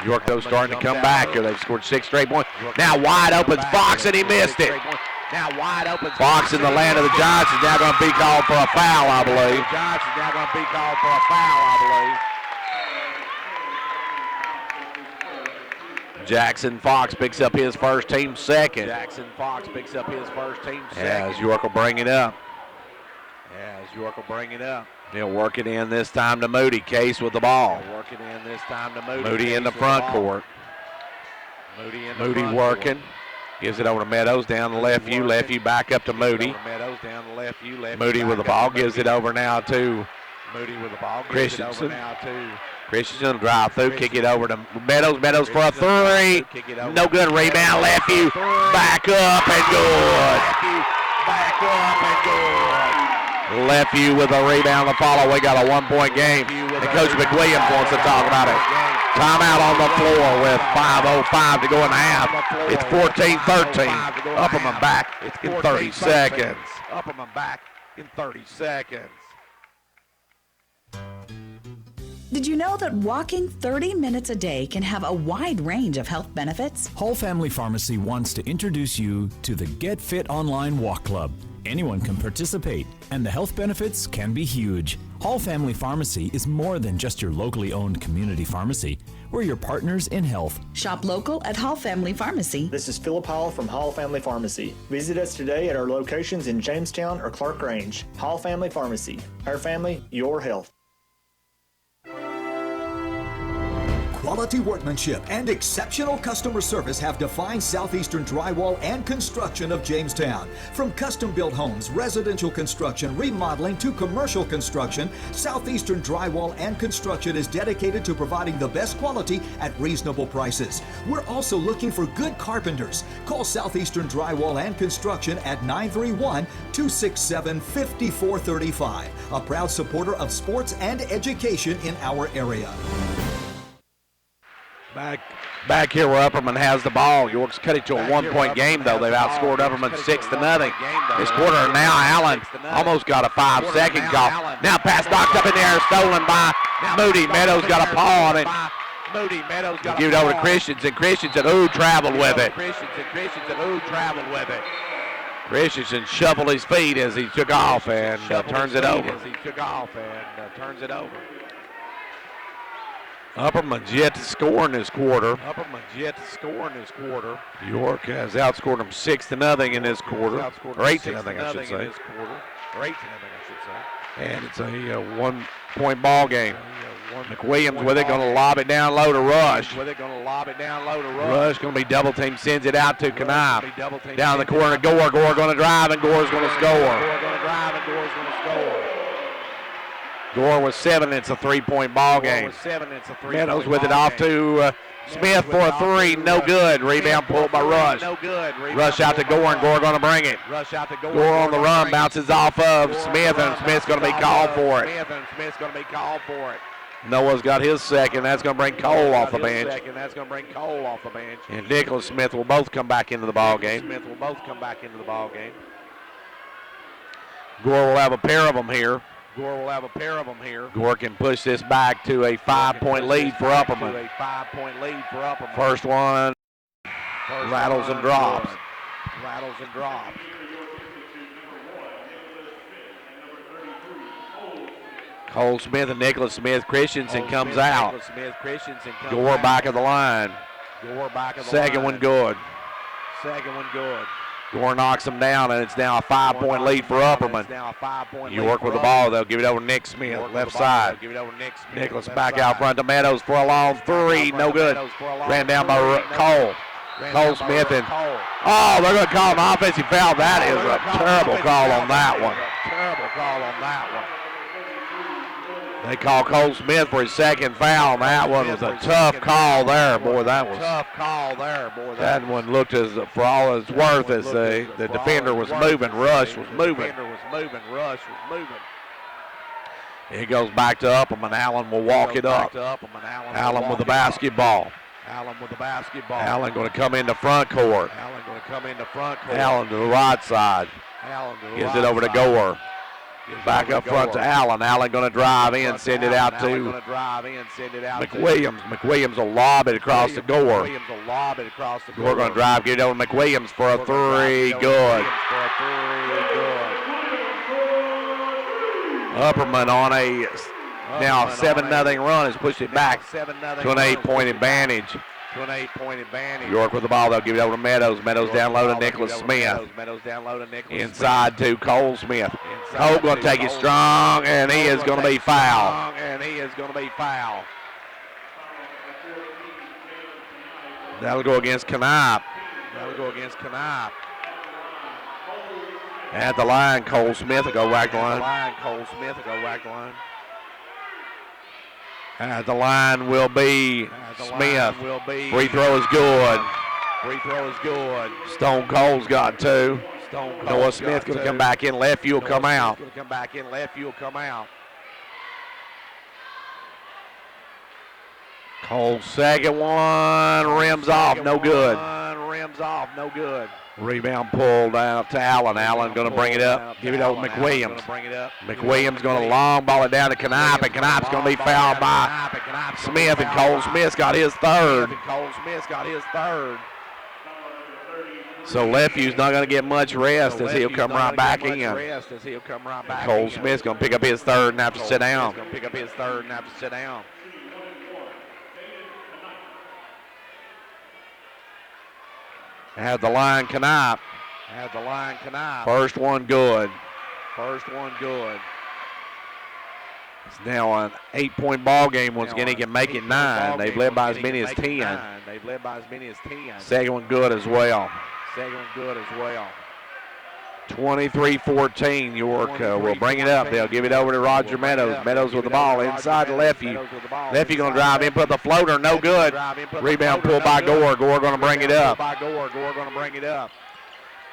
Speaker 1: York, though, starting to come back here. They've scored 6 straight points. Now wide open Fox, and he missed it. Fox in the land of the Giants is now going to be called for a foul, I believe. Jackson Fox picks up his first, team second.
Speaker 20: Jackson Fox picks up his first, team second.
Speaker 1: As York will bring it up. He'll work it in this time to Moody. Case with the ball. Moody in the front court. Moody working. Gives it over to Meadows down the left view. Left view back up to Moody. Moody with the ball. Gives it over now to Christensen. Christensen will drive through. Kick it over to Meadows. Meadows for a three. No good. Rebound. Left view. Back up and good. Left view with a rebound to follow. We got a 1-point game. And Coach McWilliams wants to talk about it. Timeout on the floor with 5:05 to go in the half. It's 14-13. Upperman back in 30 seconds.
Speaker 25: Did you know that walking 30 minutes a day can have a wide range of health benefits?
Speaker 3: Whole Family Pharmacy wants to introduce you to the Get Fit Online Walk Club. Anyone can participate, and the health benefits can be huge. Hall Family Pharmacy is more than just your locally owned community pharmacy. We're your partners in health.
Speaker 25: Shop local at Hall Family Pharmacy.
Speaker 10: This is Philip Hall from Hall Family Pharmacy. Visit us today at our locations in Jamestown or Clark Range. Hall Family Pharmacy. Our family, your health.
Speaker 5: Quality workmanship and exceptional customer service have defined Southeastern Drywall and Construction of Jamestown. From custom-built homes, residential construction, remodeling to commercial construction, Southeastern Drywall and Construction is dedicated to providing the best quality at reasonable prices. We're also looking for good carpenters. Call Southeastern Drywall and Construction at 931-267-5435. A proud supporter of sports and education in our area.
Speaker 1: Back here where Upperman has the ball. York's cut it to a 1-point game, though. They've outscored Upperman 6-0. This quarter now, Allen almost got a 5-second call. Now pass knocked up in the air, stolen by Moody. Meadows got a paw on it. Give it over to Christensen. Christensen, traveled with it. Christensen shuffled his feet as he took off and turns it over. Upperman's yet to score in this quarter. York has outscored them 6-0 in this quarter. Or 8-0, I should say. And it's a 1-point ball game. McWilliams with it, going to lob it down low to Rush. Rush going to be double team, sends it out to Knife. Down the corner, Gore. Gore going to drive, and Gore's going to score. Gore with 7. It's a 3-point ball game. Meadows with it off to Smith for a 3. No good. Rebound pulled by Rush. Rush out to Gore, and Gore going to bring it. Gore on the run, bounces off of Smith, and Smith's going to be called for it. Noah's got his second. That's going to bring Cole off the bench. And Nicholas Smith will both come back into the ball game. Gore will have a pair of them here. Gore can push this back to a 5-point lead for Upperman. First one rattles and drops. Cole Smith and Nicholas Smith. Christensen comes out. Gore back of the line. Second one good. Gore knocks him down, and it's now a 5-point lead for Upperman. York with the ball. They'll give it over to Nick Smith, left side. Nicholas back out front to Meadows for a long 3. No good. Ran down by Cole. Cole Smith, and they're going to call an offensive foul. That is a terrible call on that one. They call Cole Smith for his second foul, and that one was a tough call there. Boy, that one looked as, for all it's worth, as the defender was moving. Rush was moving. It goes back to Upperman. Allen will walk it up. Allen with the basketball. Allen going to come into front court. Allen to the right side. Gives it over to Gore. Back up front to Allen. Allen going to drive in, send it out to McWilliams. McWilliams will lob it across to Gore. Gore going to drive, get it over to McWilliams for a 3. Good. Upperman on a now 7-0 run has pushed it back to an 8-point advantage.
Speaker 20: to an 8-point advantage.
Speaker 1: York with the ball. They'll give it over to Meadows. Meadows down low to Nicholas Smith.
Speaker 20: Meadows down low to Nicholas
Speaker 1: Inside to Cole Smith. Cole going to take it strong, and he is going to be fouled.
Speaker 20: And he is going to be fouled.
Speaker 1: That'll go against Knapp. At the line, Cole Smith will go whack the line. At the line will be Smith. Free throw is good. Stone Cold's got two. Noah Smith going to come back in. Lefty will come out. Cole's second one rims off, no good. Rebound pulled out to Allen. Allen going to bring it up. Give it over to McWilliams. McWilliams going to long ball it down to Knapp, and Knapp's going to be fouled by Smith, and Cole Smith's got his third. So Lefty's not going to get much rest as he'll come right back in. Cole Smith's going to pick up his third and have to sit down. At the line, Knapp. First one good. It's now an 8-point ball game. Once again, he can make it 9. They've led by as many as 10. Second one good as well. 23-14. York will bring it up. They'll give it over to Roger Meadows. Meadows with the ball inside to Lefty. Lefty going to drive in, put the floater, no good. Rebound pulled by Gore. Gore going to bring it up.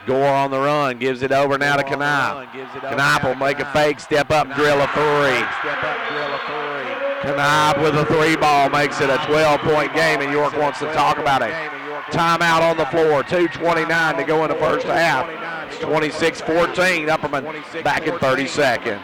Speaker 1: Gore on the run, gives it over now to Knapp. Knapp will make a fake, step up, drill a three. Knapp with a 3-ball makes it a 12-point game, and York wants to talk about it. Timeout on the floor, 2:29 to go in the first half. It's 26-14, Upperman back in 30 seconds.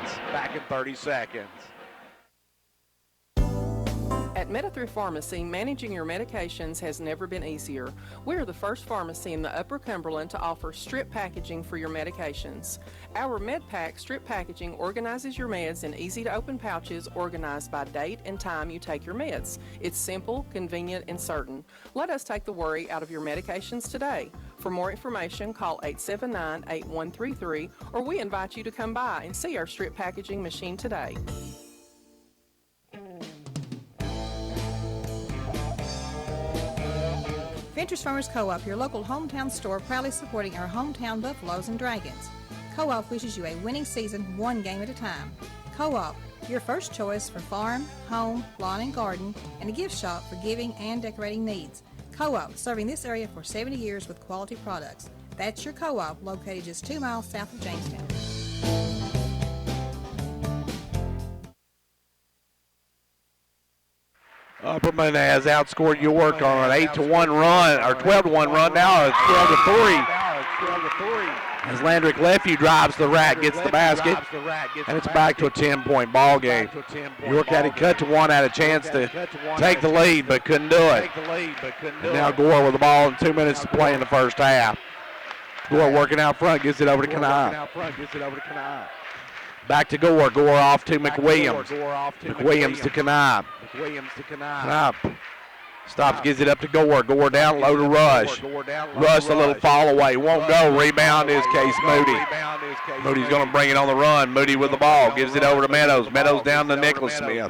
Speaker 12: At Meta3 Pharmacy, managing your medications has never been easier. We are the first pharmacy in the Upper Cumberland to offer strip packaging for your medications. Our MedPack strip packaging organizes your meds in easy-to-open pouches organized by date and time you take your meds. It's simple, convenient, and certain. Let us take the worry out of your medications today. For more information, call 879-8133, or we invite you to come by and see our strip packaging machine today.
Speaker 6: Ventures Farmers Co-op, your local hometown store, proudly supporting our hometown Buffaloes and Dragons. Co-op wishes you a winning season, one game at a time. Co-op, your first choice for farm, home, lawn and garden, and a gift shop for giving and decorating needs. Co-op, serving this area for 70 years with quality products. That's your Co-op, located just 2 miles south of Jamestown.
Speaker 1: Upperman has outscored York on an 8-1 run, or 12-1 run. Now it's 12-3. As Landrick Lefty drives the rack, gets the basket, and it's back to a 10-point ball game. York had it cut to 1, had a chance to take the lead, but couldn't do it. And now Gore with the ball and 2 minutes to play in the first half. Gore working out front, gives it over to Knapp. Back to Gore. Gore off to McWilliams. McWilliams to Knapp. Knapp stops, gives it up to Gore. Gore down low to Rush. Rush a little fall away. Won't go. Rebound is Case Moody. Moody's going to bring it on the run. Moody with the ball. Gives it over to Meadows. Meadows down to Nicholas Smith.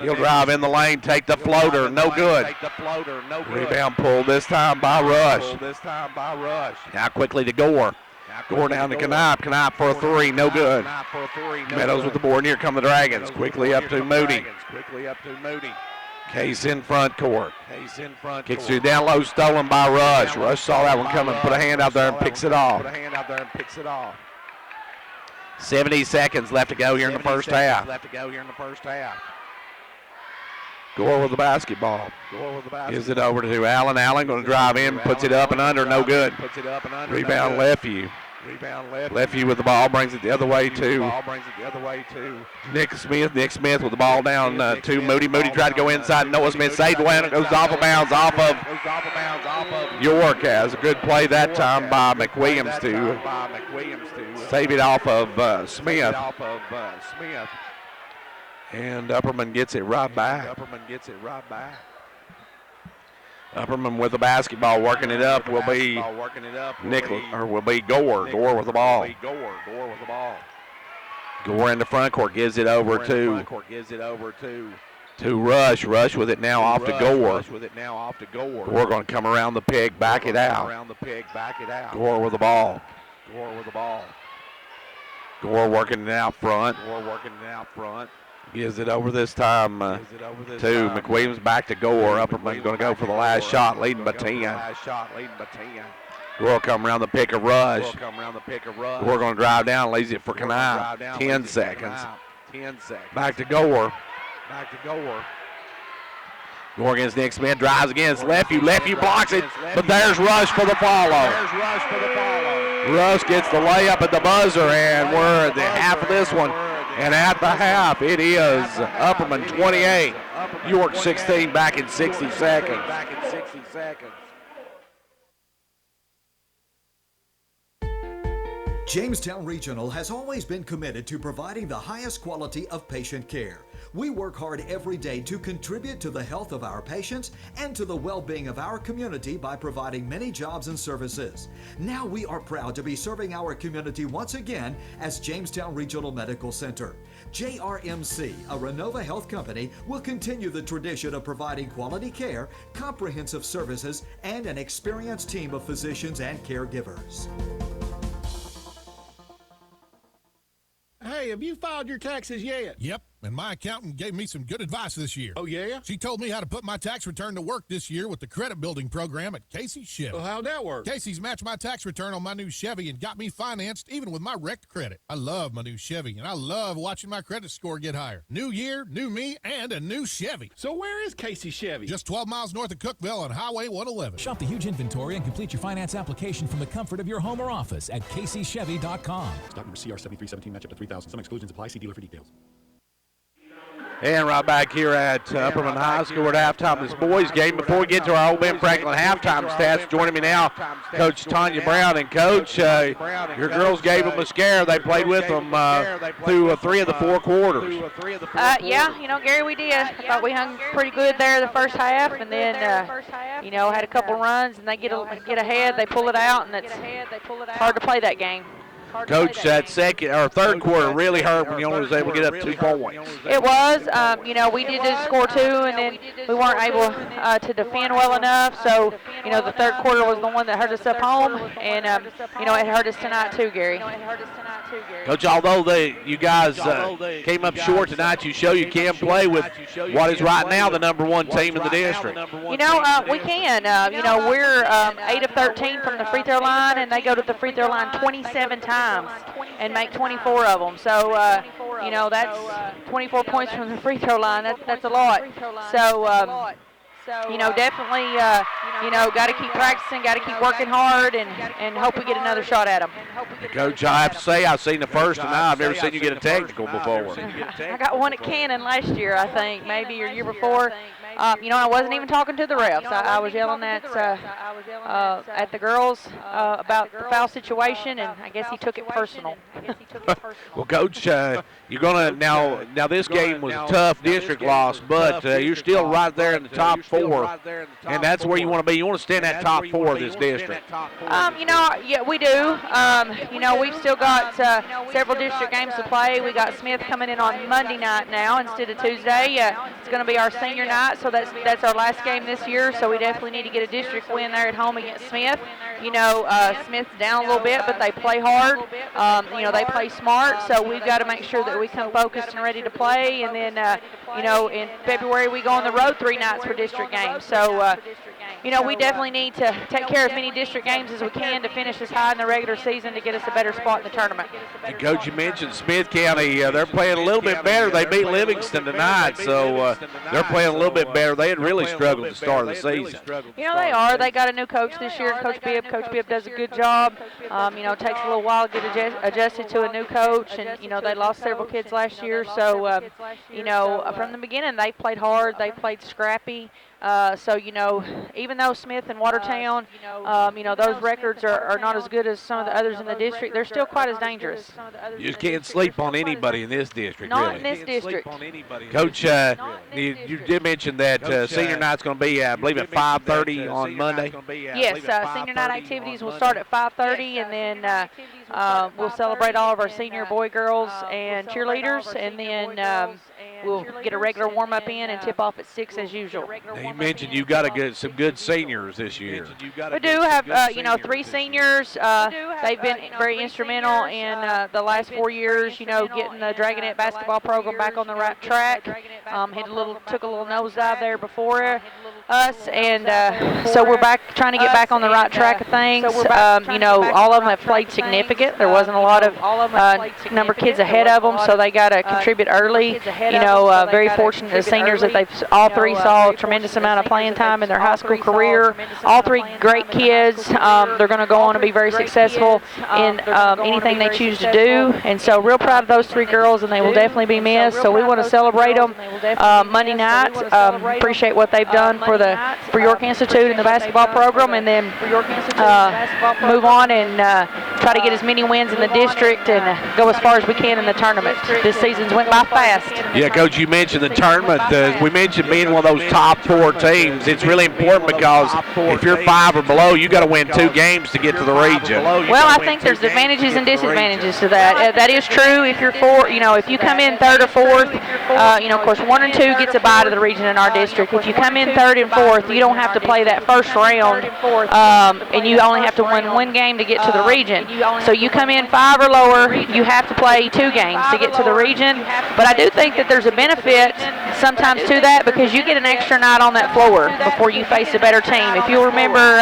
Speaker 1: He'll drive in the lane. Take the floater. No good. Rebound pulled this time by Rush. Now quickly to Gore. Gore down to Knapp. Knapp for a 3. No good. Meadows with the board. And here come the Dragons. Quickly up to Moody. Case in front court. Kicks through down low. Stolen by Rush. Rush saw that one coming. Put a hand out there and picks it off. 70 seconds left to go here in the first half. Gore with the basketball. Gives it over to Allen. Allen going to drive in. Puts it up and under. No good. Rebound Lefty. Lefty with the ball, brings it the other way to Nick Smith. Nick Smith with the ball down to Moody. Moody tried to go inside. Noah Smith saved away, and it goes off of bounds off of York. Has a good play that time by McWilliams to save it off of Smith. And Upperman gets it right back. Upperman with the basketball, working it up will be Nicholas, or will be Gore. Gore with the ball. Gore in the front court gives it over to Rush. Rush with it now off to Gore. Gore going to come around the pick, back it out. Gore with the ball. Gore working it out front. Gives it over this time to McWilliams, back to Gore. Upperman going to go for the last shot, leading by 10. Gore come around the pick of Rush. Gore going to drive down, leaves it for Kanai. 10 seconds. Back to Gore. Gore against Nick Smith, drives against Lefeview. Lefeview blocks it, but there's Rush for the follow. Rush gets the layup at the buzzer, and we're at the half of this one. And at the half, it is Upperman 28, York 16, back in 60 seconds.
Speaker 5: Jamestown Regional has always been committed to providing the highest quality of patient care. We work hard every day to contribute to the health of our patients and to the well-being of our community by providing many jobs and services. Now we are proud to be serving our community once again as Jamestown Regional Medical Center. JRMC, a Renova Health company, will continue the tradition of providing quality care, comprehensive services, and an experienced team of physicians and caregivers.
Speaker 13: Hey, have you filed your taxes yet?
Speaker 16: Yep, and my accountant gave me some good advice this year.
Speaker 13: Oh, yeah?
Speaker 16: She told me how to put my tax return to work this year with the credit building program at Casey's Chevy.
Speaker 13: Well, how'd that work?
Speaker 16: Casey's matched my tax return on my new Chevy and got me financed even with my wrecked credit. I love my new Chevy, and I love watching my credit score get higher. New year, new me, and a new Chevy.
Speaker 13: So where is Casey Chevy?
Speaker 16: Just 12 miles north of Cookville on Highway 111.
Speaker 3: Shop the huge inventory and complete your finance application from the comfort of your home or office at CaseyChevy.com.
Speaker 7: Stock number CR7317, match up to 3,000. Some exclusions apply. See dealer for details.
Speaker 1: And right back here at Upperman High School at halftime this boys game. Before we get to our Old Ben Franklin halftime stats, joining me now, Coach Tanya Brown. And Coach, your girls gave them a scare. They played with them through 3 of the 4 quarters.
Speaker 17: Yeah, Gary, we did. I thought we hung pretty good there the first half, and then, had a couple runs, and they get ahead, they pull it out, and it's hard to play that game.
Speaker 1: Coach, that third quarter really hurt when you only was able to get up 2 points.
Speaker 17: It was. We did just score 2, and then we weren't able to defend well enough. So, the third quarter was the one that hurt us up home, and, it hurt us tonight too, Gary.
Speaker 1: Coach, although you guys came up short tonight, you show you can play with what is right now the number 1 team in the district.
Speaker 17: We can. We're 8 of 13 from the free throw line, and they go to the free throw line 27 times and make 24 of them. So, that's 24 points from the free throw line. That's a lot. So, definitely, got to keep practicing, got to keep working hard, and hope we get another shot at them.
Speaker 1: Coach, I have to say, I've seen the first tonight. I've never seen you get a technical before.
Speaker 17: I got one at Cannon last year, I think, maybe, or year before. I wasn't even talking to the refs. I was yelling at the girls about the foul situation, and I guess he took it personal.
Speaker 1: Well, Coach, you're going to now this game was a tough district loss, but you're still right there in the top 4, and that's where you want to be. You want to stay in that top 4 of this district.
Speaker 17: Yeah, we do. We've still got several district games to play. We got Smith coming in on Monday night now instead of Tuesday. It's going to be our senior night, so that's our last game this year. So we definitely need to get a district win there at home against Smith. Smith's down a little bit, but they play hard. They play smart, so we've got to make sure that we come focused and ready to play. And then, in February we go on the road 3 nights for district games. So, we definitely need to take care of as many district games as we can to finish as high in the regular season to get us a better spot in the tournament.
Speaker 1: And Coach, you mentioned Smith County. They're playing a little bit better. They beat Livingston tonight, so they're playing a little bit better. They had really struggled to start the season.
Speaker 17: They are. They got a new coach this year, Coach Bibb. Coach Bibb does a good job. It takes a little while to get adjusted to a new coach, and, they lost several kids last year. So, from the beginning, they played hard. They played scrappy. So, even though Smith and Watertown, those records are not as good as some of the others in the district, they're still quite as dangerous.
Speaker 1: You just can't sleep on anybody in this district,
Speaker 17: Not
Speaker 1: really.
Speaker 17: in this district.
Speaker 1: Coach, you did mention that senior night's going to be, I believe, at 5:30 on Monday.
Speaker 17: Yes, senior night activities will start at 5:30, and then we'll celebrate all of our senior boy, girls, and cheerleaders, and then we'll get a regular warm-up in and tip off at 6 as usual.
Speaker 1: Now, you mentioned you got some good seniors this year.
Speaker 17: We do have, 3 seniors. They've been very instrumental in the last 4 years, getting the Dragonette basketball program back on the right track. Took a little nosedive there before us, and so we're trying to get back on the right track of things. All of them have played significant. There wasn't a lot of number of kids ahead of them, so they got to contribute early. Very fortunate the seniors that all 3 saw a tremendous amount of playing time in their high school career. All 3 great kids. They're going to go on to be very successful in anything they choose to do, and so real proud of those 3 girls, and they will definitely be missed. So we want to celebrate them Monday night. Appreciate what they've done for York Institute and the basketball program, and then move on and try to get as many wins in the district and go as far as we can in the tournament. This season's went by fast.
Speaker 1: Yeah, Coach, you mentioned the tournament. We mentioned being one of those top 4 teams. It's really important because if you're 5 or below, you got to win 2 games to get to the region.
Speaker 17: Well, I think there's advantages and disadvantages to that. That is true if you're 4. If you come in 3rd or 4th, of course 1 and 2 gets a bye to the region in our district. If you come in 3rd and 4th, you don't have to play that first round, and you only have to win 1 game to get to the region. So you come in 5 or lower, you have to play 2 games to get to the region. But I do think that there's a benefit sometimes to that because you get an extra night on that floor before you face a better team. If you'll remember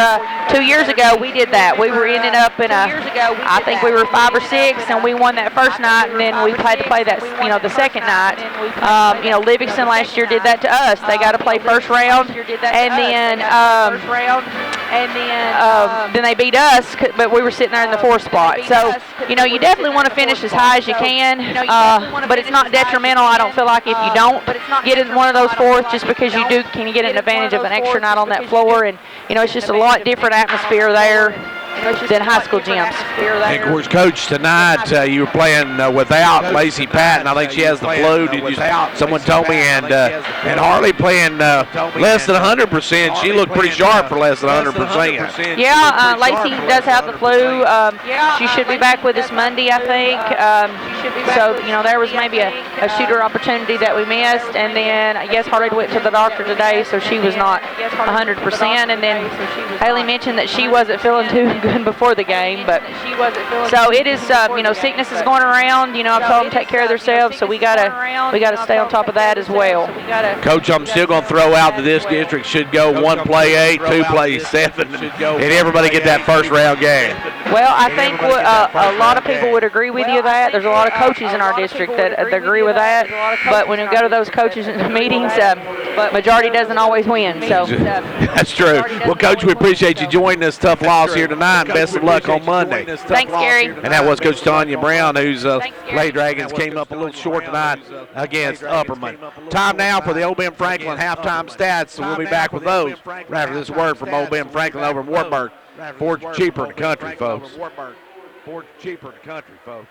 Speaker 17: 2 years ago, we did that. We were ended up in I think we were 5 or 6, and we won that first night, and then we had to play that, the second night. Livingston last year did that to us. They got to play first round, and then they beat us, but we were sitting there in the 4th spot. So, you definitely want to finish as high as you can, but it's not detrimental, I don't feel like, if you don't get in one of those 4th, just because you can get an advantage of an extra night on that floor, and, it's just a lot different atmosphere there than high school gyms.
Speaker 1: And of course, Coach, tonight you were playing without Lacey Patton. I think she has the flu. Someone told me, and Harley playing less than 100%. She looked pretty sharp for less than 100%.
Speaker 17: Yeah, Lacey does have the flu. She should be back with us Monday, I think. So there was maybe a shooter opportunity that we missed, and then I guess Harley went to the doctor today, so she was not 100%. And then Haley mentioned that she wasn't feeling too good before the game, but so it is. Sickness is going around. I've told them to take care of themselves, so we gotta stay on top of that as well.
Speaker 1: Coach, I'm still going to throw out that this district should go 1 play 8, 2 play 7, and everybody get that first round game.
Speaker 17: Well, I think a lot of people would agree with you that there's a lot of coaches in our district that agree with that, but when you go to those coaches meetings, majority doesn't always win. So
Speaker 1: that's true. Well, Coach, we appreciate you joining us. Tough loss here tonight. Best of luck on Monday.
Speaker 17: Thanks, Gary.
Speaker 1: And that was Coach Tanya Brown, whose Lady Dragons came up a little short tonight against Upperman. Time now for the Old Ben Franklin halftime stats. So we'll be back with those right after this word from Old Ben Franklin over in Wartburg. Ford's cheaper in the country, folks. Ford's cheaper in the country, folks.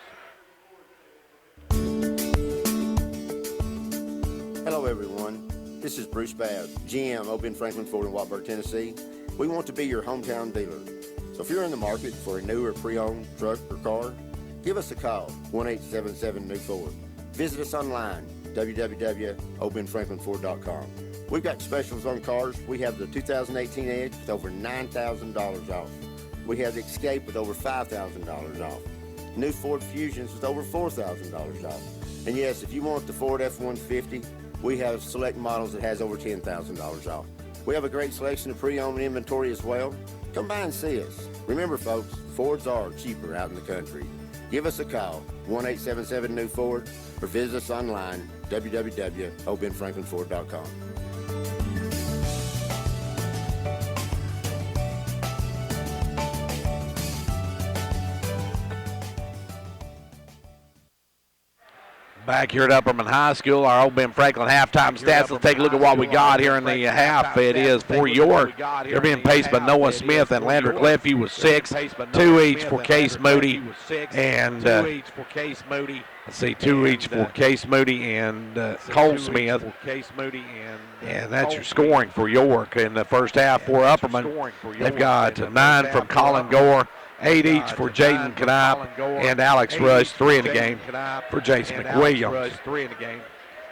Speaker 2: Hello, everyone. This is Bruce Babb, GM, Old Ben Franklin Ford in Wartburg, Tennessee. We want to be your hometown dealer. So if you're in the market for a new or pre-owned truck or car, give us a call, 1-877-NEW-FORD. Visit us online, www.oldbenfranklinford.com. We've got specials on cars. We have the 2018 Edge with over $9,000 off. We have the Escape with over $5,000 off. New Ford Fusions with over $4,000 off. And yes, if you want the Ford F-150, we have select models that has over $10,000 off. We have a great selection of pre-owned inventory as well. Come by and see us. Remember, folks, Fords are cheaper out in the country. Give us a call, 1-877-NEW-FORD, or visit us online, www.oldbenfranklinford.com.
Speaker 1: Back here at Upperman High School, our old Ben Franklin halftime stats. Let's take a look at what we got here in the half. It is for York. They're being paced by Noah Smith and Landry Leffey with 6, 2 each for Case Moody, and let's see, 2 each for Case Moody and Cole Smith. And that's your scoring for York in the first half for Upperman. They've got 9 from Colin Gore, 8 each for Jaden Knapp and Alex Rush, 3 in the game for Jason McWilliams.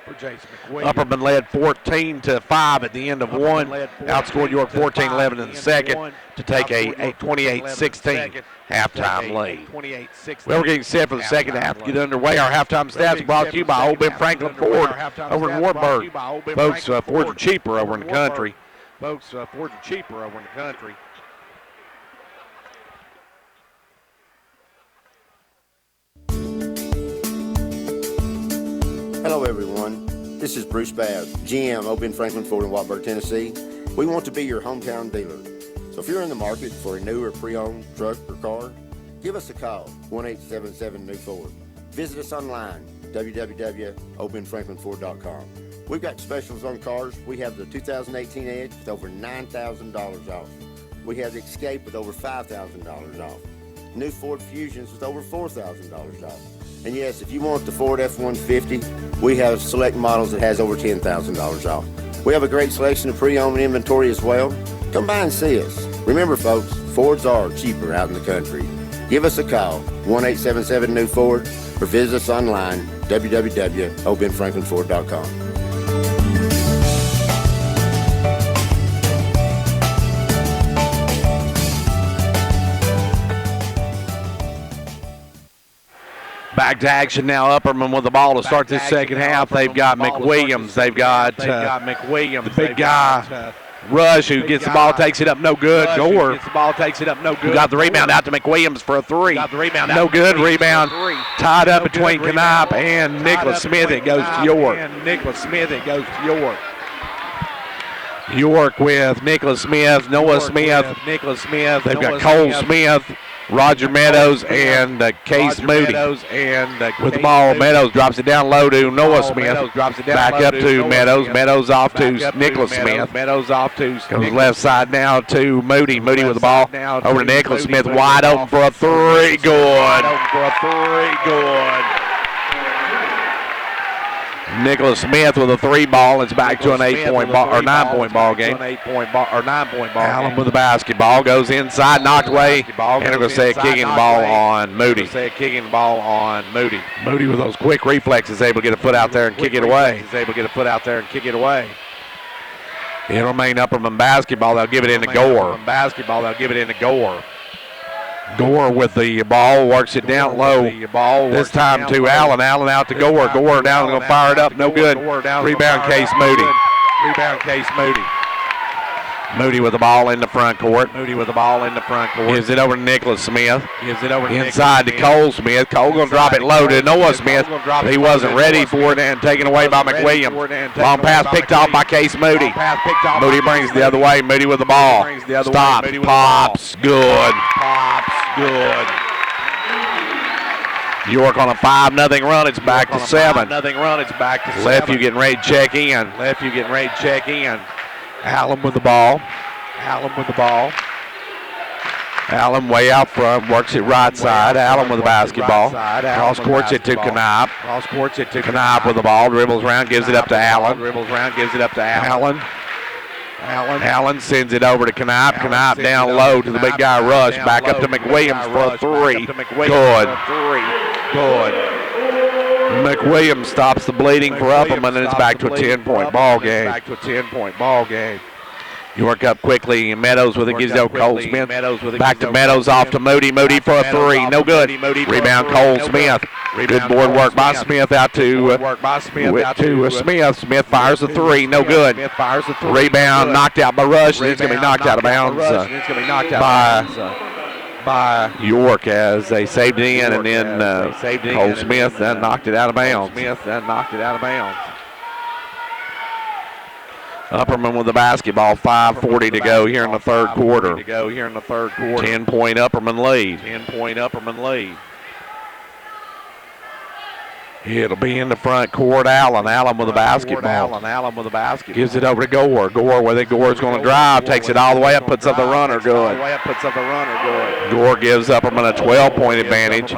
Speaker 1: Upperman led 14-5 at the end of one, outscored York 14-11 in the second to take a 28-16 halftime lead. Well, we're getting set for the second half to get underway. Our halftime stats are brought to you by Old Ben Franklin Ford over in Wartburg. Folks, Fords are cheaper over in the country.
Speaker 2: Hello, everyone. This is Bruce Babb, GM, Old Ben Franklin Ford in Wartburg, Tennessee. We want to be your hometown dealer. So if you're in the market for a new or pre-owned truck or car, give us a call, 1-877-NEW-FORD. Visit us online, www.oldbenfranklinford.com. We've got specials on cars. We have the 2018 Edge with over $9,000 off. We have the Escape with over $5,000 off. New Ford Fusions with over $4,000 off. And yes, if you want the Ford F-150, we have select models that has over $10,000 off. We have a great selection of pre-owned inventory as well. Come by and see us. Remember, folks, Fords are cheaper out in the country. Give us a call, 1-877-NEW-FORD, or visit us online, www.oldbenfranklinford.com.
Speaker 1: Back to action now. Upperman with the ball to start this second half. They've got McWilliams. They've got the big guy, Rush, who gets the ball, takes it up, no good. Gore gets the ball, takes it up, no good. Got the rebound out to McWilliams for a 3. No good. Rebound tied up between Knapp and Nicholas Smith. It goes to York. York with Nicholas Smith, Noah Smith. They've got Cole Smith, Roger Meadows, and Case Moody. With the ball, Meadows drops it down low to Noah Smith. Back up to Meadows. Meadows off to Nicholas Smith. Comes left side now to Moody. Moody with the ball over to Nicholas Smith. Wide open for a 3. Good. Nicholas Smith with a 3 ball. It's back to an 8-point ball or 9-point ball game. Allen with the basketball goes inside, knocked away, and they're going to say a kicking ball on Moody. Moody with those quick reflexes, able to get a foot out there and kick it away. It'll remain Upperman basketball. They'll give it into Gore. Gore with the ball, works it down low. This time to Allen. Allen out to Gore. Gore down, going to fire it up. No good. Rebound Case Moody. Moody with the ball in the front court. Gives it over to Nicholas Smith. Inside to Cole Smith. Cole going to drop it low to Noah Smith. He wasn't ready for it and taken away by McWilliams. Long pass picked off by Case Moody. Moody brings it the other way. Moody with the ball. Stops. Pops. Good. York on a 5-0 run. It's back to 7. Leffey getting ready to check in. Allen with the ball. Allen way out front, works it right side. Allen with the basketball. Cross courts it to Knapp. Knapp with the ball, dribbles around, gives it up to Allen. Allen sends it over to Knapp. Knapp down low to the big guy Rush. Back up to McWilliams for a 3. Good. McWilliams stops the bleeding for Upperman, and it's back to a 10-point ball game. York up quickly, and Meadows with it, gives it over Cole Smith. Back to Meadows, off to Moody. Moody for a 3, no good. Rebound Cole Smith. Good board work by Smith out to Smith. Smith fires a 3, no good. Rebound knocked out by Rush, and it's going to be knocked out of bounds by York as they saved it in, and then Cole Smith then knocked it out of bounds. Upperman with the basketball, 5:40 to go here in the third quarter. 10-point Upperman lead. It'll be in the front court. Allen with the basketball.
Speaker 20: Allen with the basketball.
Speaker 1: Gives it over to Gore. Gore with it. Gore's going to drive. Takes it all the way up. Puts up the runner. Good. Gore gives Upperman a 12-point advantage.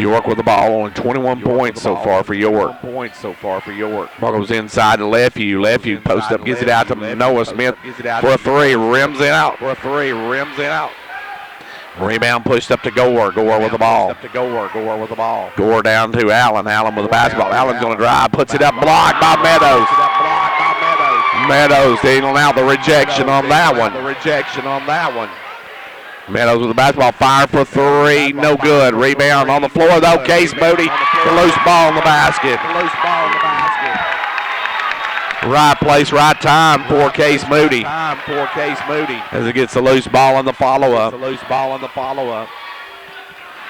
Speaker 1: York with the ball. Only 21 points so far for York. Ball goes inside to Lefevue. Lefevue posts up. Gives it out to Noah Smith for a three. Rims it out. Rebound pushed up to Gore. Gore with the ball. Gore down to Allen. Allen with the basketball. Allen's going to drive. Puts it up. Blocked by Meadows. Meadows dealing out the rejection on that one. Meadows with the basketball. Fire for three. No good. Rebound on the floor though. Case Moody. The loose ball in the basket. Right place, right time for Case Moody. As it gets the loose ball in the follow-up.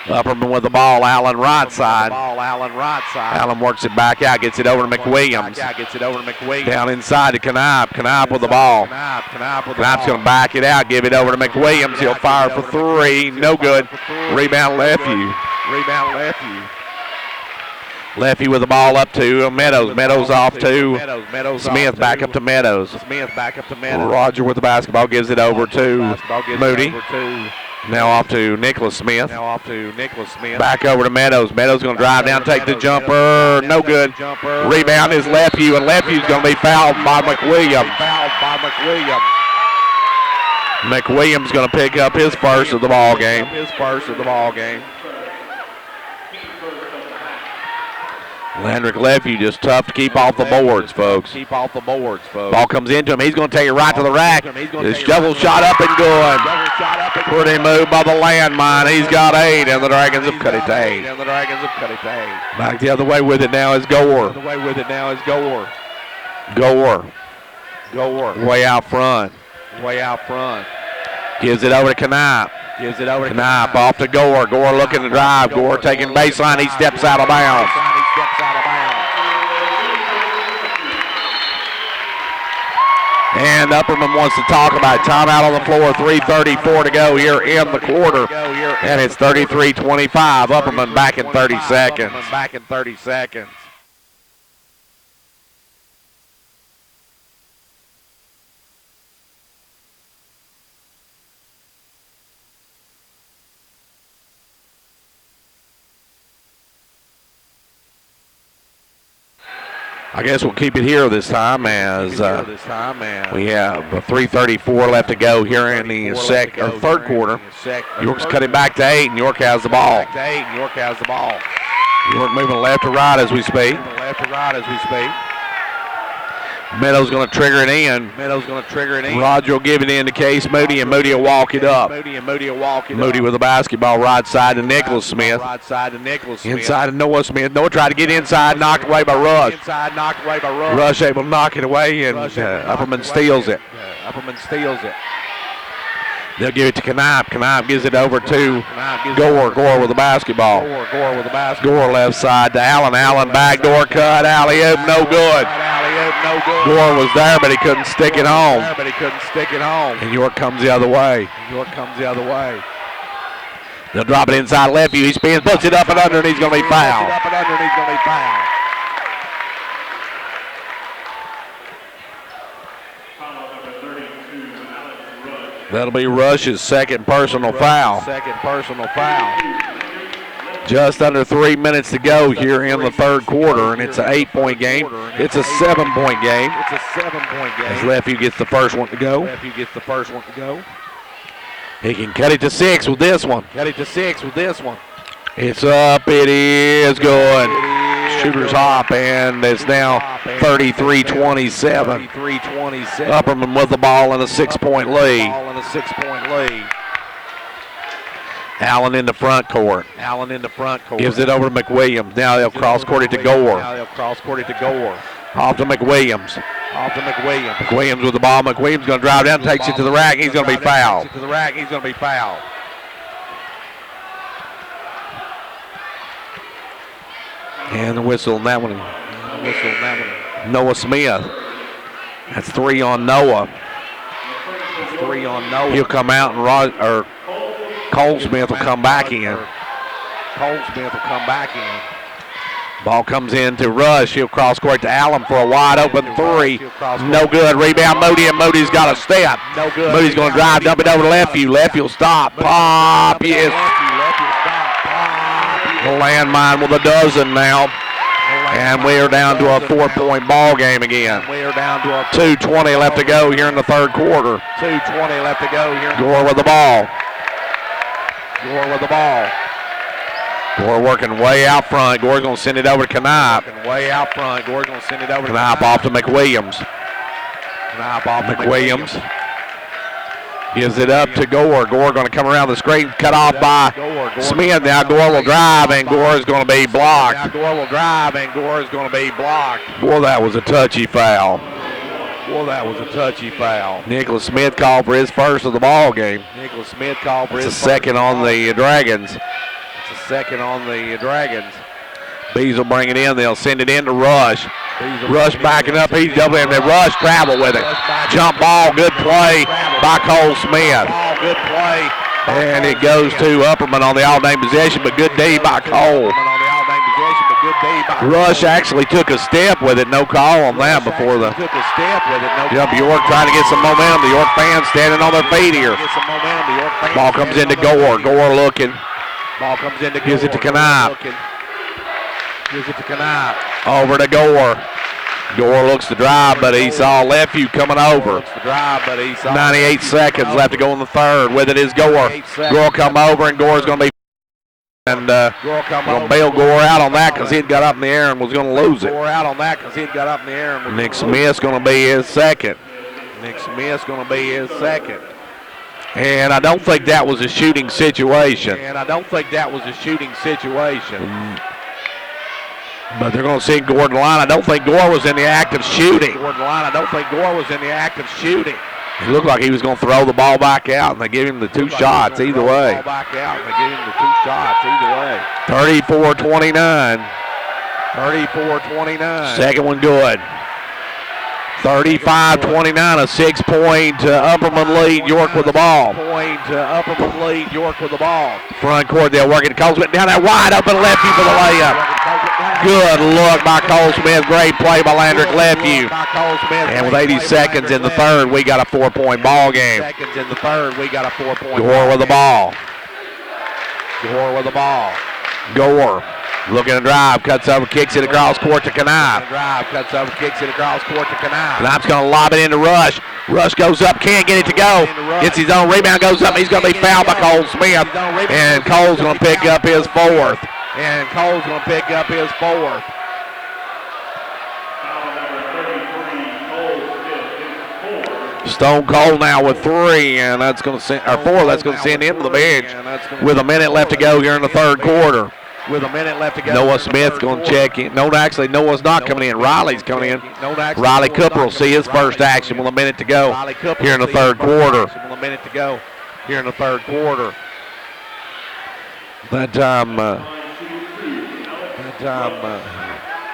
Speaker 1: Upperman with the ball. Allen right side. Allen works it back out. Gets it over to McWilliams. Down inside to Knipe. Knipe with the ball. Knipe's going to back it out. Give it over to McWilliams. He'll fire for three. No good. Rebound Lefevue. Lefty with the ball up to Meadows. Meadows off to Smith. Back up to Meadows. Roger with the basketball gives it over to Moody. Now off to Nicholas Smith. Back over to Meadows. Meadows going to drive down, take the jumper. No good. Rebound is Lefevue, and Lefue's going to be fouled by McWilliams. McWilliams going to pick up his first of the ball game. Landrick Lefevue just tough to keep off the boards, folks. Ball comes into him. He's going to take it right to the rack. His shovel shot up and good. Pretty move by the landmine. He's got 8, and the Dragons have cut it to 8. Back the other way with it now is Gore. Way out front. Gives it over to Knipe. Knipe off to Gore. Gore looking to drive. Gore taking baseline. He steps out of bounds. And Upperman wants to talk about timeout on the floor. 3:34 to go here in the quarter. And it's 33-25. Upperman back in 30 seconds. I guess we'll keep it here this time as we have 3:34 left to go here in the third quarter. York's cutting back to 8, and York has the ball. York moving left to right as we speak. Meadows going to trigger it in. Roger will give it in to Case Moody, and Moody will walk it up. Moody with the basketball right side to Nicholas Smith. Inside to Noah Smith. Noah tried to get inside, knocked away by Rush. Rush able to knock it away, and Upperman steals it. They'll give it to Knipe. Knipe gives it over to Gore. Gore with the basketball. Gore left side to Allen. Allen backdoor cut. Alley-oop, no good. Gore was there, but he couldn't stick it home. And York comes the other way. They'll drop it inside Lefevue. He spins, puts it up and under, and he's going to be fouled. That'll be Rush's second personal foul. Just under 3 minutes to go here in the third quarter, and it's an 8-point game. It's a 7-point game. As Lefevue gets the first one to go. He can cut it to 6 with this one. It's up. It is good. Shooter's hop, and it's now 33-27. Upperman with the ball in a 6-point lead. Allen in the front court. Gives it over to McWilliams. Now they'll cross court it to Gore. Off to McWilliams. McWilliams with the ball. McWilliams going to drive down, takes it to the rack. He's going to be fouled. And the whistle on that one. Noah Smith. That's 3 on Noah. He'll come out, and Cole Smith will come back in. Ball comes in to Rush. He'll cross court to Allen for a wide open three. No good. Rebound Moody, and Moody's got a step.
Speaker 20: No good.
Speaker 1: Moody's going to drive, dump it over to Lefeview. Lefeview stop. Pop. Yes. Landmine with a dozen now. And we are down to a 4-point ball game again.
Speaker 20: We are down to a
Speaker 1: 2:20 left to go here in the third quarter.
Speaker 20: 2:20 left to go here.
Speaker 1: Gore with the ball.
Speaker 20: Gore with the ball.
Speaker 1: Gore working way out front. Gore's going to send it over to Knipe.
Speaker 20: Way out front. Gore's going to send it over to
Speaker 1: Knipe off to McWilliams.
Speaker 20: Knipe off to
Speaker 1: McWilliams. Gives it up to Gore. Gore going to come around the screen, cut off by Smith. Now Gore will drive, and Gore is going to be blocked.
Speaker 20: Now Gore will drive, and Gore is going to be blocked.
Speaker 1: Boy, that was a touchy foul.
Speaker 20: Boy, that was a touchy foul.
Speaker 1: Nicholas Smith called for his first of the ball game.
Speaker 20: Nicholas Smith called for his
Speaker 1: first. It's a second on the Dragons.
Speaker 20: It's a second on the Dragons.
Speaker 1: Bees will bring it in. They'll send it in to Rush. Rush backing up. He's doubling, and Rush travel with it. Jump ball. Good play by Cole Smith.
Speaker 20: Good play.
Speaker 1: And it goes to Upperman on the all-name possession, but good D by Cole. Rush actually took a step with it. No call on that before the jump. York trying to get some momentum. The York fans standing on their feet here. Ball comes into Gore. Gore looking.
Speaker 20: Ball comes into Gore.
Speaker 1: Gives it to Knipe.
Speaker 20: Gives it to Knipe.
Speaker 1: Over to Gore. Gore looks to drive, but he saw Lefeview coming over. 98 seconds left to go in the third. With it is Gore. Gore come over, and Gore's going to be going to bail Gore out on that because he had got up in the air and was going to lose it. Nick Smith's going to be his second. And I don't think that was a shooting situation. But they're going to send Gore to the line. I don't think Gore was in the act of shooting. It looked like he was going to throw the ball back out, and they gave him the two shots either way. 34-29. Second one good. 35-29, a 6-point Upperman lead. York with the ball. Front court, they'll work it. Cole Smith down that wide open Lefeview for the layup. Good look by Cole Smith. Great play by Landrick Lefeview. And with 80 seconds in the third, we got a 4-point ball game. Gore with the ball. Gore looking to drive, cuts over, kicks it across court to Knipe. Knipe's going to lob it into Rush. Rush goes up, can't get it to go. Gets his own rebound, goes up. He's going to be fouled by Cole Smith. And Cole's going to pick up his fourth. Stone Cold now with 3, and that's going to send, or 4. That's going to send him to the bench with a minute left to go here in the third quarter. Noah Smith going to check in. No, actually, Noah's not coming in. Riley's coming in. Riley Cooper will see his first action with a minute to go here in the third quarter. That time,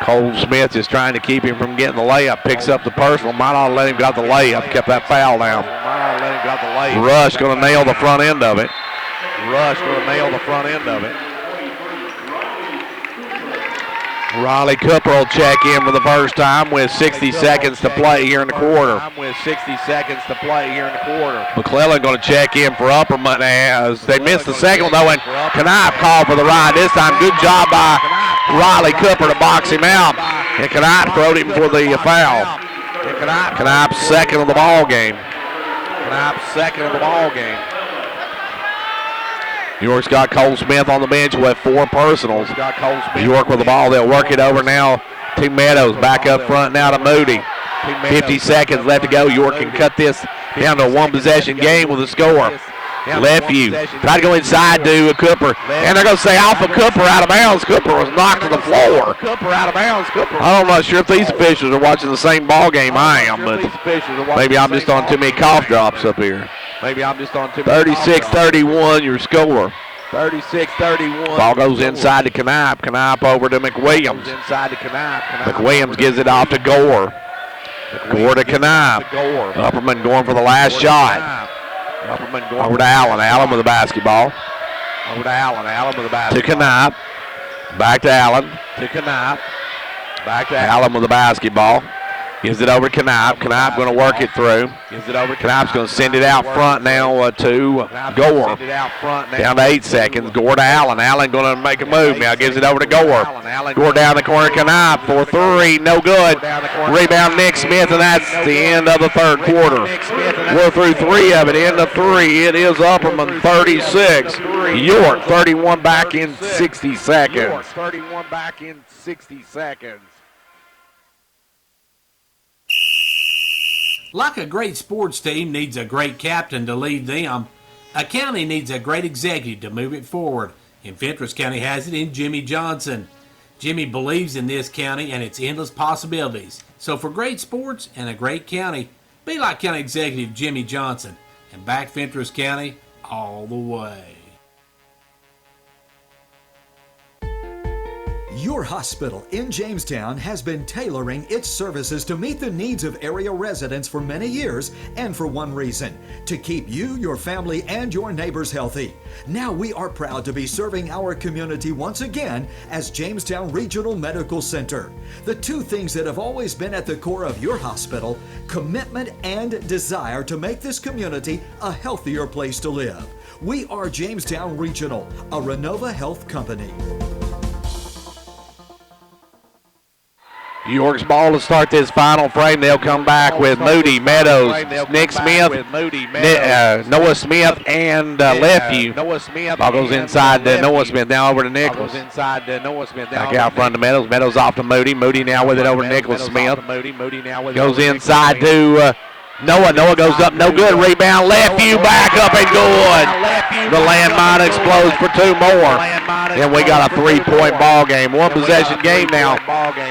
Speaker 1: Cole Smith is trying to keep him from getting the layup. Picks up the personal. Might not let him got the layup. Kept that foul down. Rush going to nail the front end of it. Riley Cooper will check in for the first time with 60 seconds to play here in the quarter. McClellan going to check in for Upperman as they missed the second one though, and Knipe called for the ride this time. Good job by Riley Cooper to box him out, and Knipe throwed him for the foul. Knipe's second of the ball game. York's got Cole Smith on the bench with 4 personals. York with the ball. They'll work it over now to Meadows. Back up front now to Moody. 50 seconds left to go. York can cut this down to a 1-possession game with a score. Lefeview try to go inside to Cooper. And they're going to say Alpha Cooper out of bounds. Cooper was knocked to the floor. I'm not sure if these officials are watching the same ball game I am, but maybe I'm just on too many cough drops up here. 36-31 your score. 36-31. Ball goes inside to Knipe. Knipe over to McWilliams. McWilliams gives it off to Gore. Gore to Knipe. Upperman going for the last shot. Over to Allen. Allen with the basketball. To Knipe. Back to Allen.
Speaker 20: To Knipe. Back to
Speaker 1: Allen with the basketball. Gives it over to Knipe. Knipe going to work it through.
Speaker 20: Gives it over to
Speaker 1: Knipe's going to send it out front now to Gore. Down to 8 seconds. Gore to Allen. Allen going to make a move now. Gives it over to Gore. Gore down the corner. Knipe for 3. No good. Rebound Nick Smith, and that's the end of the third quarter. We're through 3 of it. End of 3. It is Upperman 36. York 31 back in 60 seconds.
Speaker 20: 31 back in 60 seconds.
Speaker 15: Like a great sports team needs a great captain to lead them, a county needs a great executive to move it forward. And Fentress County has it in Jimmy Johnson. Jimmy believes in this county and its endless possibilities. So for great sports and a great county, be like County Executive Jimmy Johnson and back Fentress County all the way.
Speaker 5: Your hospital in Jamestown has been tailoring its services to meet the needs of area residents for many years, and for one reason: to keep you, your family, and your neighbors healthy. Now we are proud to be serving our community once again as Jamestown Regional Medical Center. The two things that have always been at the core of your hospital: commitment and desire to make this community a healthier place to live. We are Jamestown Regional, a Renova Health company.
Speaker 1: York's ball to start this final frame. They'll come back with Moody, Meadows, Nick Smith, Noah Smith, and Lefeview. Ball goes inside to Noah Smith. Now over to Nicholas. Back out front to Meadows. Meadows off to Moody. Moody now with it over to Nicholas Smith. Goes inside to Noah. Noah goes up. No good. Rebound. Lefeview back up and good. The landmine explodes for 2 more. And we got a 3-point ball game. 1 possession game now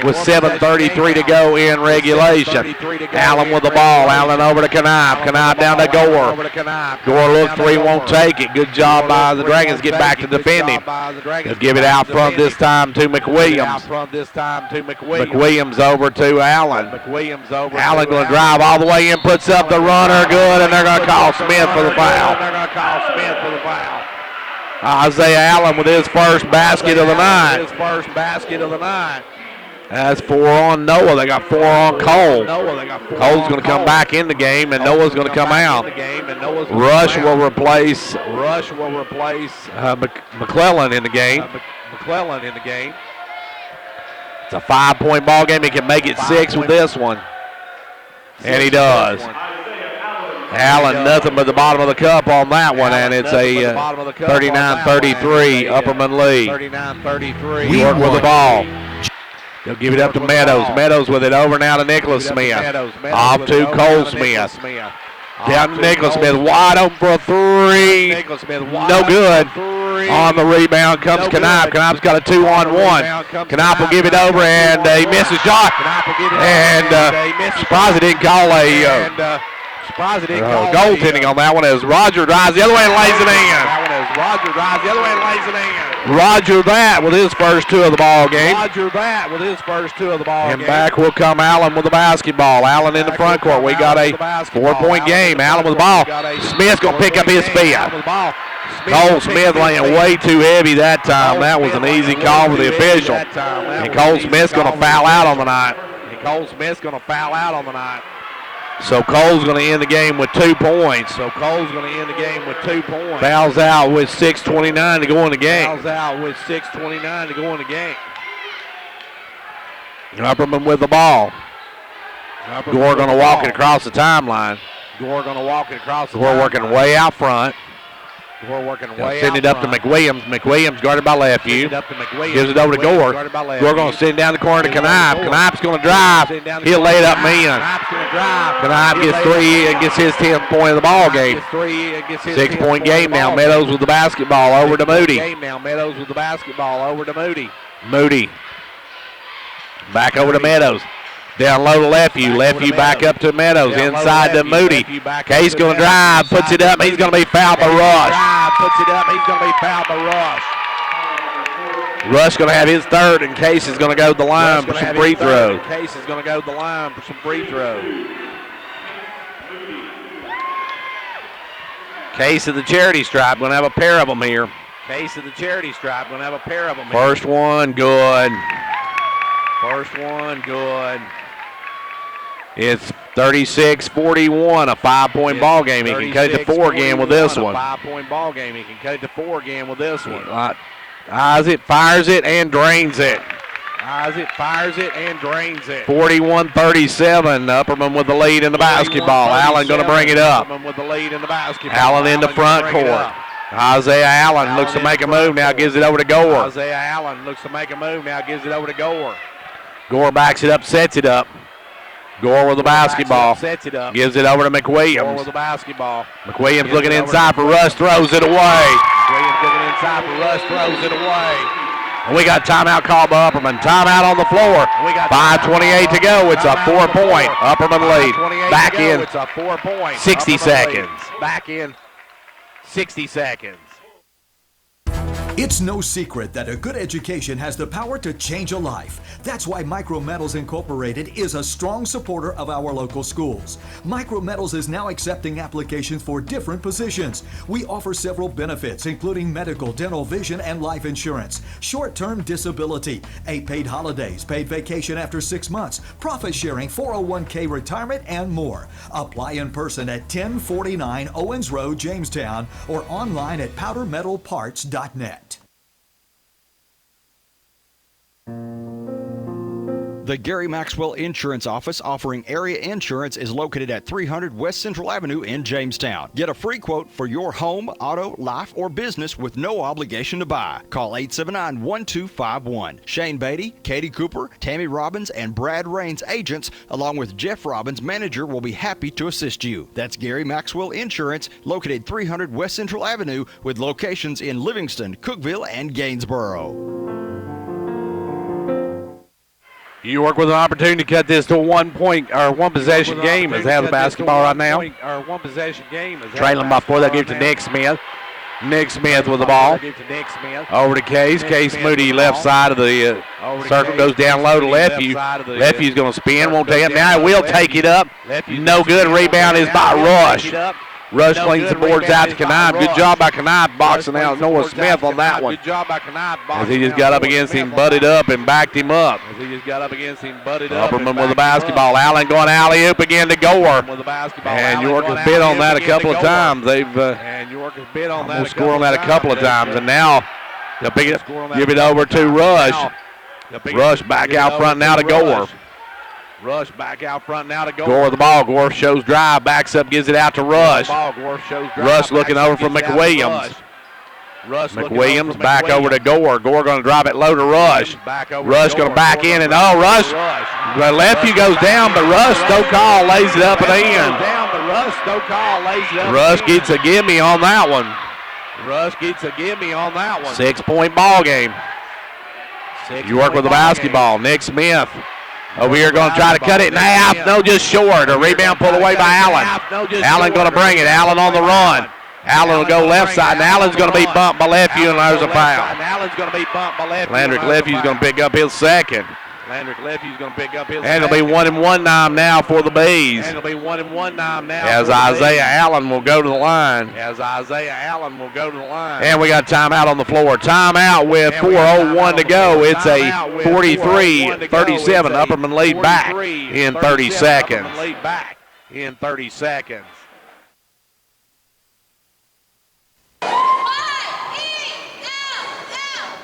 Speaker 1: with 7:33 to go in regulation. Allen with the ball. Allen over to Knipe. Knipe down to Gore. Gore looks 3, won't take it. Good job by the Dragons. Get back to defending. They'll give it out front this time to McWilliams. McWilliams over to Allen. Allen going to drive all the way in. Puts up the runner, good, and they're going to call Smith for the foul. Isaiah Allen with his first basket of the night. That's 4 on Noah. They got 4 on Cole. Cole's going to come back in the game, and Noah's going to come out. Rush will replace McClellan in the game. It's a 5-point ball game. He can make it 6 with this one. And he does. Allen, nothing but the bottom of the cup on that one, and it's a 39-33 Upperman lead. York with the ball. They'll give it up to Meadows. Meadows with it over now to Nicholas Smith. Off to Cole Smith. Down to Nicholas Smith. Wide open for a 3. No good. On the rebound comes Knipe. Knipe's got a 2-on-1. Knipe will give it over, and he missed a shot. And surprised he didn't call a goaltending on that one as Roger drives the other way and lays it in. Roger that with his first 2 of the ball game. And back will come Allen with the basketball. Allen in the front court. We got a 4-point game. Allen with the ball. Smith's going to pick up his 5th. Cole Smith laying way too heavy that time. That was an easy call for the official. And Cole Smith's going to foul out on the night. So Cole's going to end the game with 2 points. Fouls out with 6:29 to go in the game. Upperman with the ball. Gore going to walk it across the timeline. Gore working way out front. Send it up to McWilliams. McWilliams guarded by Lefeview. Gives it over to Gore. Gore going to send down the corner to Knipe. Knipe's going to drive. He'll lay it up in. Knipe gets 3 and gets his 10th point of the ball game. 6-point game now. Meadows with the basketball over to Moody. Moody. Back over to Meadows. Down low to Lefeview. Lefeview back up to Meadows. Inside to Moody. Case going to drive. Puts it up. He's going to be fouled by Rush. Rush going to have his 3rd, and Case is going to go to the line for some free throws. Case of the charity stripe. Going to have a pair of them here.
Speaker 20: Base of the charity stripe. Going to have a pair of them.
Speaker 1: First one, good.
Speaker 20: First one, good.
Speaker 1: It's 36-41, a 5-point ball game. He can cut it to 4 again with this one.
Speaker 20: A 5-point ball game. He can cut it to 4 again with this one.
Speaker 1: Eyes it, fires it, and drains it.
Speaker 20: Eyes it, fires it, and drains it.
Speaker 1: 41-37. Upperman with the lead in the basketball. Allen going to bring it up.
Speaker 20: Upperman with the lead in the basketball.
Speaker 1: Allen in the front court. Isaiah Allen looks to make a move now, gives it over to Gore.
Speaker 20: Isaiah Allen looks to make a move now, gives it over to Gore.
Speaker 1: Gore backs it up, sets it up. Gore with the basketball.
Speaker 20: Sets it up.
Speaker 1: Gives it over to McWilliams.
Speaker 20: Gore with the basketball.
Speaker 1: McWilliams looking inside for Rush, throws it away.
Speaker 20: McWilliams looking inside for Rush, throws it away.
Speaker 1: And we got timeout called by Upperman. Timeout on the floor. 5:28 to go. It's a 4-point Upperman lead. Back in.
Speaker 20: It's a 4-point
Speaker 1: 60 seconds.
Speaker 20: Back in 60 seconds.
Speaker 5: It's no secret that a good education has the power to change a life. That's why Micrometals Incorporated is a strong supporter of our local schools. Micrometals is now accepting applications for different positions. We offer several benefits, including medical, dental, vision, and life insurance, short-term disability, 8 paid holidays, paid vacation after 6 months, profit sharing, 401k retirement, and more. Apply in person at 1049 Owens Road, Jamestown, or online at powdermetalparts.net.
Speaker 18: The Gary Maxwell Insurance Office offering area insurance is located at 300 West Central Avenue in Jamestown. Get a free quote for your home, auto, life, or business with no obligation to buy. Call 879-1251. Shane Beatty, Katie Cooper, Tammy Robbins, and Brad Rains agents, along with Jeff Robbins, manager, will be happy to assist you. That's Gary Maxwell Insurance, located 300 West Central Avenue with locations in Livingston, Cookeville, and Gainsboro.
Speaker 1: You work with an opportunity to cut this to a 1-point or 1-possession game as they have the basketball right now. Trailing by 4, they'll give it to Nick Smith. Nick Smith with the ball. Over to Case. Case Moody left side of the circle, goes down low to Lefevue. Lefevue's going to spin, won't take it. Now he will take it up. No good. Rebound is by Rush. Rush cleans the boards out to Knibe. Good job by Knibe boxing out Noah Smith on that one.
Speaker 20: Good job by Knibe.
Speaker 1: As he just got up against him, butted up, and backed him up. Upperman with the basketball. Allen going alley-oop again to Gore. And York has bid on that a couple of times. They've almost scored on that a couple of times. And now they'll pick it, give it over to Rush. Rush back out front now to Gore.
Speaker 20: Rush back out front now to Gore.
Speaker 1: Gore with the ball. Gore shows drive, backs up, gives it out to Rush. Rush looking over from McWilliams. McWilliams back over to Gore. Gore going to drive it low to Rush. Rush going to back in, and Rush. The Lefevue goes down, but Rush, no call, lays it up and in. Rush gets a gimme on that one. 6-point ball game. You work with the basketball. Nick Smith. Over here going to try to cut it in half. No, just short. A rebound pulled away by Allen. Allen going to bring it. Allen on the run. Allen will go left side, and Allen's going to be bumped by Lefevue, and there's a foul. Landrick Lefevue's going to pick up his second. And it'll be 1-1 now for the Bees. As Isaiah Allen will go to the line. And we got timeout on the floor. Timeout with 4:01 to go. It's a 43-37 Upperman lead back in 30 seconds.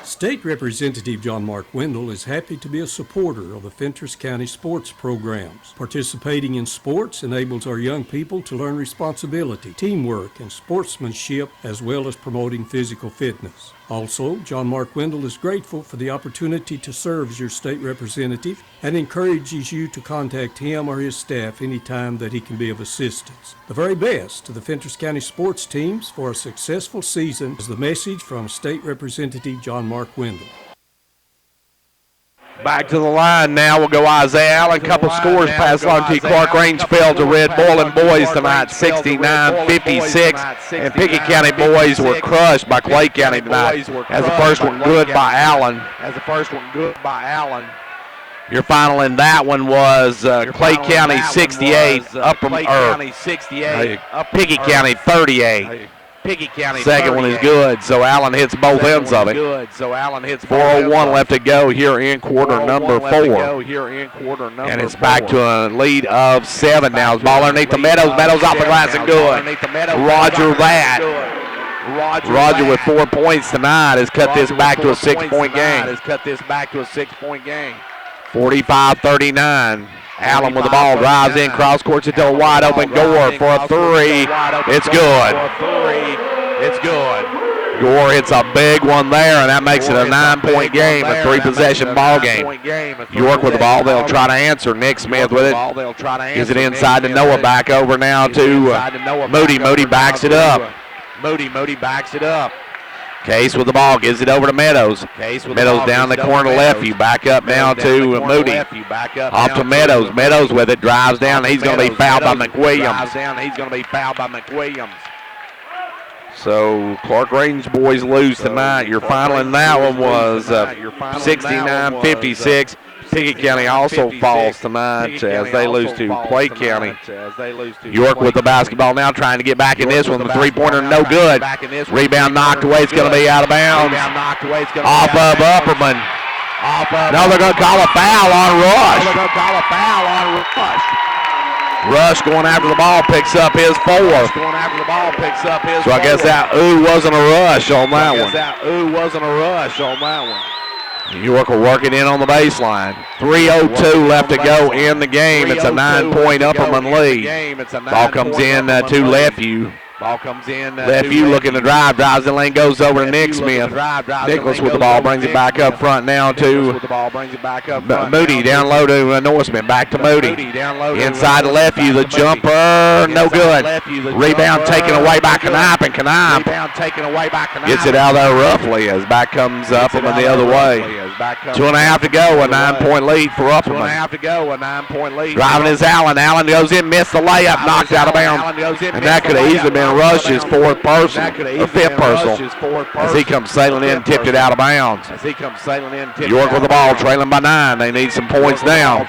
Speaker 4: State Representative John Mark Wendell is happy to be a supporter of the Fentress County sports programs. Participating in sports enables our young people to learn responsibility, teamwork, and sportsmanship, as well as promoting physical fitness. Also, John Mark Wendell is grateful for the opportunity to serve as your state representative and encourages you to contact him or his staff anytime that he can be of assistance. The very best to the Fentress County sports teams for a successful season is the message from State Representative John Mark Wendell.
Speaker 1: Back to the line now. We'll go Isaiah Allen. Couple scores passed on to Clark Range fell to Red Boiling boys tonight, 69-56. And Pickett County boys were crushed by Clay County tonight. As the first one good by Allen. Your final in that one was Clay County 68, Pickett County 38.
Speaker 20: Pickett County.
Speaker 1: Second one is
Speaker 20: 38.
Speaker 1: good, so Allen hits both
Speaker 20: Second
Speaker 1: ends
Speaker 20: one
Speaker 1: of
Speaker 20: is
Speaker 1: it.
Speaker 20: Good, so Allen hits
Speaker 1: 4:01 left to go here in quarter number 4. And it's back to a lead of 7 now. Ball underneath the Meadows. Meadows off the glass and good. Roger that. Roger with 4 points tonight has cut this back to a 6-point game. 45-39. Allen with the ball, drives in, cross courts it to a wide open Gore for a 3. It's good.
Speaker 20: It's good.
Speaker 1: Gore hits a big one there, and that makes it a 9-point game, a 3-possession ball game. York with the ball, they'll try to answer. Nick Smith with it. Gives it inside to Noah, back over now to Moody. Moody backs it up.
Speaker 20: Moody backs it up.
Speaker 1: Case with the ball, gives it over to Meadows. Meadows down the corner left. You back up now to Moody. Off to Meadows. Meadows with it, drives down. He's going to be fouled by McWilliams. So Clark Range boys lose tonight. Your final in that one was 69-56. Pickett County also falls tonight as they lose to Clay County. York with the basketball now, trying to get back in this one. The three-pointer, no good. Rebound knocked away. It's going to be out of bounds. Off of Upperman. No, they're going to call a foul on Rush. Rush going after the ball, picks up his 4th. So I guess that wasn't a rush on that one. York will work it in on the baseline. 3:02 left to go in the game. It's a 9-point Upperman lead. Ball comes in to Lefeview. Lefeview looking to drive, drives the lane, goes over to Nick Smith. Nicholas with the ball, brings it back up front now to Moody, down low to Norseman, back to Moody. Inside to Lefeview, the jumper, no good. Rebound taken away by Knipe, and Knipe gets it out there roughly as back comes Upperman the other way. 2.5 to go, a 9-point lead for Upperman. Driving is Allen. Allen goes in, missed the layup, knocked out of bounds. And that could have easily been Rush's 4th personal, or 5th personal, as he comes sailing in, tipped it out of bounds. York with the ball, trailing by 9. They need some points now.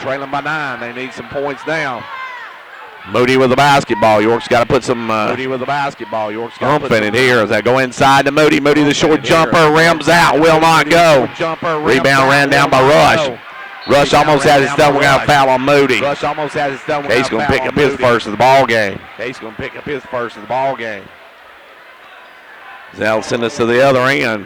Speaker 1: Moody with the basketball. York's got to put some hump in it here as they go inside to Moody. Moody the short jumper, rims out, will not go. Rebound ran down by Rush. Rush almost has his thumb. We got a foul on Moody. Case going to pick up his first of the ball game. Zell send us to the other end.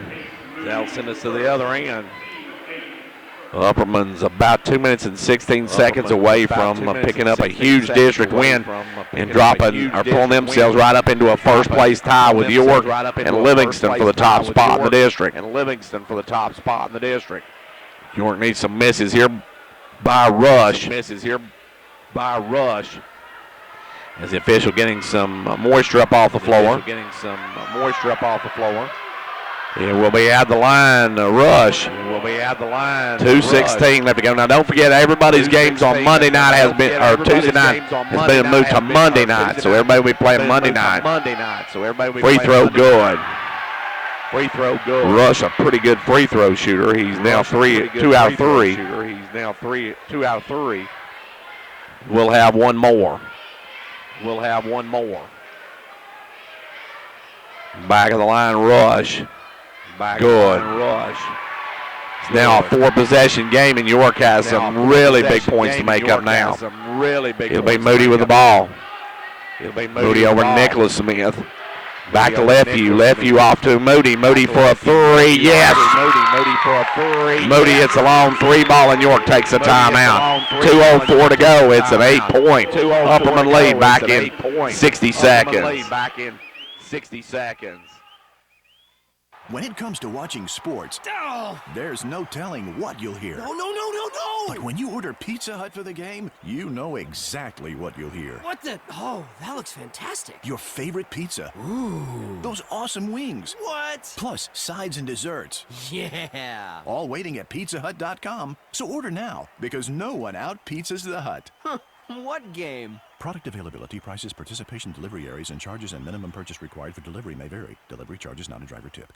Speaker 1: Upperman's about 2 minutes and 16 seconds away from picking up a huge district win and dropping or pulling themselves right up into a first-place tie with York and Livingston for the top spot in the district. York needs some misses here by Rush. As the official getting some moisture up off the floor. It will be at the line, Rush. 2:16 left to go. Now, don't forget, everybody's games on Monday night Tuesday night has been moved to Monday night, so everybody will be playing Monday night. Free throw good. Rush, a pretty good free throw shooter. He's now 2 out of 3. We'll have one more. Back of the line, Rush. Good. It's now a 4-possession game, and York has some really big points to make up now. It'll be Moody with the ball. Moody over Nicholas Smith. Back to Lefeview. Lefeview off to Moody. Moody for a 3. Yes. Moody hits a long 3 ball, and York takes a timeout. 2:04 to go. It's an 8-point Upperman lead back in 60 seconds.
Speaker 7: When it comes to watching sports, there's no telling what you'll hear.
Speaker 9: No.
Speaker 7: But when you order Pizza Hut for the game, you know exactly what you'll hear.
Speaker 9: What the? Oh, that looks fantastic.
Speaker 7: Your favorite pizza.
Speaker 9: Ooh.
Speaker 7: Those awesome wings.
Speaker 9: What?
Speaker 7: Plus sides and desserts.
Speaker 9: Yeah.
Speaker 7: All waiting at pizzahut.com. So order now, because no one out-pizzas the Hut.
Speaker 9: Huh. What game?
Speaker 7: Product availability, prices, participation, delivery areas, and charges and minimum purchase required for delivery may vary. Delivery charge is not a driver tip.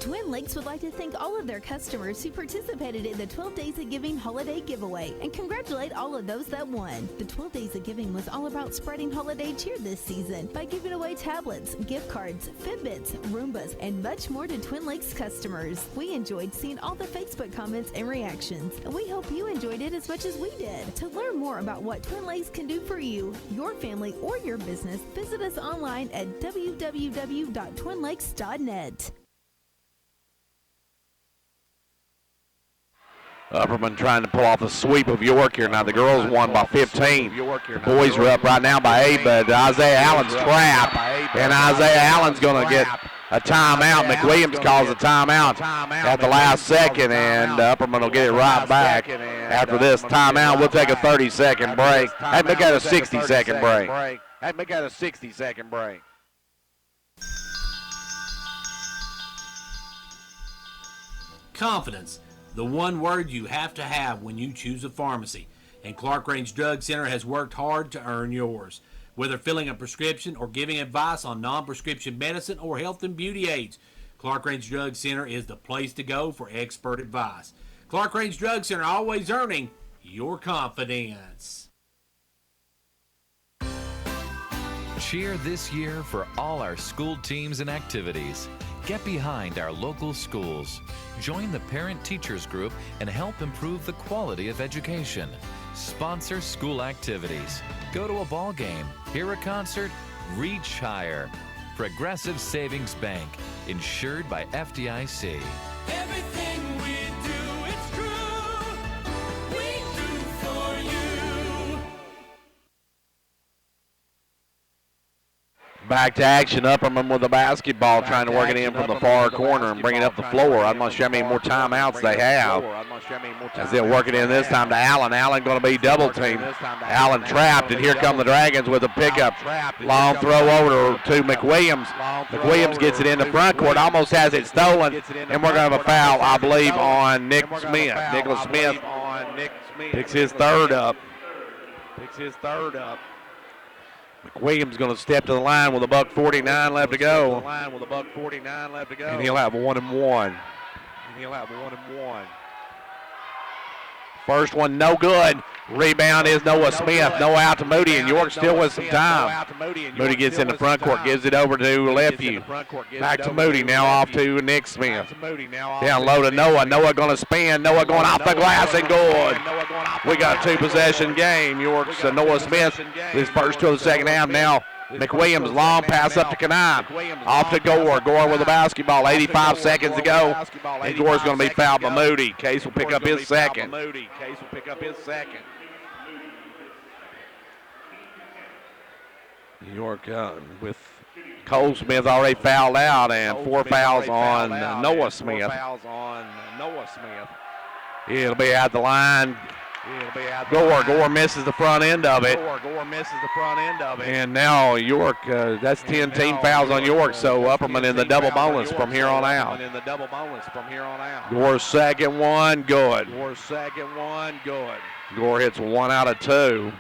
Speaker 11: Twin Lakes would like to thank all of their customers who participated in the 12 Days of Giving holiday giveaway and congratulate all of those that won. The 12 Days of Giving was all about spreading holiday cheer this season by giving away tablets, gift cards, Fitbits, Roombas, and much more to Twin Lakes customers. We enjoyed seeing all the Facebook comments and reactions, and we hope you enjoyed it as much as we did. To learn more about what Twin Lakes can do for you, your family, or your business, visit us online at www.twinlakes.net.
Speaker 1: Upperman trying to pull off the sweep of York here. Now the girls won by 15. The boys are up right now by 8, but Isaiah Allen's trapped, and Isaiah Allen's going to get a timeout. McWilliams calls a timeout at the last second, and Upperman will get it right back after this timeout. We'll take a 30-second break. Hey, make that a 60-second break.
Speaker 20: Hey, make that a 60-second break.
Speaker 15: Confidence. The one word you have to have when you choose a pharmacy. And Clark Range Drug Center has worked hard to earn yours. Whether filling a prescription or giving advice on non-prescription medicine or health and beauty aids, Clark Range Drug Center is the place to go for expert advice. Clark Range Drug Center, always earning your confidence.
Speaker 19: Cheer this year for all our school teams and activities. Get behind our local schools. Join the parent-teachers group and help improve the quality of education. Sponsor school activities. Go to a ball game, hear a concert, reach higher. Progressive Savings Bank, insured by FDIC.
Speaker 21: Everything we do, it's true. We do for you.
Speaker 1: Back to action. Upperman with the basketball, trying to work it in from the far corner and bring it up the floor. I'm not sure how many more timeouts they have as they'll work it in this time to Allen. Allen going to be double teamed. Allen trapped, and here come the Dragons with a pickup. Long throw over to McWilliams. McWilliams gets it in the front court, almost has it stolen, and we're going to have a foul, I believe, on Nick Smith. Nicholas Smith picks his third up. McWilliams going to step to the line with $1:49 left to go. And he'll have 1 and 1. First one, no good. Rebound is Noah Smith. Noah out to Moody, and York still with some time. Moody gets in the front court, gives it over to Lefeview. Back to Moody, now off to Nick Smith. Down low to Noah. Noah going to spin. Noah going off the glass and good. We got a two-possession game. York's Noah Smith, his first two of the second half. Now McWilliams, long pass up to Kanai. Off to Gore. Gore with the basketball. 85 seconds to go. And Gore's going to be fouled by Moody. Case will pick up his second. York with Cole Smith already fouled out, and 4 fouls on Noah Smith. It'll be at the line. Gore misses the front end of it. And now York, that's 10 team fouls on York, so Upperman in the double bonus from here on out. Gore's second one, good. Gore hits 1 out of 2.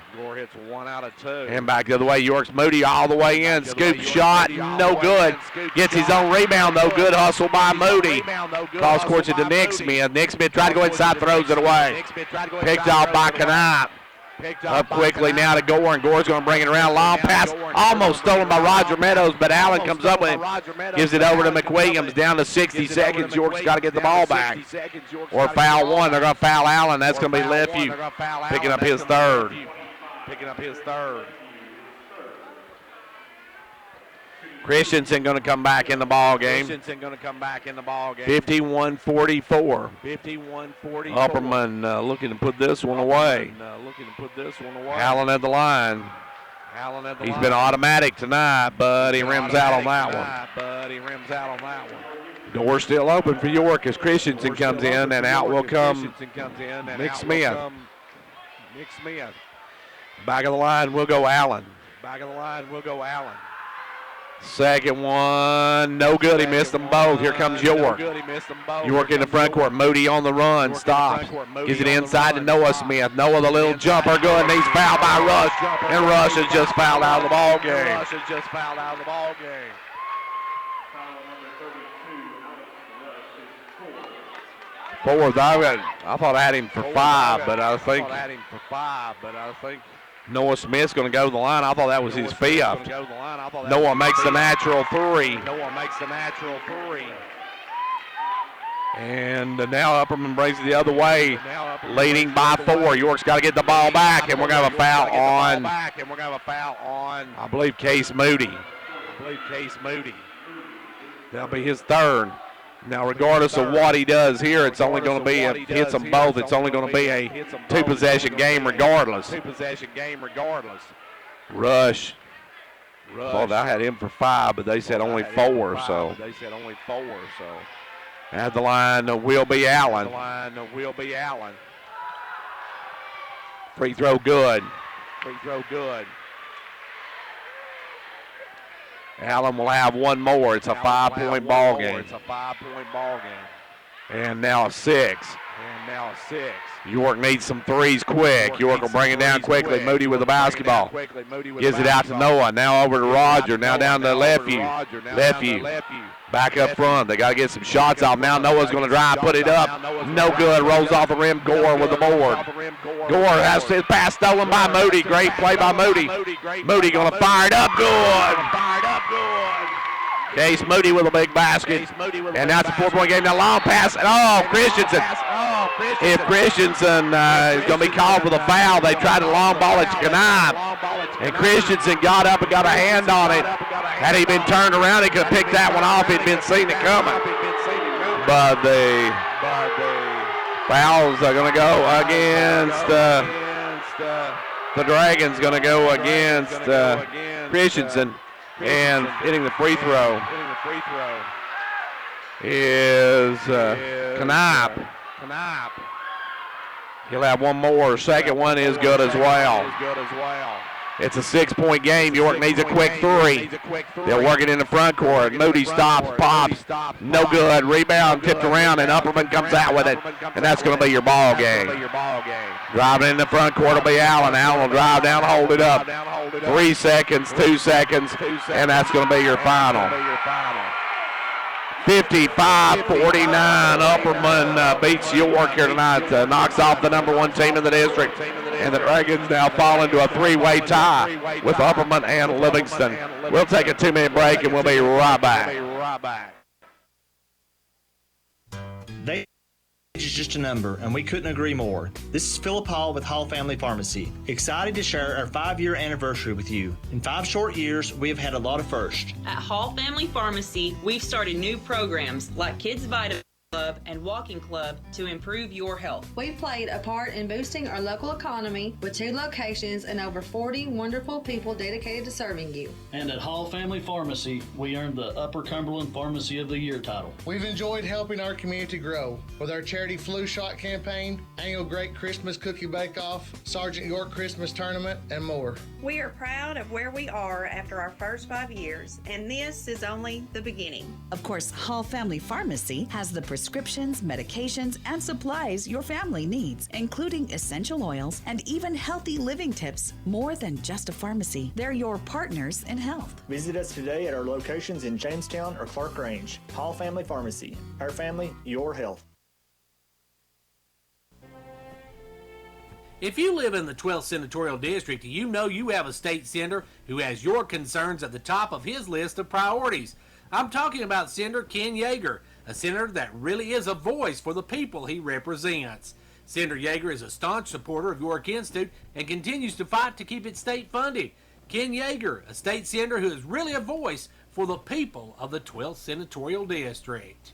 Speaker 1: And back the other way, York's Moody all the way in. Scoop shot, no good. Gets his own rebound, though. Good hustle by Moody. Cross courts it to Nick Smith. Nick Smith tried to go inside, throws it away. Picked off by Kanai. Up quickly now to Gore, and Gore's going to bring it around. Long pass, almost stolen by Roger Meadows, but Allen comes up with it. Gives it over to McWilliams, down to 60 seconds. York's got to get the ball back. Or foul one. They're going to foul Allen. That's going to be Lefeview picking up his third. Christensen going to come back in the ball game. 51-44. Upperman looking to put this one away. Allen at the line. He's been automatic tonight, but he rims out on that one. Door still open for York as Christensen comes in, and out will come Nick Smith. Back of the line will go Allen. Second one, no good. He missed them both. Here comes York. York in the front court. Moody on the run. Stops. Gives it inside to Noah Smith. Noah, the little jumper, good. And he's fouled by Rush. And Rush is just fouled out of the ball game. Fourth. I thought I had him for 5, but I think Noah Smith's going to go to the line. I thought that was his fifth. Noah makes the natural 3. And now Upperman brings it the other way, leading by 4. York's got to get the ball back, and we're going to have a foul on, I believe, Case Moody. That'll be his third. Now, regardless of what he does here, it's only going to be, if he hits them both, it's only going to be a 2-possession game regardless. Rush. Well, I had him for 5, but they said only 4, so. At the line will be Allen. Free throw good. Allen will have one more. It's a 5-point ball game. And now a 6. York needs some threes quick. York will bring it down quickly. Moody with the basketball. Gives it out to Noah. Now over to Roger. Now down to Lefeview. Back up front. They got to get some shots off. Now Noah's going to drive, put it up. No good. Rolls off the rim. Gore with the board. Gore has his pass stolen by Moody. Great play by Moody. Moody going to fire it up. Good. Case Moody with a big basket. And now it's a 4-point game. Now long pass. And Christensen. If Christensen is going to be called for the foul, they tried to long ball it to Knife. And Christensen got up and got a hand on it. Had he been turned around, he could have picked that one off. He'd been seen it coming. But the fouls are going to go against the Dragons, going to go against Christensen. And hitting the free throw is Knapp. He'll have one more. Second one is good as well. It's a 6-point game. York needs a quick 3. They'll work it in the front court. Moody stops, pops. No good. Rebound tipped around, and Upperman comes out with it. And that's going to be your ball game. Driving in the front court will be Allen. Allen will drive down, hold it up. 3 seconds, 2 seconds, and that's going to be your final. 55-49. Upperman beats York here tonight. Knocks off the number 1 team in the district. And the Dragons now fall into a 3-way tie with Upperman and Livingston. We'll take a 2-minute break, and we'll be right back.
Speaker 10: Age is just a number, and we couldn't agree more. This is Philip Hall with Hall Family Pharmacy. Excited to share our 5-year anniversary with you. In 5 short years, we have had a lot of firsts.
Speaker 8: At Hall Family Pharmacy, we've started new programs like Kids Vitamin Club and Walking Club to improve your health.
Speaker 14: We've played a part in boosting our local economy with 2 locations and over 40 wonderful people dedicated to serving you.
Speaker 22: And at Hall Family Pharmacy, we earned the Upper Cumberland Pharmacy of the Year title.
Speaker 23: We've enjoyed helping our community grow with our charity flu shot campaign, annual Great Christmas Cookie Bake-Off, Sergeant York Christmas Tournament, and more.
Speaker 24: We are proud of where we are after our first 5 years, and this is only the beginning.
Speaker 25: Of course, Hall Family Pharmacy has the prescriptions, medications, and supplies your family needs, including essential oils and even healthy living tips. More than just a pharmacy, they're your partners in health.
Speaker 10: Visit us today at our locations in Jamestown or Clark Range. Hall Family Pharmacy. Our family, your health.
Speaker 15: If you live in the 12th Senatorial District, you know you have a state senator who has your concerns at the top of his list of priorities. I'm talking about Senator Ken Yeager, a senator that really is a voice for the people he represents. Senator Yeager is a staunch supporter of York Institute and continues to fight to keep it state funded. Ken Yeager, a state senator who is really a voice for the people of the 12th Senatorial District.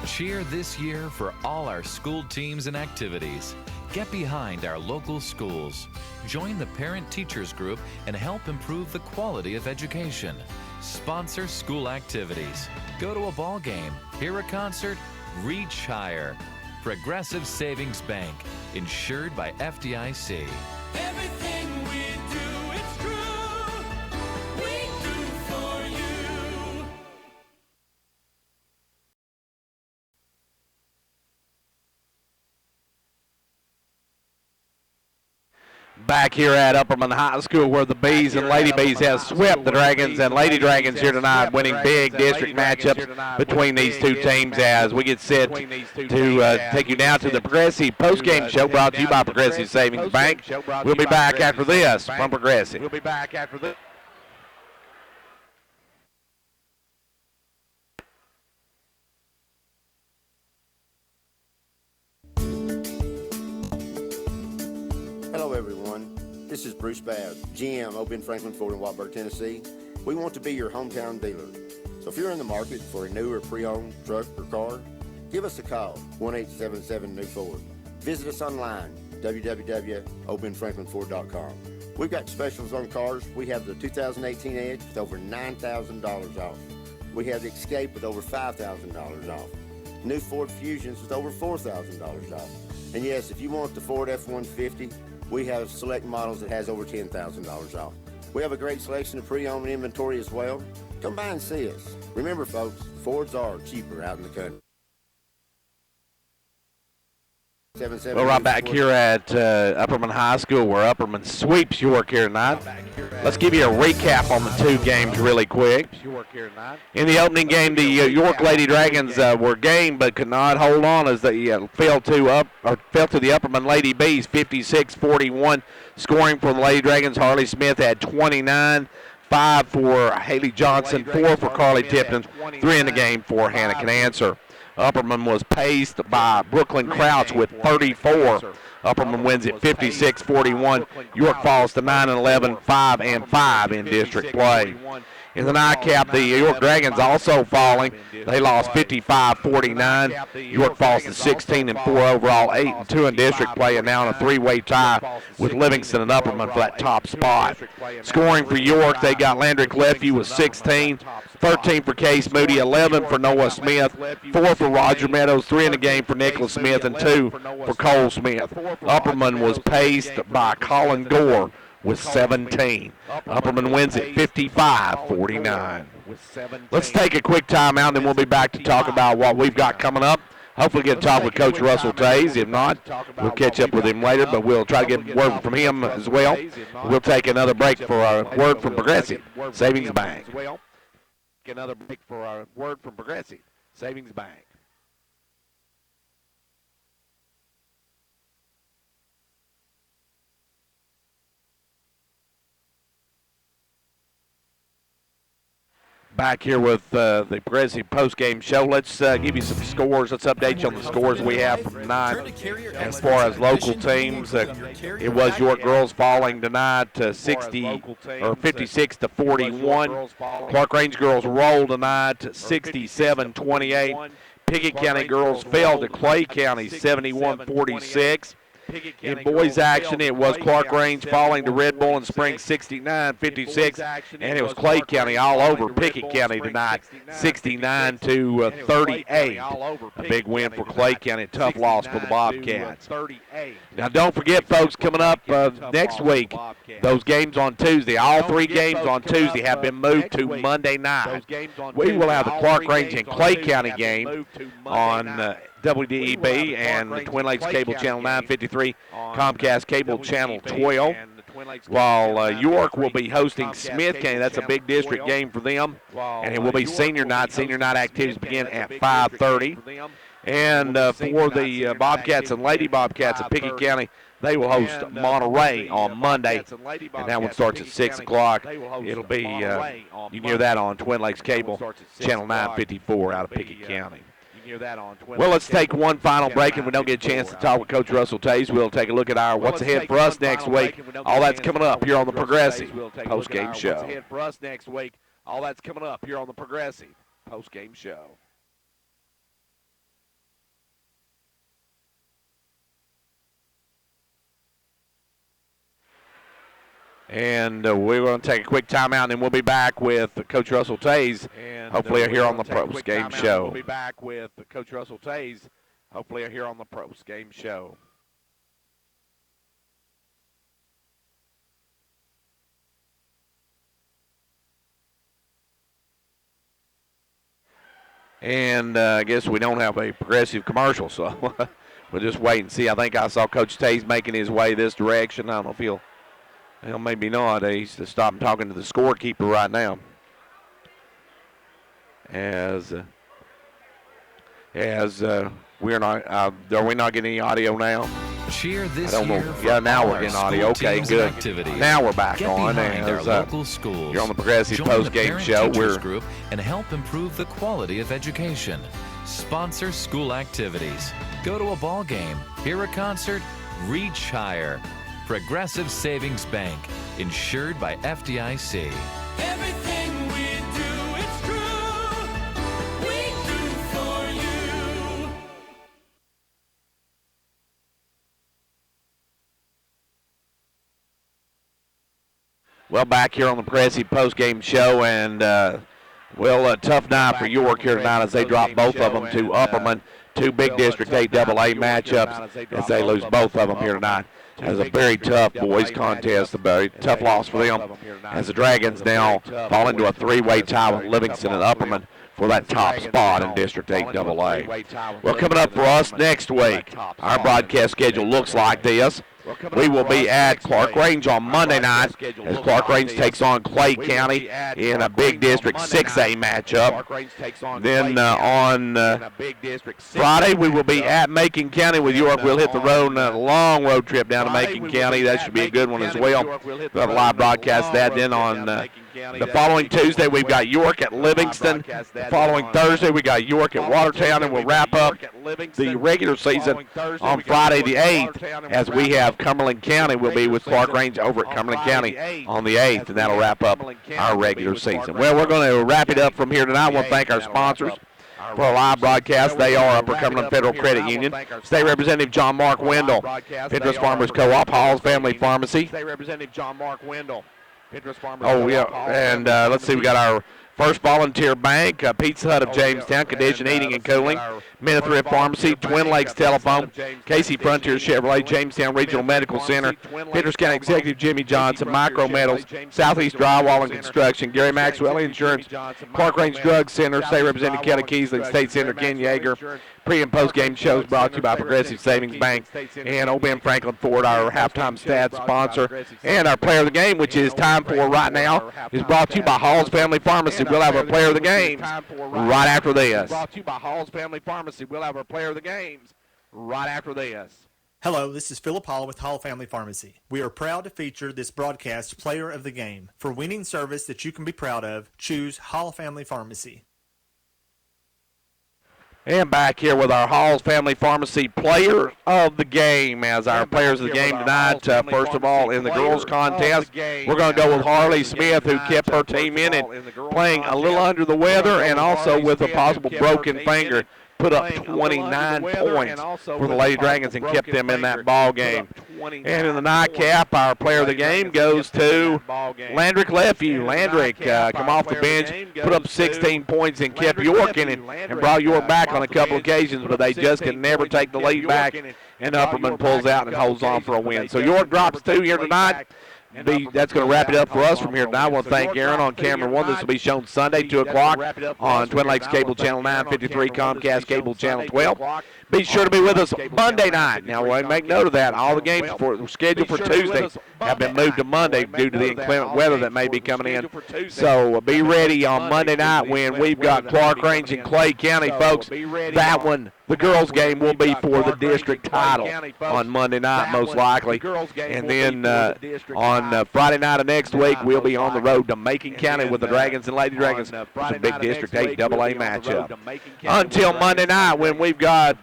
Speaker 19: Cheer this year for all our school teams and activities. Get behind our local schools. Join the Parent Teachers Group and help improve the quality of education. Sponsor school activities. Go to a ball game, hear a concert, reach higher. Progressive Savings Bank, insured by FDIC.
Speaker 21: Everything we do, it's true. We do for you.
Speaker 1: Back here at Upperman High School, where the Bees and Lady Bees have swept the Dragons and Lady Dragons here tonight, winning big district matchups between these two teams as we get set to take you now to the Progressive postgame show brought to you by Progressive Savings Bank. We'll be back after this from Progressive.
Speaker 20: We'll be back after this.
Speaker 2: Hello, everyone. This is Bruce Babb, GM, Open Franklin Ford in Wattsburg, Tennessee. We want to be your hometown dealer. So if you're in the market for a new or pre-owned truck or car, give us a call, 1-877-NEW-FORD. Visit us online, www.openfranklinford.com. We've got specials on cars. We have the 2018 Edge with over $9,000 off. We have the Escape with over $5,000 off. New Ford Fusions with over $4,000 off. And yes, if you want the Ford F-150, we have select models that has over $10,000 off. We have a great selection of pre-owned inventory as well. Come by and see us. Remember, folks, Fords are cheaper out in the country.
Speaker 1: Well, right back here at Upperman High School, where Upperman sweeps York here tonight. Let's give you a recap on the two games really quick. In the opening game, the York Lady Dragons were game but could not hold on as they fell to the Upperman Lady Bees 56-41. Scoring for the Lady Dragons, Harley Smith had 29. 5 for Haley Johnson, 4 for Carly Tipton, 3 in the game for Hannah Canancer. Upperman was paced by Brooklyn Crouch with 34. Upperman wins it 56-41. York falls to 9-11, 5-5 in district play. In the nightcap, the York Dragons also falling. They lost 55-49. York falls to 16-4 overall, 8-2 in district play, and now in a three-way tie with Livingston and Upperman for that top spot. Scoring for York, they got Landry Leffey with 16, 13 for Case Moody, 11 for Noah Smith, 4 for Roger Meadows, 3 in the game for Nicholas Smith, and 2 for Cole Smith. Upperman was paced by Colin Gore with 17. Upperman wins it 55-49. Let's take a quick timeout, and then we'll be back to talk about what we've got coming up. Hopefully get to talk with Coach Russell Tays. If not, we'll catch up with him later, but we'll try to get word from him as well. We'll take another break for our word from Progressive Savings Bank.
Speaker 20: Another break for our word from Progressive Savings Bank.
Speaker 1: Back here with the Progressive postgame show. Let's give you some scores. Let's update you on the scores we have from tonight. As far as local teams, it was York girls falling tonight 56-41. Clark Range girls roll tonight 67-28. Pickett County girls fell to Clay County 71-46. In boys action, it was Clark Range falling to Red Bull and Spring 69-56, and it was Clay County all over Pickett County tonight, 69-38. A big win for Clay County, tough loss for the Bobcats. Now, don't forget, folks, coming up next week, those games on Tuesday, all 3 games on Tuesday have been moved to Monday night. We will have the Clark Range and Clay County game on WDEB and the Twin Lakes Cable Channel 953, Comcast Cable Channel 12, while York will be hosting Smith County. That's a big district game for them, and it will be senior night. Senior night activities begin at 5:30. And for the Bobcats and Lady Bobcats of Pickett County, they will host Monterey on Monday, and that one starts at 6 o'clock. It'll be, you can hear that on Twin Lakes Cable, Channel 954 out of Pickett County. Well, let's take one final break, and we don't get a chance to talk with Coach Russell Tays. We'll take a look at our what's ahead for us next week. All that's coming up here on the Progressive Postgame Show.
Speaker 20: What's ahead for us next week. All that's coming up here on the Progressive Postgame Show.
Speaker 1: And we're going to take a quick timeout, and then we'll be back with Coach Russell Tays, hopefully here on the Pros Game Show.
Speaker 20: We'll be back with Coach Russell Tays, hopefully here on the Pros Game Show.
Speaker 1: And I guess we don't have a Progressive commercial, so we'll just wait and see. I think I saw Coach Tays making his way this direction. I don't know if he'll Well, maybe not. He's to stop talking to the scorekeeper right now. As we're not, are we not getting any audio now?
Speaker 19: Cheer this
Speaker 1: I don't
Speaker 19: year
Speaker 1: know.
Speaker 19: for
Speaker 1: Yeah, now
Speaker 19: all
Speaker 1: we're
Speaker 19: our
Speaker 1: getting
Speaker 19: school
Speaker 1: audio. Okay,
Speaker 19: teams and
Speaker 1: good.
Speaker 19: activities.
Speaker 1: Now we're back
Speaker 19: Get
Speaker 1: on.
Speaker 19: behind our
Speaker 1: As
Speaker 19: local schools.
Speaker 1: you're on the Progressive
Speaker 19: Join
Speaker 1: Post
Speaker 19: the
Speaker 1: Game
Speaker 19: Parent
Speaker 1: Show.
Speaker 19: Teachers
Speaker 1: We're
Speaker 19: group and help improve the quality of education. Sponsor school activities. Go to a ball game, hear a concert, reach higher. Progressive Savings Bank, insured by FDIC.
Speaker 21: Everything we do, it's true. We do for you.
Speaker 1: well back here on the Progressive Post Game Show, and a tough night for York here tonight as they drop both of them to Upperman. Two big District 8 AA matchups as they lose both of them here tonight. As a very tough boys contest, a very tough loss for them, as the Dragons now fall into a three-way tie with Livingston and Upperman for that top spot in District 8 AA. Well, coming up for us next week, our broadcast schedule looks like this. We will be at Clark Range on Monday night as Clark Range takes on Clay County in a big District 6A matchup. Then on Friday, we will be at Macon County with York. We'll hit the road on a long road trip down to Macon County. That should be a good one as well. We'll have a live broadcast of that. Then on the following Tuesday, we've got York at Livingston. The following Thursday, we got York at Watertown, and we'll wrap up the regular season on Friday the 8th as we have Cumberland County. Will be with Clark Range over at Cumberland County on the 8th, and that'll wrap up our regular season. Well, we're going to wrap it up from here tonight. I want to thank our sponsors for a live broadcast. They are Upper Cumberland Federal Credit Union, State Representative John Mark Wendell, Pinterest Farmers Co-op, Hall's Family Pharmacy. State Representative John Mark Wendell. Oh, yeah, and let's see, we got our First Volunteer Bank, Pizza Hut of Jamestown, Condition Heating and Cooling, Minute Thrift Pharmacy, Twin Lakes Telephone, Casey Frontier Chevrolet, Jamestown Regional Medical Center, Peters County Executive Jimmy Johnson, Micro Metals, Southeast Drywall and Construction, Gary Maxwell Insurance, Clark Range Drug Center, State Representative Kelly Keesley, State Senator Ken Yeager. Pre- and post-game shows brought to you by Progressive Savings Bank and Old Ben Franklin Ford, our halftime stats sponsor. And our player of the game, which is time for right now, is brought to you by Hall's Family Pharmacy. We'll have our player of the games right after this. Brought to you by Hall's Family Pharmacy. We'll have our player of the games right after this.
Speaker 3: Hello, this is Philip Hall with Hall Family Pharmacy. We are proud to feature this broadcast player of the game. For winning service that you can be proud of, choose Hall Family Pharmacy.
Speaker 1: And back here with our Hall's Family Pharmacy player of the game as our players of the game tonight. First of all, in the girls contest, we're going to go with Harley Smith, who kept her team in it, playing a little under the weather and also with a possible broken finger. Put up 29 points for the Lady Dragons and kept them in that ball game. And in the nightcap, our player of the game goes to Landrick Lefew. Landrick come off the bench, put up 16 points and kept York in it and brought York back on a couple occasions, but they just can never take the lead back, and Upperman pulls out and holds on for a win. So York drops 2 here tonight. That's going to wrap it up for us from here tonight. I want to thank Aaron on camera 1. This will be shown Sunday, 2 o'clock on Twin Lakes Cable Channel 953, Comcast Cable Channel 12. Be sure to be with us Monday night. Now, we'll make note of that. All the games scheduled for Tuesday have been moved to Monday due to the inclement weather that may be coming in. So be ready on Monday night when we've got Clark Range and Clay County, folks. That one, the girls' game, will be for the district title on Monday night, most likely. And then on Friday night of next week, we'll be on the road to Macon County with the Dragons and Lady Dragons for some big District 8 AA matchup. Until Monday night when we've got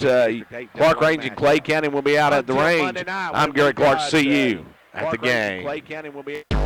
Speaker 1: Clark Range and Clay County will be out at the range. I'm Gary Clark. See you at the game.